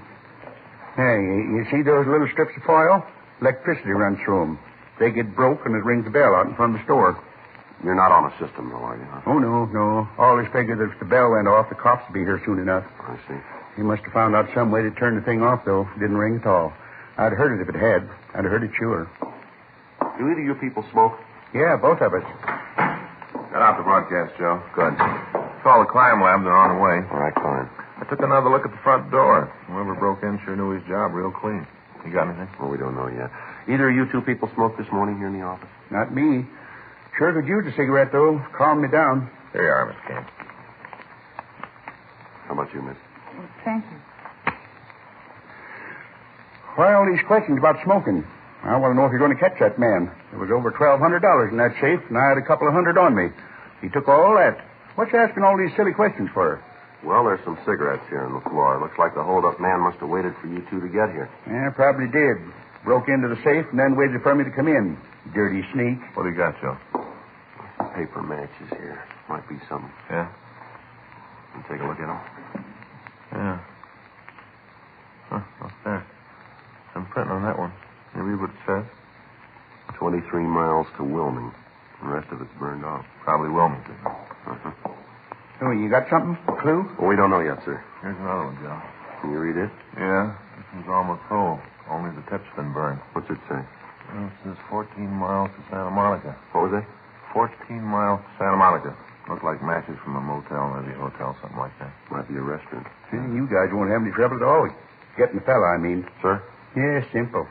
Hey, you see those little strips of foil? Electricity runs through them. They get broke and it rings the bell out in front of the store. You're not on a system, though, are you? Huh? Oh, no. Always figured that if the bell went off, the cops would be here soon enough. I see. He must have found out some way to turn the thing off, though. It didn't ring at all. I'd heard it if it had. I'd heard it sure. Do either of you people smoke? Yeah, both of us. Got out the broadcast, Joe. Good. Call the crime lab. They're on the way. All right, fine. I took another look at the front door. Whoever broke in sure knew his job real clean. You got anything? Well, we don't know yet. Either of you two people smoked this morning here in the office? Not me. Sure could use a cigarette, though. Calm me down. There you are, Miss Kane. How about you, miss? Thank you. Why all these questions about smoking? I want to know if you're going to catch that man. There was over $1,200 in that safe, and I had a couple of hundred on me. He took all that. What's you asking all these silly questions for? Well, there's some cigarettes here on the floor. Looks like the hold-up man must have waited for you two to get here. Yeah, probably did. Broke into the safe and then waited for me to come in. Dirty sneak. What do you got, Joe? Some paper matches here. Might be some. Yeah? You take a look at them? Yeah. Huh, what's that? Some print on that one. You read what it says? 23 miles to Wilming. The rest of it's burned off. Probably Wilmington. Uh-huh. Oh, you got something? A clue? Well, we don't know yet, sir. Here's another one, Joe. Can you read it? Yeah. This one's almost full. Only the tip's been burned. What's it say? Well, it says 14 miles to Santa Monica. What was it? 14 miles to Santa Monica. Look like matches from a motel, maybe a hotel, something like that. Might be a restaurant. See, you guys won't have any trouble at all. Getting the fella, I mean. Sir? Yeah, simple.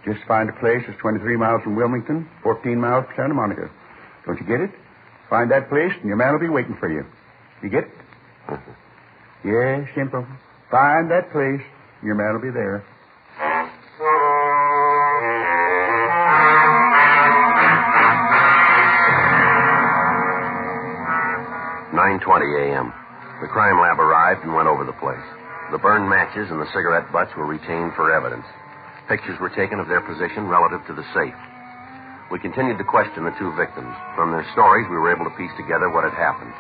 Just find a place that's 23 miles from Wilmington, 14 miles from Santa Monica. Don't you get it? Find that place, and your man will be waiting for you. You get it? Uh-huh. Yeah, simple. Find that place, and your man will be there. 9:20 a.m. The crime lab arrived and went over the place. The burned matches and the cigarette butts were retained for evidence. Pictures were taken of their position relative to the safe. We continued to question the two victims. From their stories, we were able to piece together what had happened.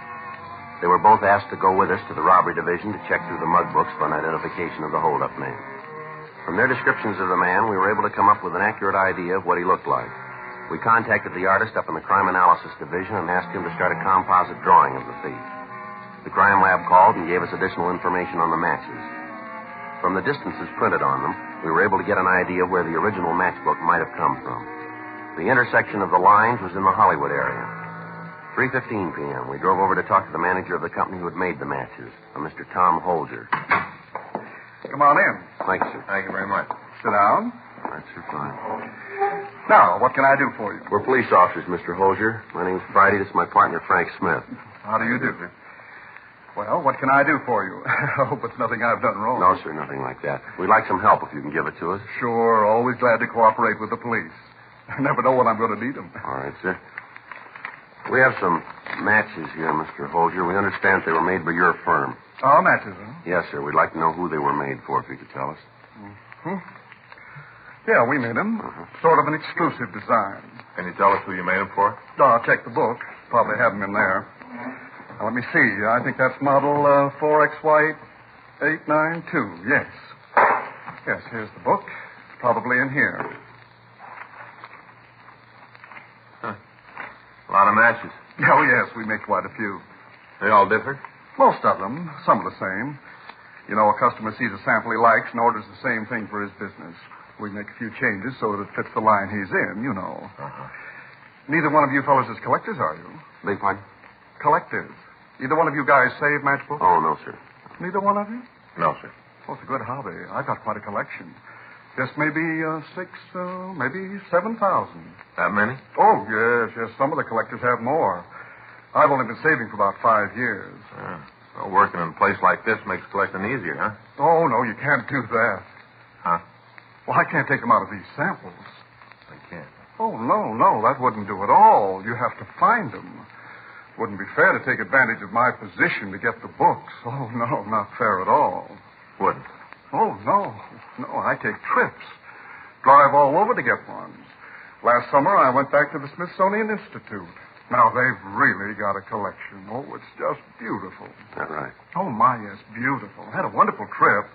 They were both asked to go with us to the robbery division to check through the mug books for an identification of the hold-up man. From their descriptions of the man, we were able to come up with an accurate idea of what he looked like. We contacted the artist up in the crime analysis division and asked him to start a composite drawing of the thief. The crime lab called and gave us additional information on the matches. From the distances printed on them, we were able to get an idea of where the original matchbook might have come from. The intersection of the lines was in the Hollywood area. 3:15 p.m. We drove over to talk to the manager of the company who had made the matches, a Mr. Tom Holger. Come on in. Thank you, sir. Thank you very much. Sit down. That's sir, fine. Now, what can I do for you? We're police officers, Mr. Holger. My name's Friday. This is my partner, Frank Smith. How do you do? Well, what can I do for you? I hope it's nothing I've done wrong. No, sir, nothing like that. We'd like some help if you can give it to us. Sure, always glad to cooperate with the police. I never know when I'm going to need them. All right, sir. We have some matches here, Mr. Holger. We understand they were made by your firm. Oh, matches, huh? Yes, sir. We'd like to know who they were made for, if you could tell us. Mm-hmm. Yeah, we made them. Sort of an exclusive design. Can you tell us who you made them for? I'll check the book. Probably have them in there. Now, let me see. I think that's model 4XY892. Yes. Yes, here's the book. It's probably in here. Huh. A lot of matches. Oh, yes, we make quite a few. They all differ? Most of them. Some are the same. You know, a customer sees a sample he likes and orders the same thing for his business. We make a few changes so that it fits the line he's in, you know. Uh-huh. Neither one of you fellows is collectors, are you? Beg pardon? Collectors. Either one of you guys save matchbooks? Oh, no, sir. Neither one of you? No, sir. Oh, it's a good hobby. I've got quite a collection. Just maybe maybe 7,000. That many? Oh, yes. Some of the collectors have more. I've only been saving for about 5 years. Well, working in a place like this makes collecting easier, huh? Oh, no, you can't do that. Huh? Well, I can't take them out of these samples. I can't. Oh, no, that wouldn't do at all. You have to find them. Wouldn't be fair to take advantage of my position to get the books. Oh, no, not fair at all. Wouldn't? Oh, no, I take trips. Drive all over to get ones. Last summer, I went back to the Smithsonian Institute. Now, they've really got a collection. Oh, it's just beautiful. Is that right? Oh, my, yes, beautiful. Had a wonderful trip.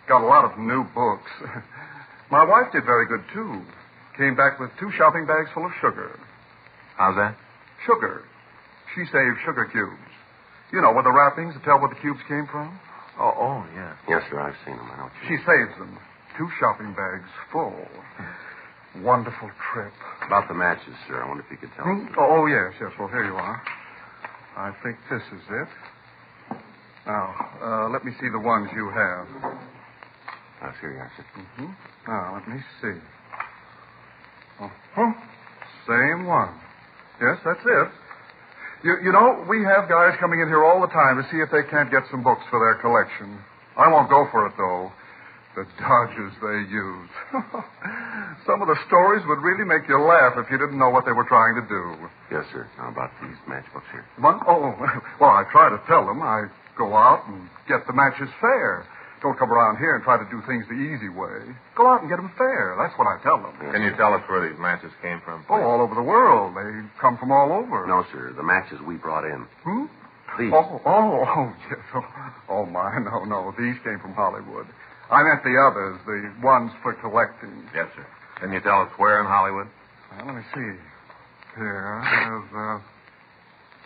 Got a lot of new books. My wife did very good, too. Came back with 2 shopping bags full of sugar. How's that? Sugar. She saved sugar cubes. You know, with the wrappings to tell where the cubes came from? Oh, yeah. Yes, sir, I've seen them. I know what you She saves them. 2 shopping bags full. Wonderful trip. About the matches, sir. I wonder if you could tell us. Oh, yes. Well, here you are. I think this is it. Now, let me see the ones you have. Here you are, sir. Mm-hmm. Now, let me see. Same one. Yes, that's it. You know, we have guys coming in here all the time to see if they can't get some books for their collection. I won't go for it, though. The dodges they use. Some of the stories would really make you laugh if you didn't know what they were trying to do. Yes, sir. How about these matchbooks here? Well, I try to tell them. I go out and get the matches fair. Don't come around here and try to do things the easy way. Go out and get them fair. That's what I tell them. Can you tell us where these matches came from? Oh, all over the world. They come from all over. No, sir. The matches we brought in. These. Oh, yes. Oh, my. No. These came from Hollywood. I meant the others, the ones for collecting. Yes, sir. Can you tell us where in Hollywood? Well, let me see. Here, there's,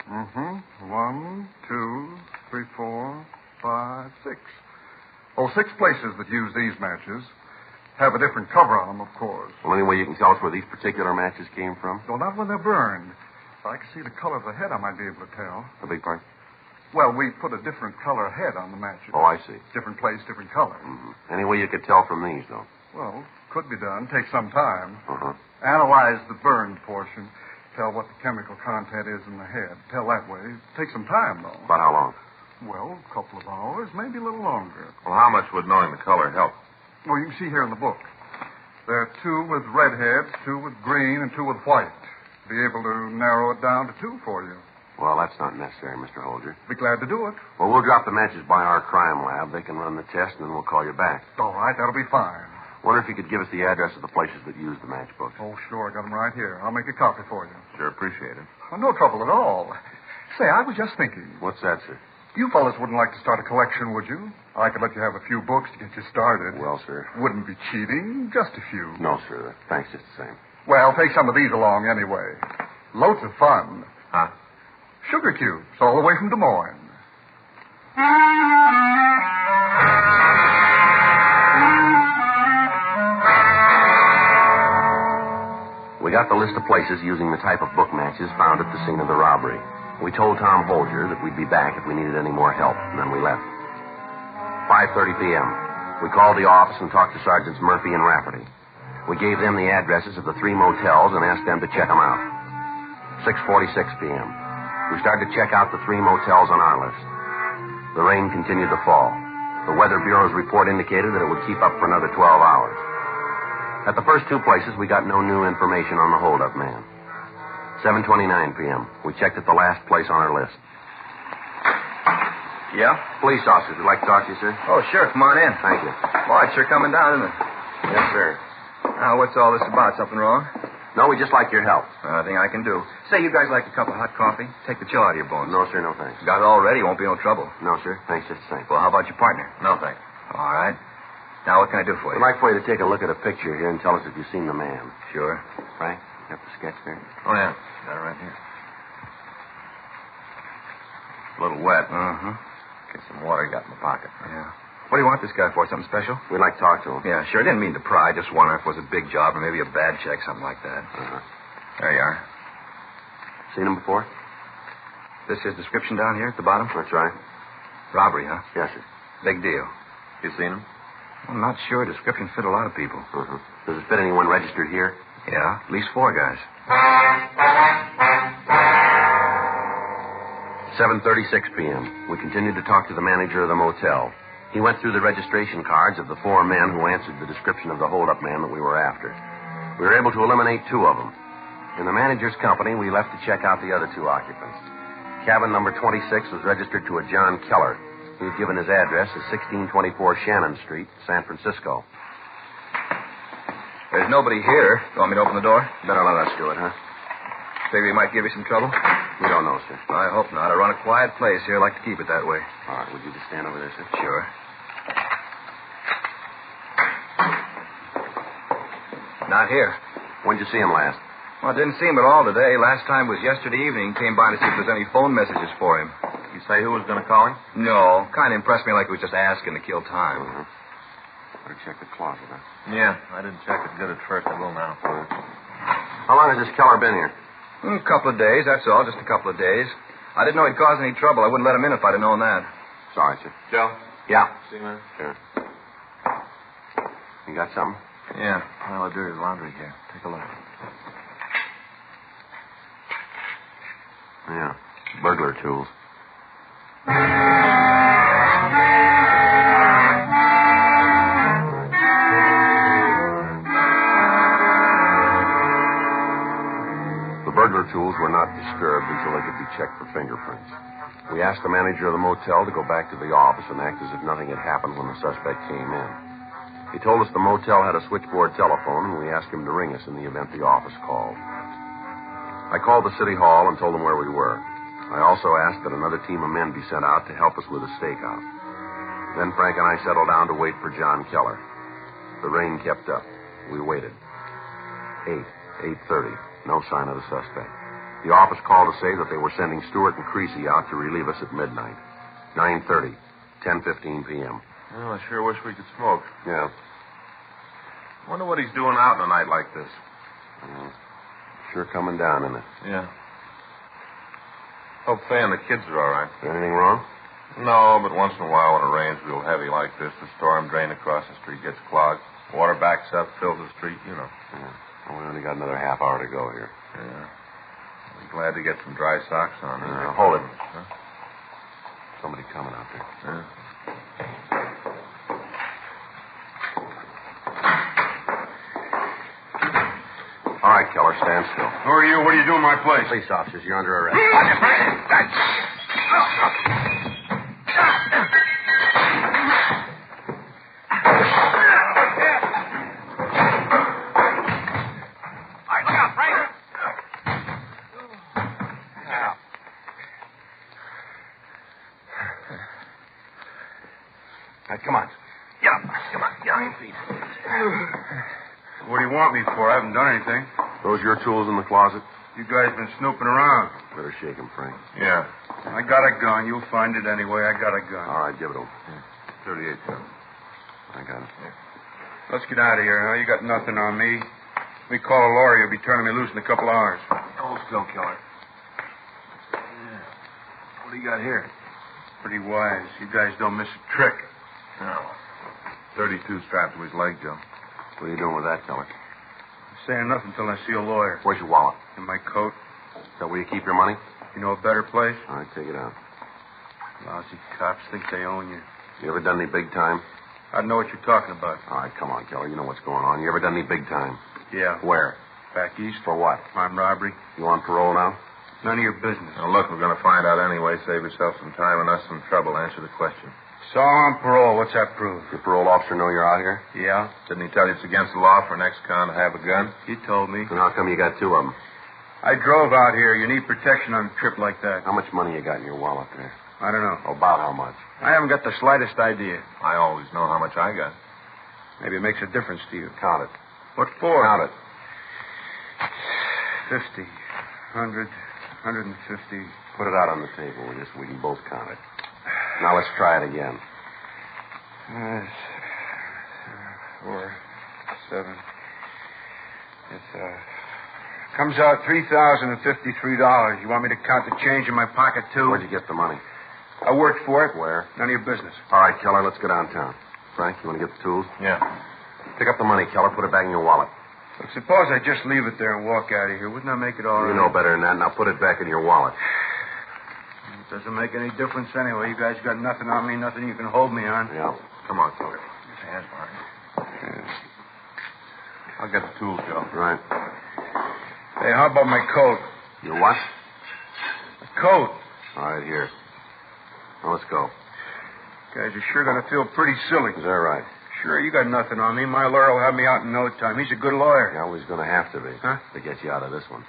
1, 2, 3, 4, 5, 6. 6 places that use these matches. Have a different cover on them, of course. Well, any way you can tell us where these particular matches came from? No, not when they're burned. If I could see the color of the head, I might be able to tell. A big part? Well, we put a different color head on the matches. Oh, I see. Different place, different color. Mm-hmm. Any way you could tell from these, though? Well, could be done. Take some time. Uh-huh. Analyze the burned portion. Tell what the chemical content is in the head. Tell that way. Take some time, though. About how long? Well, a couple of hours, maybe a little longer. Well, how much would knowing the color help? Well, you can see here in the book. There are 2 with red heads, 2 with green, and 2 with white. Be able to narrow it down to 2 for you. Well, that's not necessary, Mr. Holger. Be glad to do it. Well, we'll drop the matches by our crime lab. They can run the test, and then we'll call you back. All right, that'll be fine. Wonder if you could give us the address of the places that use the matchbooks. Oh, sure. I got them right here. I'll make a copy for you. Sure, appreciate it. Oh, no trouble at all. Say, I was just thinking. What's that, sir? You fellas wouldn't like to start a collection, would you? I could let you have a few books to get you started. Well, sir. Wouldn't be cheating. Just a few. No, sir. Thanks just the same. Well, take some of these along anyway. Loads of fun. Huh? Sugar cubes, all the way from Des Moines. We got the list of places using the type of book matches found at the scene of the robbery. We told Tom Holger that we'd be back if we needed any more help, and then we left. 5:30 p.m. We called the office and talked to Sergeants Murphy and Rafferty. We gave them the addresses of the 3 motels and asked them to check them out. 6:46 p.m. We started to check out the 3 motels on our list. The rain continued to fall. The Weather Bureau's report indicated that it would keep up for another 12 hours. At the first 2 places, we got no new information on the holdup man. 7:29 p.m. We checked at the last place on our list. Yeah? Police officers would like to talk to you, sir. Oh, sure. Come on in. Thank you. Boy, it's sure coming down, isn't it? Yes, sir. Now, what's all this about? Something wrong? No, we just like your help. Nothing I can do. Say, you guys like a cup of hot coffee? Take the chill out of your bones. No, sir, no thanks. Got it all ready. Won't be no trouble. No, sir. Thanks just the same. Well, how about your partner? No, thanks. All right. Now, what can I do for you? I'd like for you to take a look at a picture here and tell us if you've seen the man. Sure. Frank, you have the sketch there? Oh, yeah. Got it right here. A little wet. Uh-huh. Get some water you got in the pocket. Yeah. What do you want this guy for? Something special? We'd like to talk to him. Yeah, sure. Didn't mean to pry. Just wondering if it was a big job or maybe a bad check, something like that. Uh-huh. There you are. Seen him before? This his description down here at the bottom? That's right. Robbery, huh? Yes, sir. Big deal. You seen him? I'm not sure. Description fit a lot of people. Uh-huh. Does it fit anyone registered here? Yeah, at least 4 guys. 7:36 p.m. We continued to talk to the manager of the motel. He went through the registration cards of the 4 men who answered the description of the holdup man that we were after. We were able to eliminate 2 of them. In the manager's company, we left to check out the other 2 occupants. Cabin number 26 was registered to a John Keller. He had given his address as 1624 Shannon Street, San Francisco. There's nobody here. You want me to open the door? Better let us do it, huh? Figure he might give you some trouble? We don't know, sir. I hope not. I run a quiet place here. I like to keep it that way. All right, would you just stand over there, sir? Sure. Not here. When'd you see him last? Well, I didn't see him at all today. Last time was yesterday evening. Came by to see if there's any phone messages for him. You say who was going to call him? No. Kind of impressed me like he was just asking to kill time. Uh-huh. Better check the closet, huh? Yeah, I didn't check it good at first. I will now. How long has this Keller been here? A couple of days, that's all. Just a couple of days. I didn't know he'd cause any trouble. I wouldn't let him in if I'd have known that. Sorry, sir. Joe? Yeah. See, man? Sure. You got something? Yeah. Well, I'll do his laundry here. Take a look. Yeah. Burglar tools. The burglar tools were not disturbed until they could be checked for fingerprints. We asked the manager of the motel to go back to the office and act as if nothing had happened when the suspect came in. He told us the motel had a switchboard telephone, and we asked him to ring us in the event the office called. I called the city hall and told them where we were. I also asked that another team of men be sent out to help us with a stakeout. Then Frank and I settled down to wait for John Keller. The rain kept up. We waited. 8:30. No sign of the suspect. The office called to say that they were sending Stewart and Creasy out to relieve us at midnight. 9:30. 10:15 p.m. Well, I sure wish we could smoke. Yeah. Wonder what he's doing out on a night like this. Sure coming down, isn't it? Yeah. Hope Faye and the kids are all right. Is there anything wrong? No, but once in a while when it rains real heavy like this, the storm drain across the street gets clogged. Water backs up, fills the street, you know. Yeah. Well, we only got another half hour to go here. Yeah. I'm glad to get some dry socks on. Hold it. Huh? Somebody coming out there. Yeah. All right, Keller, stand still. Who are you? What are you doing in my place? Police officers, you're under arrest. Come on. Get up. Come on. Get on your feet. What do you want me for? I haven't done anything. Those your tools in the closet? You guys been snooping around. Better shake him, Frank. Yeah. I got a gun. You'll find it anyway. I got a gun. All right, give it over. 38, sir. I got it. Yeah. Let's get out of here, huh? You got nothing on me. We call a lawyer. You'll be turning me loose in a couple hours. Hold still, Keller. Yeah. What do you got here? Pretty wise. You guys don't miss a trick. No. 32 strapped to his leg, Joe. What are you doing with that, Keller? I'm saying nothing until I see a lawyer. Where's your wallet? In my coat. Is that where you keep your money? You know a better place? All right, take it out. Lousy cops think they own you. You ever done any big time? I know what you're talking about. All right, come on, Keller. You know what's going on. You ever done any big time? Yeah. Where? Back east. For what? Armed robbery. You on parole now? None of your business. Now, look, we're going to find out anyway. Save yourself some time and us some trouble. Answer the question. So I'm on parole. What's that prove? Your parole officer know you're out here? Yeah. Didn't he tell you it's against the law for an ex-con to have a gun? He told me. And how come you got two of them? I drove out here. You need protection on a trip like that. How much money you got in your wallet there? I don't know. About how much? I haven't got the slightest idea. I always know how much I got. Maybe it makes a difference to you. Count it. What for? Count it. 50, 100, 150. Put it out on the table, will you, so we can both count it. Now let's try it again. 4, 7. It comes out $3,053. You want me to count the change in my pocket, too? Where'd you get the money? I worked for it. Where? None of your business. All right, Keller, let's go downtown. Frank, you want to get the tools? Yeah. Pick up the money, Keller. Put it back in your wallet. Look, suppose I just leave it there and walk out of here. Wouldn't that make it all right? You know better than that. Now put it back in your wallet. It doesn't make any difference anyway. You guys got nothing on me, nothing you can hold me on. Yeah. Come on, Keller. His hands, Mark. I'll get the tools, Joe. Right. Hey, how about my coat? Your what? My coat. All right, here. Now let's go. Guys are sure going to feel pretty silly. Is that right? Sure, you got nothing on me. My lawyer will have me out in no time. He's a good lawyer. Yeah, well, he's going to have to be. Huh? To get you out of this one.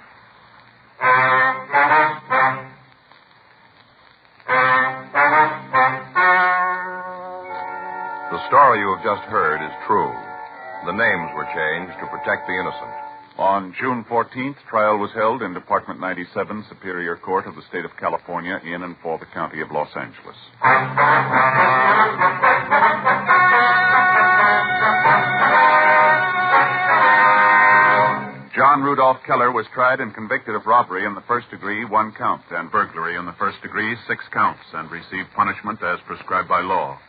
The story you have just heard is true. The names were changed to protect the innocent. On June 14th, trial was held in Department 97, Superior Court of the State of California, in and for the County of Los Angeles. John Rudolph Keller was tried and convicted of robbery in the first degree, 1 count, and burglary in the first degree, 6 counts, and received punishment as prescribed by law.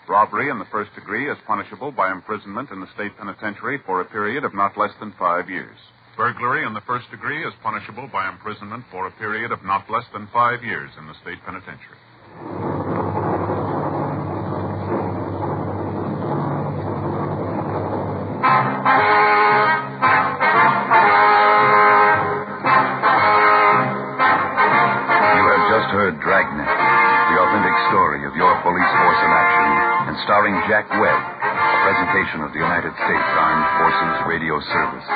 Robbery in the first degree is punishable by imprisonment in the state penitentiary for a period of not less than 5 years. Burglary in the first degree is punishable by imprisonment for a period of not less than 5 years in the state penitentiary. You have just heard Dragnet, the authentic story of your police force in action, and starring Jack Webb, a presentation of the United States Armed Forces Radio Service.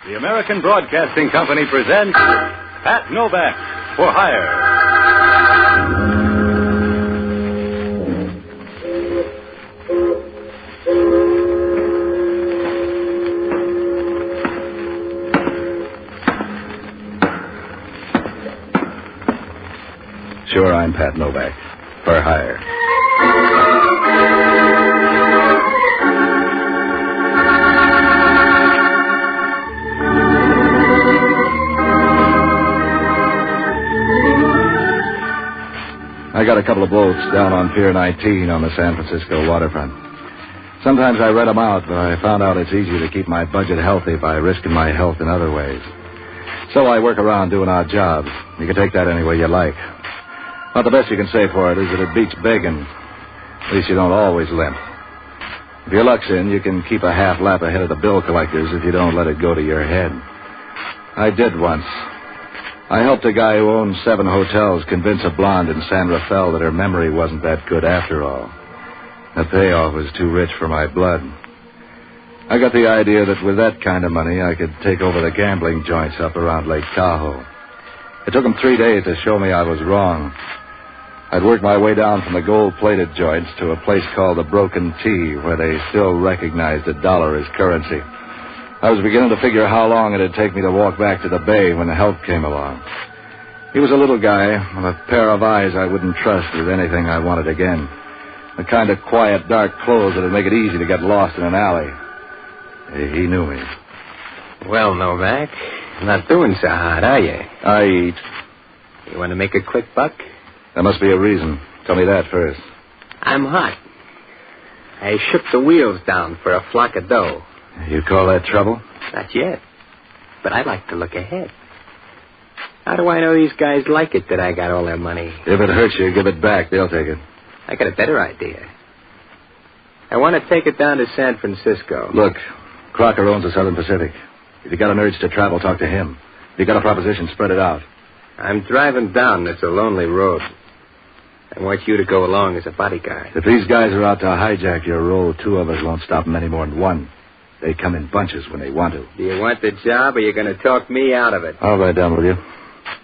The American Broadcasting Company presents Pat Novak for Hire. Sure, I'm Pat Novak. For hire. I got a couple of boats down on Pier 19 on the San Francisco waterfront. Sometimes I rent them out, but I found out it's easier to keep my budget healthy by risking my health in other ways. So I work around doing odd jobs. You can take that any way you like. Not the best you can say for it is that it beats begging. At least you don't always limp. If your luck's in, you can keep a half lap ahead of the bill collectors if you don't let it go to your head. I did once. I helped a guy who owned 7 hotels convince a blonde in San Rafael that her memory wasn't that good after all. The payoff was too rich for my blood. I got the idea that with that kind of money, I could take over the gambling joints up around Lake Tahoe. It took them 3 days to show me I was wrong. I'd worked my way down from the gold-plated joints to a place called the Broken T, where they still recognized a dollar as currency. I was beginning to figure how long it'd take me to walk back to the bay when the help came along. He was a little guy with a pair of eyes I wouldn't trust with anything I wanted again. The kind of quiet, dark clothes that'd make it easy to get lost in an alley. He knew me. Well, Novak, not doing so hard, are you? I eat. You want to make a quick buck? There must be a reason. Tell me that first. I'm hot. I shook the wheels down for a flock of dough. You call that trouble? Not yet. But I like to look ahead. How do I know these guys like it that I got all their money? If it hurts you, give it back. They'll take it. I got a better idea. I want to take it down to San Francisco. Look, Crocker owns the Southern Pacific. If you got an urge to travel, talk to him. If you got a proposition, spread it out. I'm driving down. It's a lonely road. I want you to go along as a bodyguard. If these guys are out to hijack your role, 2 of us won't stop them any more than 1. They come in bunches when they want to. Do you want the job, or are you going to talk me out of it? I'll ride down with you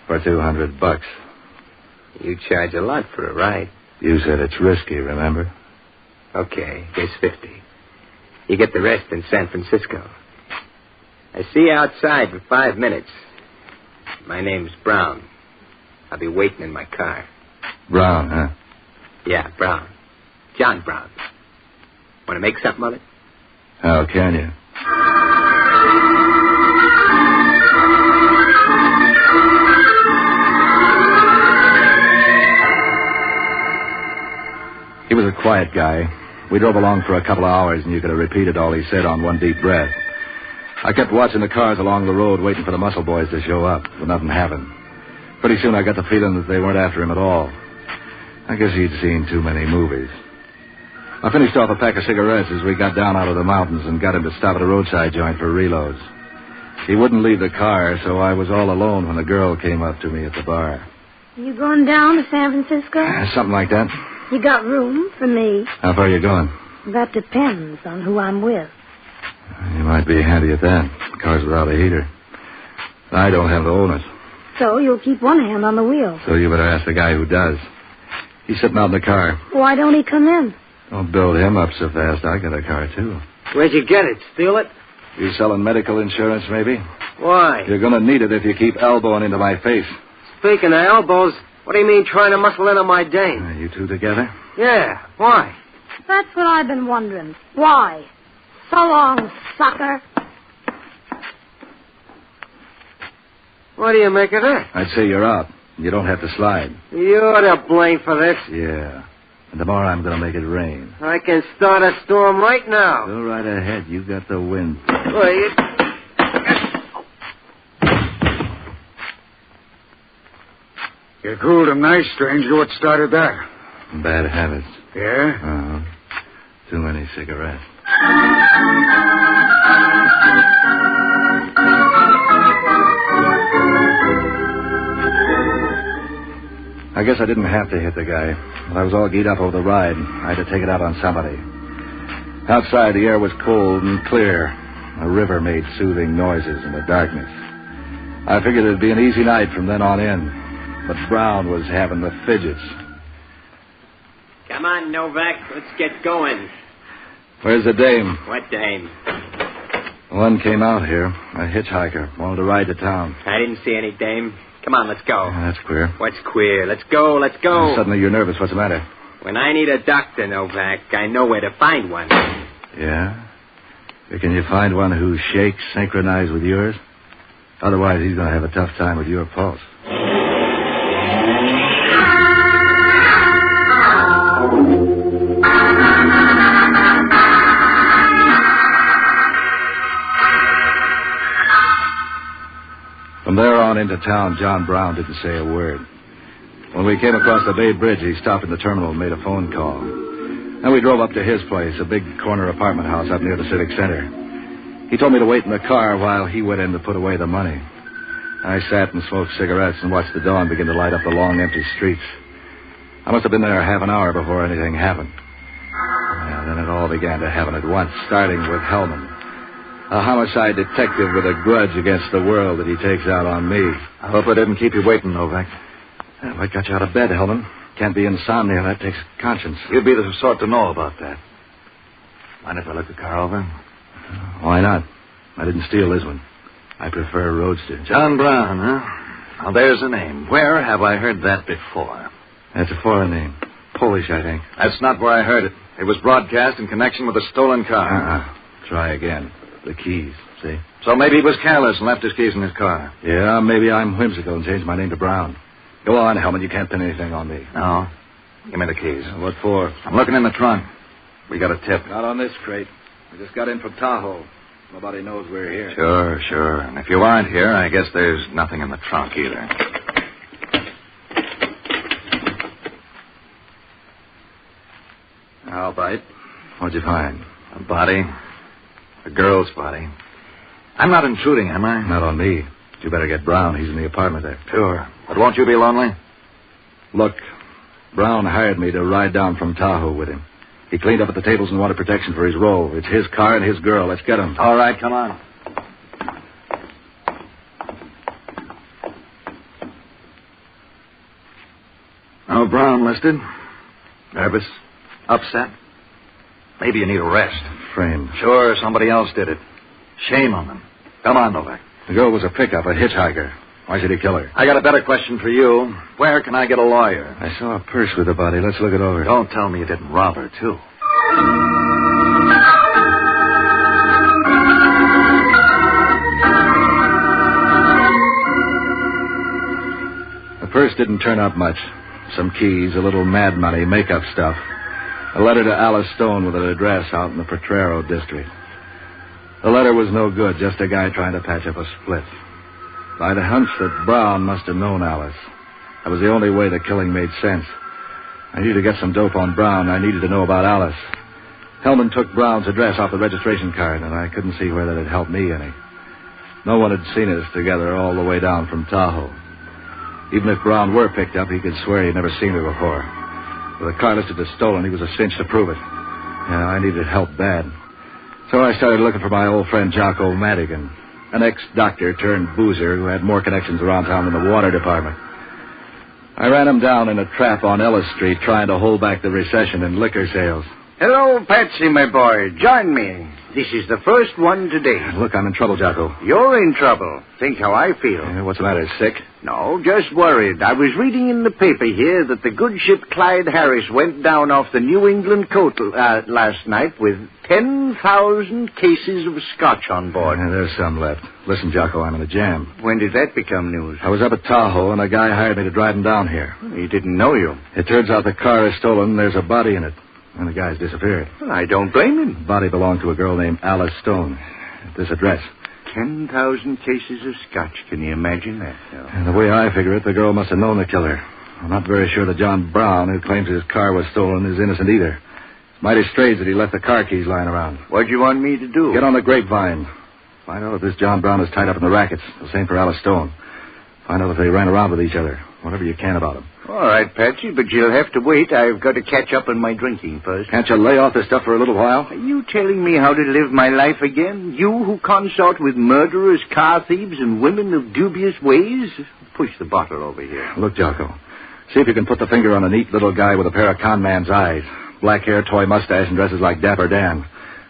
for $200. You charge a lot for a ride. You said it's risky, remember? Okay, here's 50. You get the rest in San Francisco. I see you outside for 5 minutes. My name's Brown. I'll be waiting in my car. Brown, huh? Yeah, Brown. John Brown. Want to make something of it? How can you? He was a quiet guy. We drove along for a couple of hours, and you could have repeated all he said on one deep breath. I kept watching the cars along the road, waiting for the muscle boys to show up, but nothing happened. Pretty soon I got the feeling that they weren't after him at all. I guess he'd seen too many movies. I finished off a pack of cigarettes as we got down out of the mountains and got him to stop at a roadside joint for reloads. He wouldn't leave the car, so I was all alone when the girl came up to me at the bar. You going down to San Francisco? Something like that. You got room for me? How far are you going? That depends on who I'm with. You might be handy at that. The car's without a heater. I don't have to own it. So you'll keep one hand on the wheel. So you better ask the guy who does. He's sitting out in the car. Why don't he come in? Don't build him up so fast. I got a car, too. Where'd you get it? Steal it? You selling medical insurance, maybe? Why? You're going to need it if you keep elbowing into my face. Speaking of elbows, what do you mean trying to muscle in on my dame? Are you 2 together? Yeah, why? That's what I've been wondering. Why? So long, sucker. What do you make of that? I'd say you're out. You don't have to slide. You're to blame for this. Yeah. And tomorrow I'm going to make it rain. I can start a storm right now. Go right ahead. You got the wind. Wait. You cooled him nice, stranger. What started that? Bad habits. Yeah? Uh-huh. Too many cigarettes. I guess I didn't have to hit the guy. But I was all geared up over the ride. I had to take it out on somebody. Outside, the air was cold and clear. A river made soothing noises in the darkness. I figured it'd be an easy night from then on in. But Brown was having the fidgets. Come on, Novak. Let's get going. Where's the dame? What dame? One came out here. A hitchhiker. Wanted to ride to town. I didn't see any dame. Come on, let's go. Yeah, that's queer. What's queer? Let's go. Suddenly you're nervous. What's the matter? When I need a doctor, Novak, I know where to find one. Yeah? Can you find one whose shakes synchronize with yours? Otherwise, he's going to have a tough time with your pulse. From there on into town, John Brown didn't say a word. When we came across the Bay Bridge, he stopped in the terminal and made a phone call. Then we drove up to his place, a big corner apartment house up near the Civic Center. He told me to wait in the car while he went in to put away the money. I sat and smoked cigarettes and watched the dawn begin to light up the long, empty streets. I must have been there half an hour before anything happened. And then it all began to happen at once, starting with Hellman, a homicide detective with a grudge against the world that he takes out on me. I hope I didn't keep you waiting, Novak. What got you out of bed, Hellman? Can't be insomnia. That takes conscience. You'd be the sort to know about that. Mind if I look the car over? Why not? I didn't steal this one. I prefer a roadster. John Brown, huh? Now, there's a name. Where have I heard that before? That's a foreign name. Polish, I think. That's not where I heard it. It was broadcast in connection with a stolen car. Try again. The keys, see? So maybe he was careless and left his keys in his car. Yeah, maybe I'm whimsical and changed my name to Brown. Go on, Hellman. You can't pin anything on me. No. Give me the keys. What for? I'm looking in the trunk. We got a tip. Not on this crate. We just got in from Tahoe. Nobody knows we're here. Sure. And if you aren't here, I guess there's nothing in the trunk either. I'll bite. What'd you find? A body. A girl's body. I'm not intruding, am I? Not on me. You better get Brown. He's in the apartment there. Sure. But won't you be lonely? Look, Brown hired me to ride down from Tahoe with him. He cleaned up at the tables and wanted protection for his role. It's his car and his girl. Let's get him. All right, come on. Oh, Brown listed. Nervous. Upset. Maybe you need a rest. Framed. Sure, somebody else did it. Shame on them. Come on, Novak. The girl was a pickup, a hitchhiker. Why should he kill her? I got a better question for you. Where can I get a lawyer? I saw a purse with the body. Let's look it over. Don't tell me you didn't rob her, too. The purse didn't turn up much. Some keys, a little mad money, makeup stuff. A letter to Alice Stone with an address out in the Potrero district. The letter was no good, just a guy trying to patch up a split. I'd a hunch that Brown must have known Alice. That was the only way the killing made sense. I needed to get some dope on Brown. I needed to know about Alice. Hellman took Brown's address off the registration card, and I couldn't see where that had helped me any. No one had seen us together all the way down from Tahoe. Even if Brown were picked up, he could swear he'd never seen her before. With a car listed as stolen, he was a cinch to prove it. Yeah, I needed help bad. So I started looking for my old friend Jocko Madigan, an ex-doctor turned boozer who had more connections around town than the water department. I ran him down in a trap on Ellis Street trying to hold back the recession in liquor sales. Hello, Patsy, my boy. Join me. This is the first one today. Look, I'm in trouble, Jocko. You're in trouble. Think how I feel. What's the matter? Sick? No, just worried. I was reading in the paper here that the good ship Clyde Harris went down off the New England coast last night with 10,000 cases of scotch on board. Yeah, there's some left. Listen, Jocko, I'm in a jam. When did that become news? I was up at Tahoe, and a guy hired me to drive him down here. He didn't know you. It turns out the car is stolen, and there's a body in it. And the guy's disappeared. Well, I don't blame him. The body belonged to a girl named Alice Stone at this address. 10,000 cases of scotch. Can you imagine that? No. And the way I figure it, the girl must have known the killer. I'm not very sure that John Brown, who claims his car was stolen, is innocent either. It's mighty strange that he left the car keys lying around. What do you want me to do? Get on the grapevine. Find out if this John Brown is tied up in the rackets. The same for Alice Stone. Find out if they ran around with each other. Whatever you can about them. All right, Patsy, but you'll have to wait. I've got to catch up on my drinking first. Can't you lay off this stuff for a little while? Are you telling me how to live my life again? You who consort with murderers, car thieves, and women of dubious ways? Push the bottle over here. Look, Jocko. See if you can put the finger on a neat little guy with a pair of con man's eyes. Black hair, toy mustache, and dresses like Dapper Dan.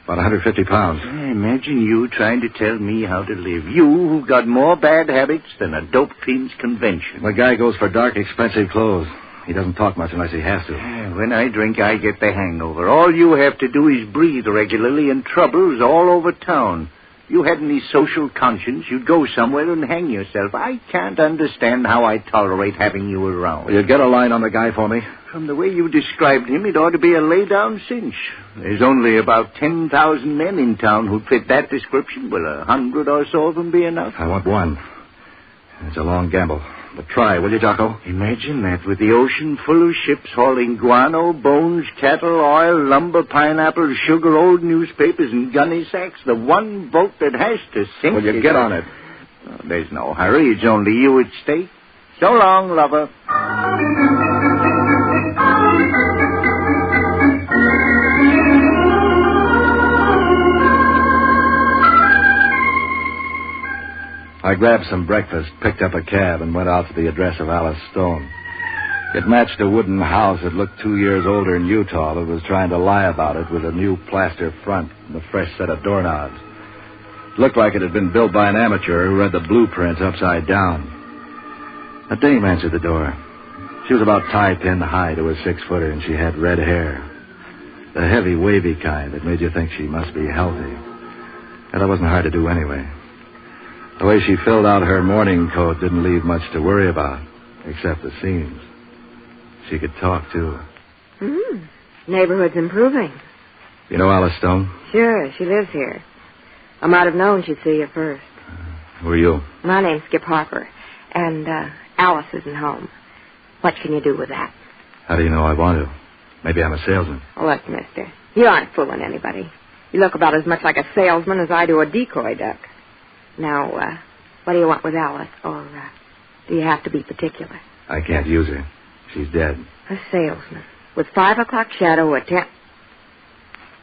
About 150 pounds. Imagine you trying to tell me how to live. You who've got more bad habits than a dope fiend's convention. The guy goes for dark, expensive clothes. He doesn't talk much unless he has to. When I drink, I get the hangover. All you have to do is breathe regularly, and trouble's all over town. If you had any social conscience, you'd go somewhere and hang yourself. I can't understand how I tolerate having you around. Will you get a line on the guy for me? From the way you described him, it ought to be a lay-down cinch. There's only about 10,000 men in town who'd fit that description. Will 100 or so of them be enough? I want one. It's a long gamble. But try, will you, Jocko? Imagine that, with the ocean full of ships hauling guano, bones, cattle, oil, lumber, pineapples, sugar, old newspapers, and gunny sacks. The one boat that has to sink. Will you get on it? Oh, there's no hurry. It's only you at stake. So long, lover. I grabbed some breakfast, picked up a cab, and went out to the address of Alice Stone. It matched a wooden house that looked 2 years older in Utah but was trying to lie about it with a new plaster front and a fresh set of doorknobs. It looked like it had been built by an amateur who read the blueprints upside down. A dame answered the door. She was about tie-pin high to a 6-footer, and she had red hair. The heavy, wavy kind that made you think she must be healthy. And that wasn't hard to do anyway. The way she filled out her morning coat didn't leave much to worry about, except the seams. She could talk, too. Neighborhood's improving. You know Alice Stone? Sure, she lives here. I might have known she'd see you first. Who are you? My name's Skip Harper, and Alice isn't home. What can you do with that? How do you know I want to? Maybe I'm a salesman. Oh, look, mister, you aren't fooling anybody. You look about as much like a salesman as I do a decoy duck. Now, what do you want with Alice? Or do you have to be particular? I can't use her. She's dead. A salesman. With 5 o'clock shadow at 10...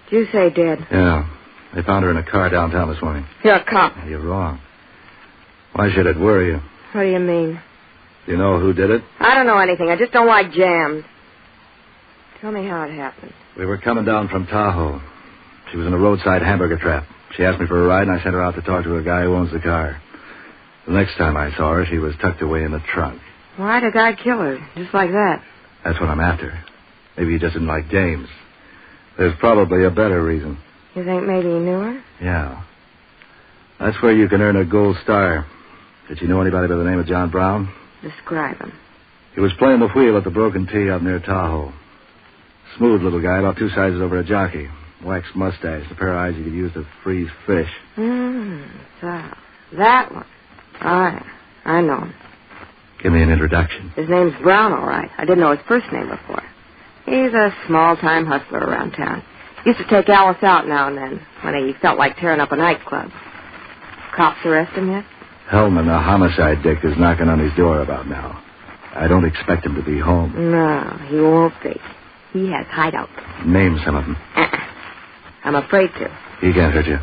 Did you say dead? Yeah. They found her in a car downtown this morning. You're a cop. You're wrong. Why should it worry you? What do you mean? Do you know who did it? I don't know anything. I just don't like jams. Tell me how it happened. We were coming down from Tahoe. She was in a roadside hamburger trap. She asked me for a ride, and I sent her out to talk to a guy who owns the car. The next time I saw her, she was tucked away in the trunk. Why'd a guy kill her, just like that? That's what I'm after. Maybe he just didn't like James. There's probably a better reason. You think maybe he knew her? Yeah. That's where you can earn a gold star. Did you know anybody by the name of John Brown? Describe him. He was playing the wheel at the Broken T up near Tahoe. Smooth little guy, about 2 sizes over a jockey. Waxed mustache, a pair of eyes you could use to freeze fish. So, that one. Oh, yeah. I know him. Give me an introduction. His name's Brown, all right. I didn't know his first name before. He's a small-time hustler around town. Used to take Alice out now and then when he felt like tearing up a nightclub. Cops arrest him yet? Hellman, a homicide dick, is knocking on his door about now. I don't expect him to be home. No, he won't be. He has hideouts. Name some of them. I'm afraid to. He can't hurt you.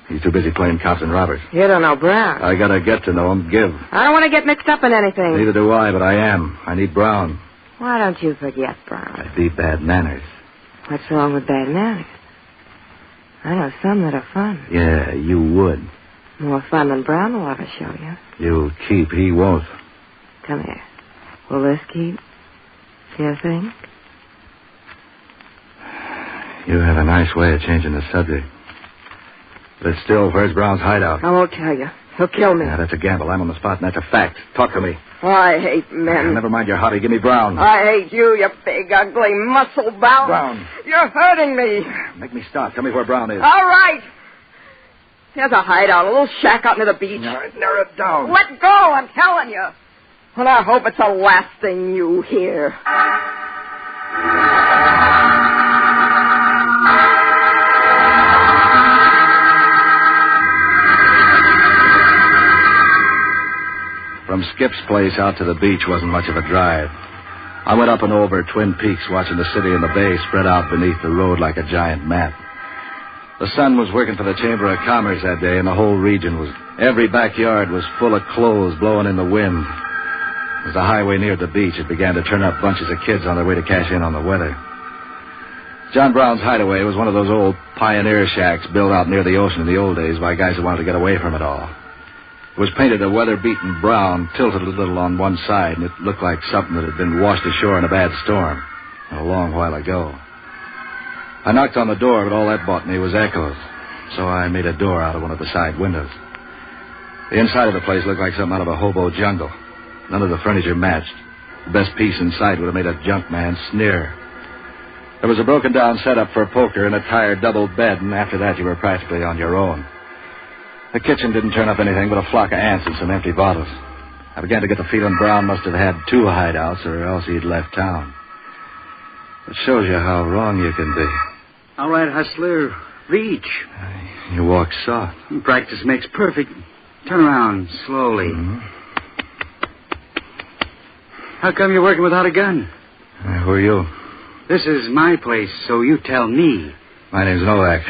He's too busy playing cops and robbers. You don't know Brown. I gotta get to know him. Give. I don't want to get mixed up in anything. Neither do I, but I am. I need Brown. Why don't you forget Brown? I'd be bad manners. What's wrong with bad manners? I know some that are fun. Yeah, you would. More fun than Brown will ever show you. You'll keep. He won't. Come here. Will this keep? Do you think? You have a nice way of changing the subject. But still, where's Brown's hideout? I won't tell you. He'll kill me. Yeah, that's a gamble. I'm on the spot, and that's a fact. Talk to me. Oh, I hate men. Never mind your hobby. Give me Brown. I hate you, you big, ugly, muscle-bound. Brown. You're hurting me. Make me stop. Tell me where Brown is. All right. There's a hideout, a little shack out near the beach. Narrow it down. Let go, I'm telling you. And I hope it's the last thing you hear. From Skip's place out to the beach wasn't much of a drive. I went up and over Twin Peaks, watching the city and the bay spread out beneath the road like a giant map. The sun was working for the Chamber of Commerce that day, and the whole region was... Every backyard was full of clothes blowing in the wind. As the highway neared the beach, it began to turn up bunches of kids on their way to cash in on the weather. John Brown's hideaway was one of those old pioneer shacks built out near the ocean in the old days by guys who wanted to get away from it all. It was painted a weather-beaten brown, tilted a little on one side, and it looked like something that had been washed ashore in a bad storm a long while ago. I knocked on the door, but all that brought me was echoes, so I made a door out of one of the side windows. The inside of the place looked like something out of a hobo jungle. None of the furniture matched. The best piece in sight would have made a junk man sneer. There was a broken-down setup for poker and a tired double bed, and after that you were practically on your own. The kitchen didn't turn up anything but a flock of ants and some empty bottles. I began to get the feeling Brown must have had 2 hideouts, or else he'd left town. It shows you how wrong you can be. All right, Hustler. Reach. You walk soft. Practice makes perfect. Turn around slowly. Mm-hmm. How come you're working without a gun? Who are you? This is my place, so you tell me. My name's Novak.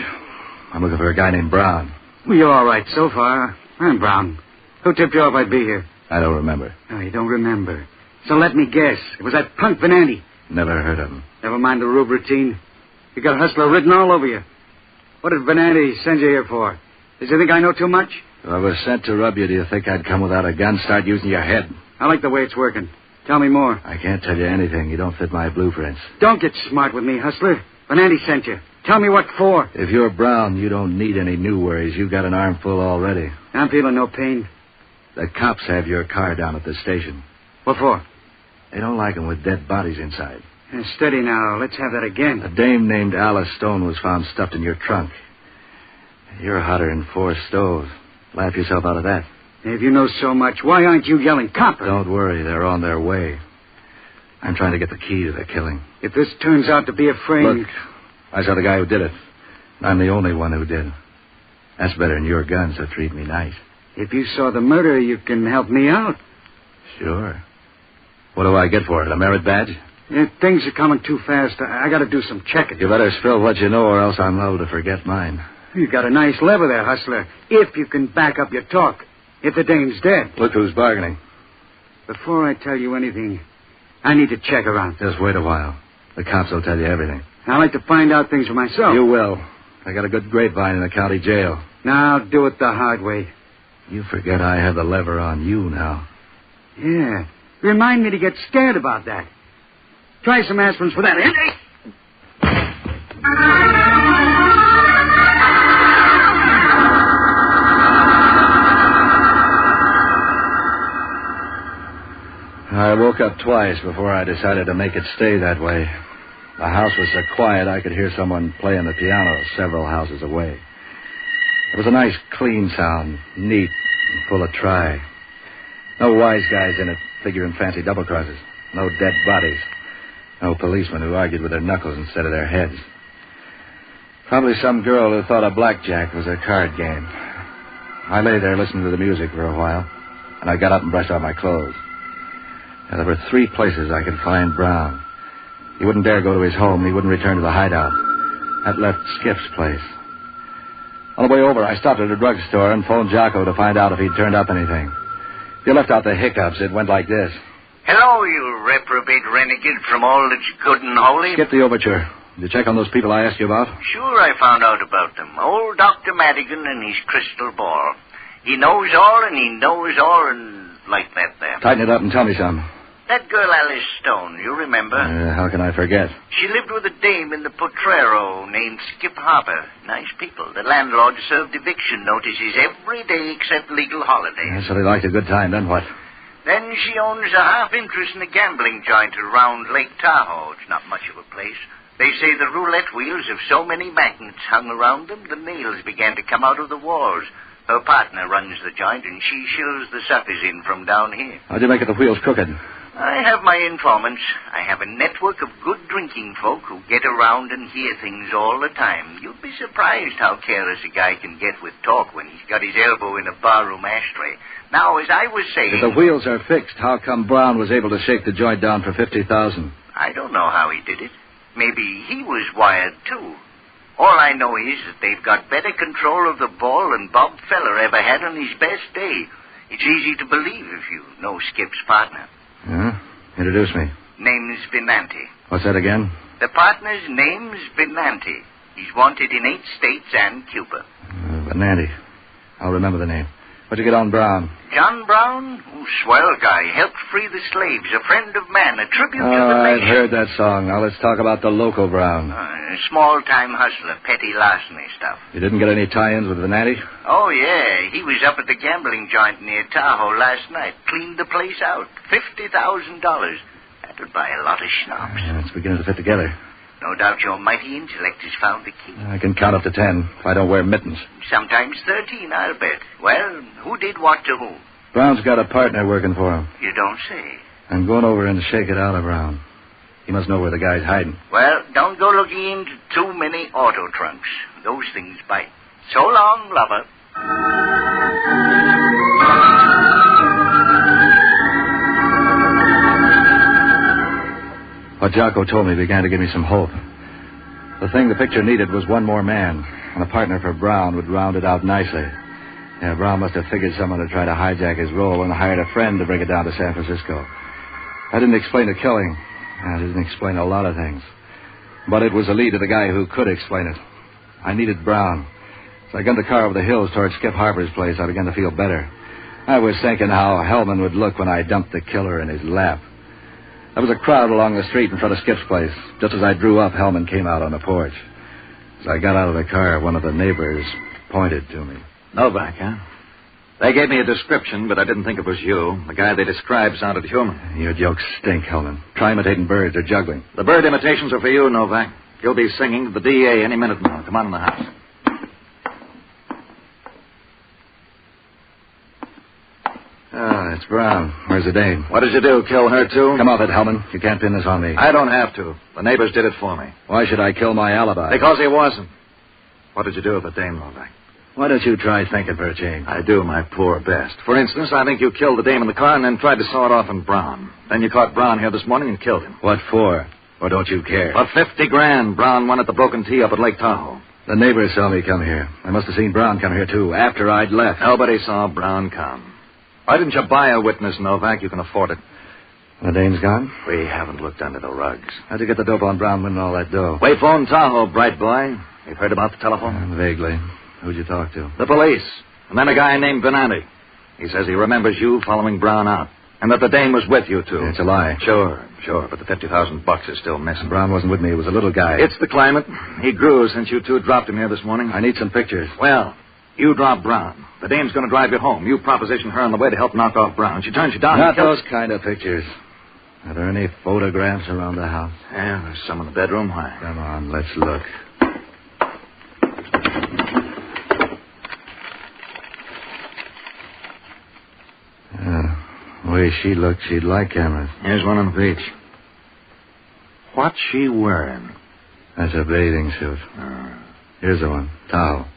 I'm looking for a guy named Brown. Well, you're all right so far. I'm Brown. Who tipped you off I'd be here? I don't remember. Oh, you don't remember. So let me guess. It was that punk Venanti. Never heard of him. Never mind the rube routine. You got Hustler written all over you. What did Venanti send you here for? Does he think I know too much? If I was sent to rub you, do you think I'd come without a gun, start using your head? I like the way it's working. Tell me more. I can't tell you anything. You don't fit my blueprints. Don't get smart with me, Hustler. Venanti sent you. Tell me what for. If you're Brown, you don't need any new worries. You've got an armful already. I'm feeling no pain. The cops have your car down at the station. What for? They don't like them with dead bodies inside. Steady now. Let's have that again. A dame named Alice Stone was found stuffed in your trunk. You're hotter than 4 stoves. Laugh yourself out of that. If you know so much, why aren't you yelling copper? Don't worry. They're on their way. I'm trying to get the key to the killing. If this turns out to be a frame... Look, I saw the guy who did it. I'm the only one who did. That's better than your gun, so treat me nice. If you saw the murder, you can help me out. Sure. What do I get for it, a merit badge? Things are coming too fast. I got to do some checking. You better spill what you know, or else I'm liable to forget mine. You got a nice lever there, Hustler. If you can back up your talk. If the dame's dead. Look who's bargaining. Before I tell you anything, I need to check around. Just wait a while. The cops will tell you everything. I like to find out things for myself. You will. I got a good grapevine in the county jail. Now, do it the hard way. You forget I have the lever on you now. Yeah. Remind me to get scared about that. Try some aspirins for that. I woke up twice before I decided to make it stay that way. The house was so quiet I could hear someone playing the piano several houses away. It was a nice, clean sound, neat and full of try. No wise guys in it figuring fancy double crosses. No dead bodies. No policemen who argued with their knuckles instead of their heads. Probably some girl who thought a blackjack was a card game. I lay there listening to the music for a while, and I got up and brushed off my clothes. Now, there were 3 places I could find Brown. He wouldn't dare go to his home. He wouldn't return to the hideout. That left Skip's place. On the way over, I stopped at a drugstore and phoned Jocko to find out if he'd turned up anything. If you left out the hiccups, it went like this. Hello, you reprobate renegade from all that's good and holy. Skip the overture. Did you check on those people I asked you about? Sure, I found out about them. Old Dr. Madigan and his crystal ball. He knows all and he knows all and like that there. Tighten it up and tell me some. That girl Alice Stone, you remember? How can I forget? She lived with a dame in the Potrero named Skip Harper. Nice people. The landlord served eviction notices every day except legal holidays. So they liked a good time, then what? Then she owns a half interest in a gambling joint around Lake Tahoe. It's not much of a place. They say the roulette wheels have so many magnets hung around them, the nails began to come out of the walls. Her partner runs the joint, and she shills the suckers in from down here. How'd you make it the wheels crooked? I have my informants. I have a network of good drinking folk who get around and hear things all the time. You'd be surprised how careless a guy can get with talk when he's got his elbow in a barroom ashtray. Now, as I was saying... If the wheels are fixed, how come Brown was able to shake the joint down for $50,000? I don't know how he did it. Maybe he was wired, too. All I know is that they've got better control of the ball than Bob Feller ever had on his best day. It's easy to believe if you know Skip's partner. Introduce me. Name's Venanti. What's that again? The partner's name's Benanti. He's wanted in 8 states and Cuba. Benanti. I'll remember the name. What'd you get on Brown? John Brown? Oh, swell guy. Helped free the slaves. A friend of man. A tribute to the I've nation. heard that song. Now let's talk about the local Brown. A small-time hustler. Petty larceny stuff. You didn't get any tie-ins with Benanti? Oh, yeah. He was up at the gambling joint near Tahoe last night. Cleaned the place out. $50,000. That would buy a lot of schnapps. It's beginning to fit together. No doubt your mighty intellect has found the key. I can count up to 10 if I don't wear mittens. Sometimes 13, I'll bet. Well, who did what to who? Brown's got a partner working for him. You don't say. I'm going over and shake it out of Brown. He must know where the guy's hiding. Well, don't go looking into too many auto trunks. Those things bite. So long, lover. What Jocko told me began to give me some hope. The thing the picture needed was one more man, and a partner for Brown would round it out nicely. Yeah, Brown must have figured someone to try to hijack his role and hired a friend to bring it down to San Francisco. I didn't explain the killing. I didn't explain a lot of things. But it was a lead to the guy who could explain it. I needed Brown. So I gunned the car over the hills toward Skip Harper's place. I began to feel better. I was thinking how Hellman would look when I dumped the killer in his lap. There was a crowd along the street in front of Skip's place. Just as I drew up, Hellman came out on the porch. As I got out of the car, one of the neighbors pointed to me. Novak, huh? They gave me a description, but I didn't think it was you. The guy they described sounded human. Your jokes stink, Hellman. Try imitating birds or juggling. The bird imitations are for you, Novak. You'll be singing to the DA any minute now. Come on in the house. Ah, it's Brown. Where's the dame? What did you do, kill her, too? Come off it, Hellman. You can't pin this on me. I don't have to. The neighbors did it for me. Why should I kill my alibi? Because he wasn't. What did you do with the dame, Novak? Why don't you try thinking for a change? I do my poor best. For instance, I think you killed the dame in the car and then tried to saw it off in Brown. Then you caught Brown here this morning and killed him. What for? Or don't you care? For $50,000, Brown won at the Broken Tee up at Lake Tahoe. The neighbors saw me come here. I must have seen Brown come here, too, after I'd left. Nobody saw Brown come. Why didn't you buy a witness, Novak? You can afford it. The dame's gone? We haven't looked under the rugs. How'd you get the dope on Brown winning all that dough? Wayphone Tahoe, bright boy. You've heard about the telephone? Vaguely. Who'd you talk to? The police. And then a guy named Benanti. He says he remembers you following Brown out. And that the dame was with you, too. It's a lie. Sure. But the $50,000 is still missing. Brown wasn't with me. He was a little guy. It's the climate. He grew since you two dropped him here this morning. I need some pictures. Well, you drop Brown. The dame's going to drive you home. You proposition her on the way to help knock off Brown. She turns you down. Not those kind of pictures. Are there any photographs around the house? Yeah, there's some in the bedroom. Why? Come on, let's look. The way she looked, she'd like cameras. Here's one on the beach. What's she wearing? That's a bathing suit. Here's the one. Towel.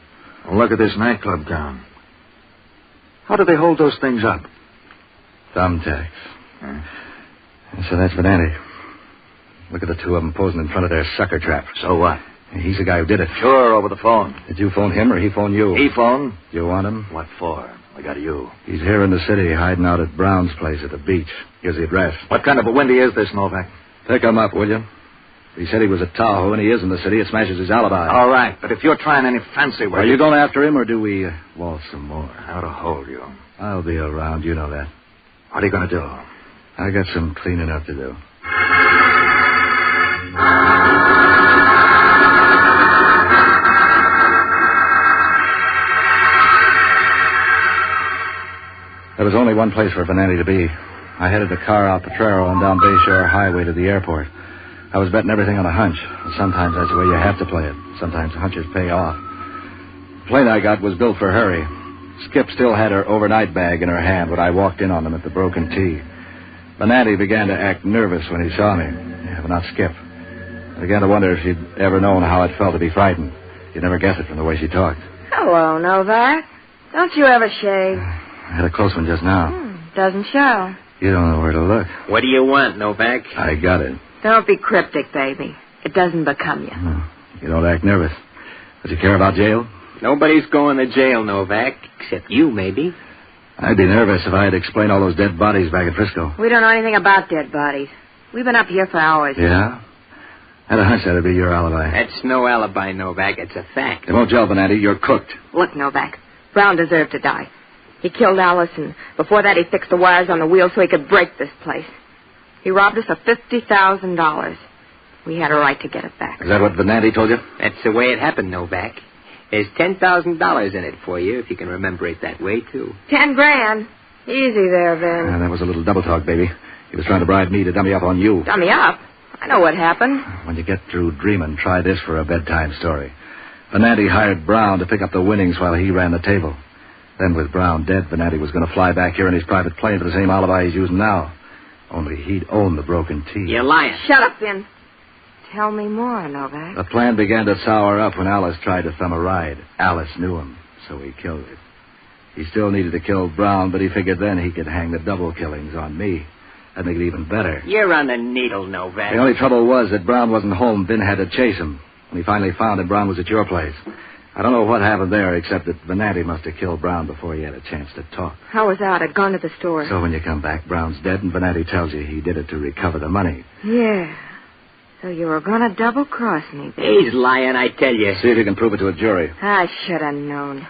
Well, look at this nightclub gown. How do they hold those things up? Thumbtacks. So that's Benanti. Look at the two of them posing in front of their sucker trap. So what? He's the guy who did it. Sure, over the phone. Did you phone him or he phone you? He phoned. You want him? What for? I got you. He's here in the city, hiding out at Brown's place at the beach. Here's the address. What kind of a windy is this, Novak? Pick him up, will you? He said he was at Tahoe, and he is in the city. It smashes his alibi. All right, but if you're trying any fancy work... Are you going after him, or do we waltz some more? How to hold you? I'll be around. You know that. What are you going to do? I got some cleaning up to do. There was only one place for Benanti to be. I headed the car out Potrero and down Bayshore Highway to the airport. I was betting everything on a hunch. Sometimes that's the way you have to play it. Sometimes hunches pay off. The plane I got was built for hurry. Skip still had her overnight bag in her hand when I walked in on them at the Broken Tee. Benanti began to act nervous when he saw me. Yeah, but not Skip. I began to wonder if she'd ever known how it felt to be frightened. You'd never guess it from the way she talked. Hello, Novak. Don't you ever shave? I had a close one just now. Doesn't show. You don't know where to look. What do you want, Novak? I got it. Don't be cryptic, baby. It doesn't become you. You don't act nervous. Does you care about jail? Nobody's going to jail, Novak, except you, maybe. I'd be nervous if I had to explain all those dead bodies back at Frisco. We don't know anything about dead bodies. We've been up here for hours. Yeah? Had a hunch that'd be your alibi. That's no alibi, Novak. It's a fact. It won't gel, Venanti. You're cooked. Look, Novak, Brown deserved to die. He killed Alice, and before that he fixed the wires on the wheel so he could break this place. He robbed us of $50,000. We had a right to get it back. Is that what Venanti told you? That's the way it happened, Novak. There's $10,000 in it for you, if you can remember it that way, too. $10,000. Easy there, Vin. That was a little double talk, baby. He was trying to bribe me to dummy up on you. Dummy up? I know what happened. When you get through dreaming, try this for a bedtime story. Venanti hired Brown to pick up the winnings while he ran the table. Then with Brown dead, Venanti was going to fly back here in his private plane for the same alibi he's using now. Only he'd own the broken teeth. You're lying. Shut up, Vin. Tell me more, Novak. The plan began to sour up when Alice tried to thumb a ride. Alice knew him, so he killed her. He still needed to kill Brown, but he figured then he could hang the double killings on me. That'd make it even better. You're on the needle, Novak. The only trouble was that Brown wasn't home. Vin had to chase him. When he finally found him, Brown was at your place. I don't know what happened there, except that Venanti must have killed Brown before he had a chance to talk. I was out. I'd gone to the store. So when you come back, Brown's dead, and Venanti tells you he did it to recover the money. Yeah. So you were going to double-cross me, baby. He's lying, I tell you. See if you can prove it to a jury. I should have known.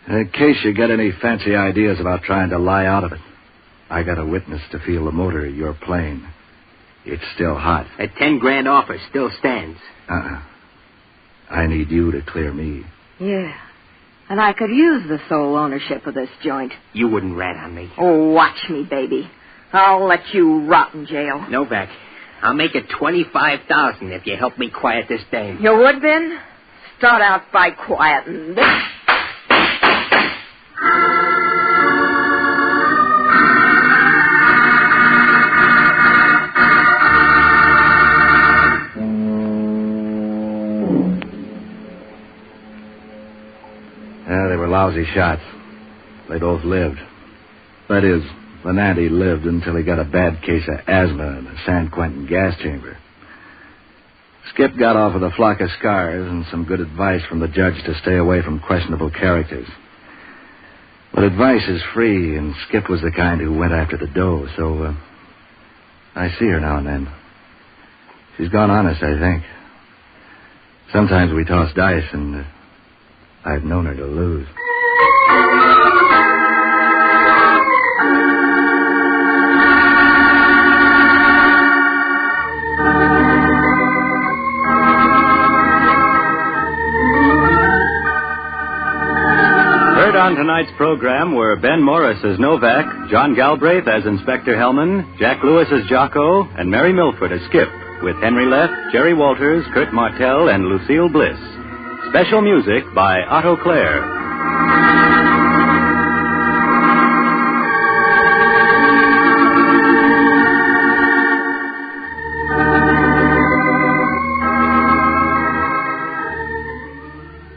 In case you get any fancy ideas about trying to lie out of it, I got a witness to feel the motor of your plane. It's still hot. That $10,000 offer still stands. I need you to clear me. Yeah. And I could use the sole ownership of this joint. You wouldn't rat on me. Oh, watch me, baby. I'll let you rot in jail. Novak, I'll make it $25,000 if you help me quiet this dame. You would, Ben? Start out by quieting this. They were lousy shots. They both lived. That is, Venanti lived until he got a bad case of asthma in the San Quentin gas chamber. Skip got off with a flock of scars and some good advice from the judge to stay away from questionable characters. But advice is free, and Skip was the kind who went after the dough, so I see her now and then. She's gone honest, I think. Sometimes we toss dice, and I've known her to lose. Heard on tonight's program were Ben Morris as Novak, John Galbraith as Inspector Hellman, Jack Lewis as Jocko, and Mary Milford as Skip, with Henry Leff, Jerry Walters, Kurt Martell, and Lucille Bliss. Special music by Otto Clare.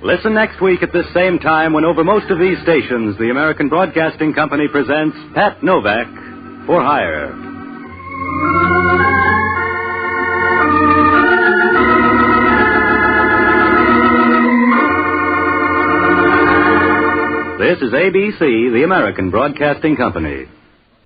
Listen next week at this same time when over most of these stations, the American Broadcasting Company presents Pat Novak for Hire. This is ABC, the American Broadcasting Company.